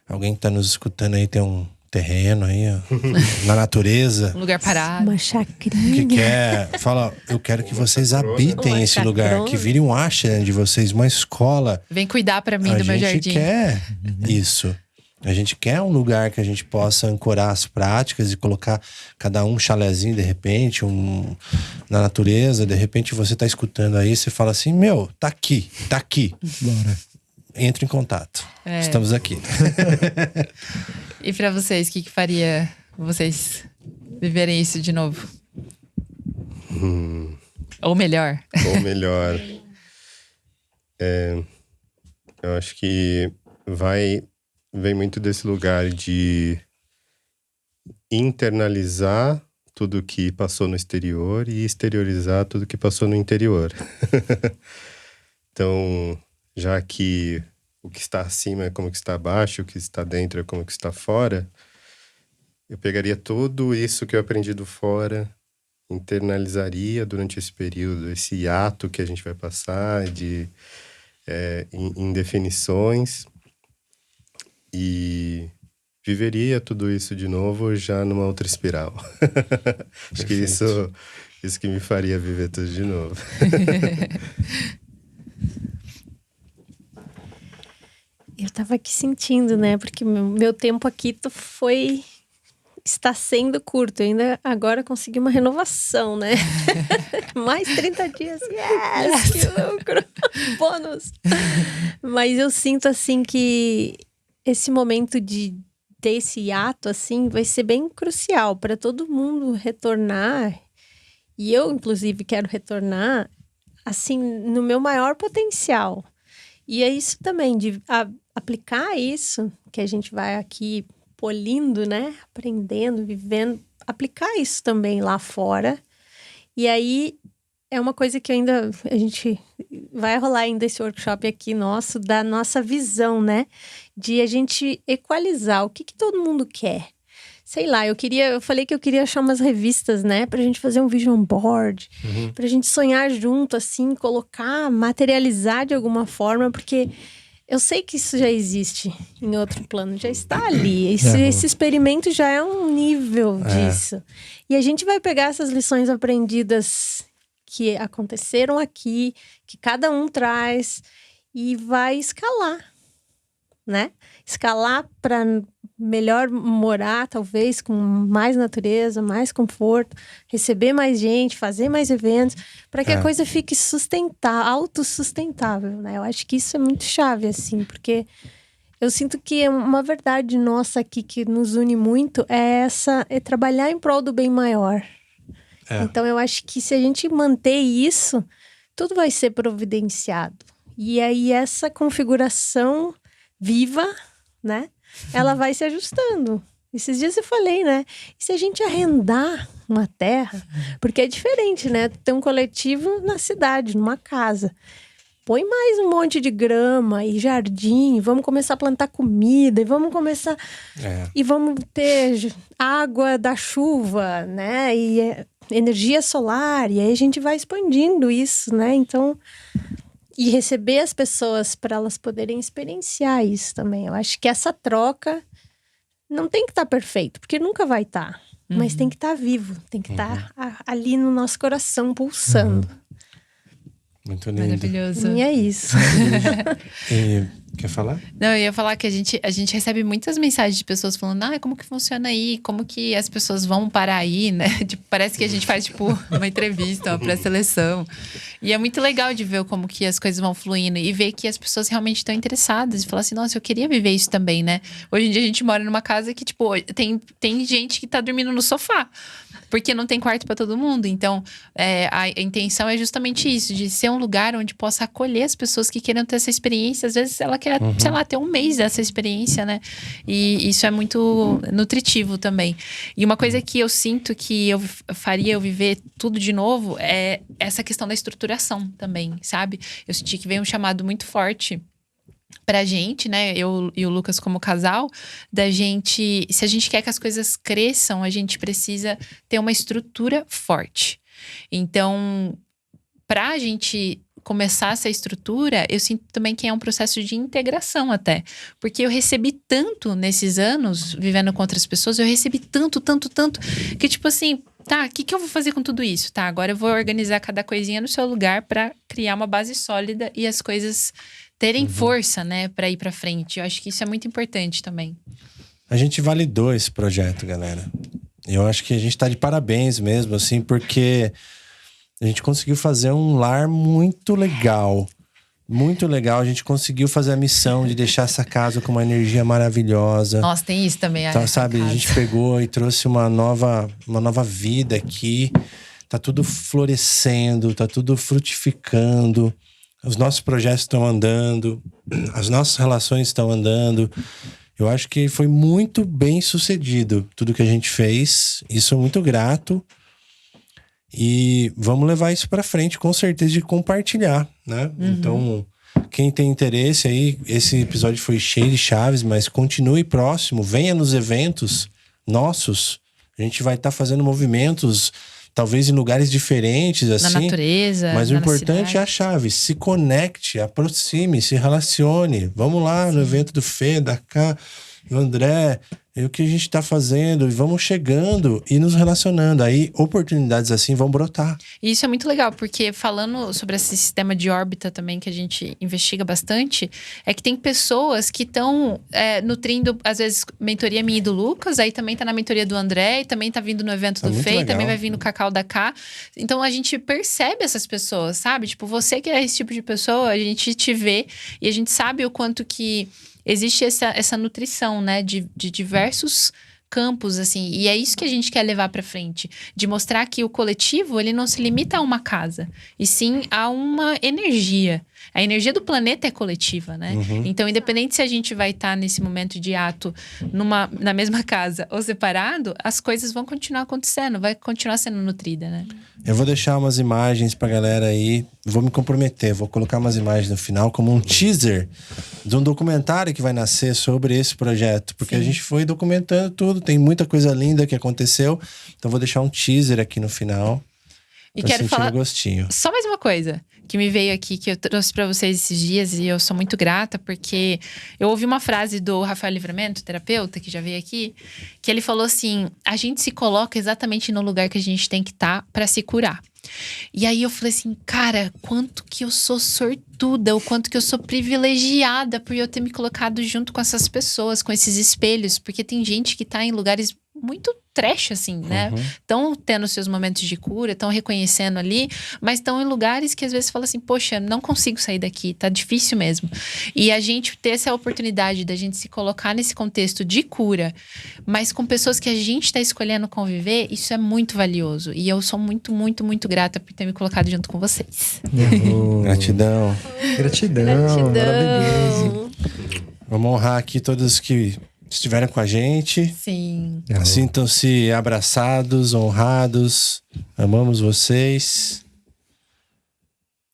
alguém que tá nos escutando aí tem um terreno aí, ó, na natureza, Um lugar parado. Uma que chacrinha. quer, fala, eu quero que vocês habitem Uma esse lugar, chacrona. que vire um ashram de vocês, uma escola. Vem cuidar para mim A do meu gente jardim. quer isso. A gente quer um lugar que a gente possa ancorar as práticas e colocar cada um chalezinho de repente, na natureza. De repente você tá escutando aí, você fala assim, tá aqui. Bora. Entre em contato. Estamos aqui. E para vocês, o que faria vocês viverem isso de novo? Ou melhor? Ou melhor. Eu acho que vem muito desse lugar de internalizar tudo que passou no exterior e exteriorizar tudo que passou no interior. Então, já que o que está acima é como o que está abaixo, o que está dentro é como o que está fora, eu pegaria tudo isso que eu aprendi do fora, internalizaria durante esse período, esse ato que a gente vai passar em definições, e viveria tudo isso de novo já numa outra espiral. Acho que isso que me faria viver tudo de novo. Eu tava aqui sentindo, né? Porque meu tempo aqui está sendo curto. Eu ainda agora consegui uma renovação, né? Mais 30 dias. Yes! Que lucro! Bônus! Mas eu sinto, assim, que esse momento de ter esse ato, assim, vai ser bem crucial para todo mundo retornar. E eu, inclusive, quero retornar, assim, no meu maior potencial. E é isso também, de aplicar isso que a gente vai aqui polindo, né? Aprendendo, vivendo. Aplicar isso também lá fora. E aí, é uma coisa que a gente vai rolar ainda esse workshop aqui nosso, da nossa visão, né? De a gente equalizar o que todo mundo quer. Sei lá, eu falei que eu queria achar umas revistas, né? Pra gente fazer um vision board, pra gente sonhar junto, assim, colocar, materializar de alguma forma, porque eu sei que isso já existe em outro plano, já está ali. Esse experimento já é um nível disso. E a gente vai pegar essas lições aprendidas que aconteceram aqui, que cada um traz, e vai escalar, né? Escalar para melhor morar, talvez, com mais natureza, mais conforto, receber mais gente, fazer mais eventos, para que a coisa fique autossustentável, né? Eu acho que isso é muito chave, assim, porque eu sinto que é uma verdade nossa aqui que nos une muito, é trabalhar em prol do bem maior. Então, eu acho que se a gente manter isso, tudo vai ser providenciado. E aí, essa configuração viva, né? Ela vai se ajustando. Esses dias eu falei, né? E se a gente arrendar uma terra? Porque é diferente, né? Ter um coletivo na cidade, numa casa. Põe mais um monte de grama e jardim, vamos começar a plantar comida, e vamos começar... E vamos ter água da chuva, né? E energia solar, e aí a gente vai expandindo isso, né? Então, e receber as pessoas para elas poderem experienciar isso também. Eu acho que essa troca não tem que estar perfeito, porque nunca vai estar. Mas tem que estar vivo, tem que estar ali no nosso coração, pulsando. Muito lindo. Maravilhoso. E é isso. Quer falar? Não, eu ia falar que a gente recebe muitas mensagens de pessoas falando, como que funciona aí? Como que as pessoas vão parar aí, né? Tipo, parece que a gente faz, tipo, uma entrevista, uma pré-seleção. E é muito legal de ver como que as coisas vão fluindo e ver que as pessoas realmente estão interessadas e falar assim, nossa, eu queria viver isso também, né? Hoje em dia a gente mora numa casa que, tipo, tem gente que tá dormindo no sofá. Porque não tem quarto para todo mundo. Então, a intenção é justamente isso, de ser um lugar onde possa acolher as pessoas que queiram ter essa experiência. Às vezes ela quer, sei lá, ter um mês dessa experiência, né? E isso é muito nutritivo também. E uma coisa que eu sinto que eu faria eu viver tudo de novo é essa questão da estruturação também, sabe? Eu senti que veio um chamado muito forte pra gente, né, eu e o Lucas como casal, da gente, se a gente quer que as coisas cresçam, a gente precisa ter uma estrutura forte. Então, pra gente começar essa estrutura, eu sinto também que é um processo de integração até, porque eu recebi tanto nesses anos, vivendo com outras pessoas, eu recebi tanto, que tipo assim, tá, o que eu vou fazer com tudo isso? Tá, agora eu vou organizar cada coisinha no seu lugar pra criar uma base sólida e as coisas terem força, né, para ir para frente. Eu acho que isso é muito importante também. A gente validou esse projeto, galera. Eu acho que a gente tá de parabéns mesmo, assim, porque a gente conseguiu fazer um lar muito legal. Muito legal. A gente conseguiu fazer a missão de deixar essa casa com uma energia maravilhosa. Nossa, tem isso também. Então, sabe, a gente pegou e trouxe uma nova vida aqui. Tá tudo florescendo, tá tudo frutificando. Os nossos projetos estão andando, as nossas relações estão andando. Eu acho que foi muito bem sucedido tudo que a gente fez. E sou muito grato. E vamos levar isso para frente, com certeza, de compartilhar, né? Então, quem tem interesse aí, esse episódio foi cheio de chaves, mas continue próximo, venha nos eventos nossos. A gente vai estar fazendo movimentos, talvez em lugares diferentes, assim. Na natureza. Mas o importante é a chave. Se conecte, aproxime, se relacione. Vamos lá no evento do Fê, da Cá, do André. E o que a gente tá fazendo. E vamos chegando e nos relacionando. Aí oportunidades assim vão brotar. E isso é muito legal, porque falando sobre esse sistema de órbita também, que a gente investiga bastante, é que tem pessoas que estão nutrindo, às vezes, mentoria minha e do Lucas, aí também tá na mentoria do André, e também tá vindo no evento do Fê, também vai vir no Cacau da Cá. Então a gente percebe essas pessoas, sabe? Tipo, você que é esse tipo de pessoa, a gente te vê e a gente sabe o quanto que existe essa nutrição, né? De diversos campos, assim. E é isso que a gente quer levar pra frente. De mostrar que o coletivo, ele não se limita a uma casa. E sim a uma energia. A energia do planeta é coletiva, né? Então, independente se a gente vai estar nesse momento de ato na mesma casa ou separado, as coisas vão continuar acontecendo, vai continuar sendo nutrida, né? Eu vou deixar umas imagens pra galera aí. Vou me comprometer, vou colocar umas imagens no final como um teaser de um documentário que vai nascer sobre esse projeto. Porque a gente foi documentando tudo, tem muita coisa linda que aconteceu. Então vou deixar um teaser aqui no final. E Tô quero sentindo falar gostinho. só mais uma coisa que me veio aqui, que eu trouxe pra vocês esses dias, e eu sou muito grata, porque eu ouvi uma frase do Rafael Livramento, terapeuta, que já veio aqui, que ele falou assim: a gente se coloca exatamente no lugar que a gente tem que estar pra se curar. E aí eu falei assim, cara, quanto que eu sou sortuda, o quanto que eu sou privilegiada por eu ter me colocado junto com essas pessoas, com esses espelhos, porque tem gente que tá em lugares muito trash, assim, né? Estão tendo seus momentos de cura, estão reconhecendo ali, mas estão em lugares que às vezes fala assim, poxa, não consigo sair daqui, tá difícil mesmo. E a gente ter essa oportunidade da gente se colocar nesse contexto de cura, mas com pessoas que a gente tá escolhendo conviver, isso é muito valioso. E eu sou muito, muito, muito grata por ter me colocado junto com vocês. Gratidão. Gratidão, maravilhoso. Vamos honrar aqui todos que estiveram com a gente. Sim. Sintam-se abraçados, honrados. Amamos vocês.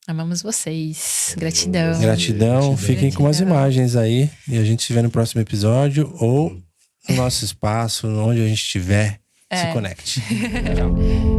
Amamos vocês. Gratidão. Gratidão. Fiquem com as imagens aí. E a gente se vê no próximo episódio ou no nosso espaço, onde a gente estiver. Se conecte. Tchau.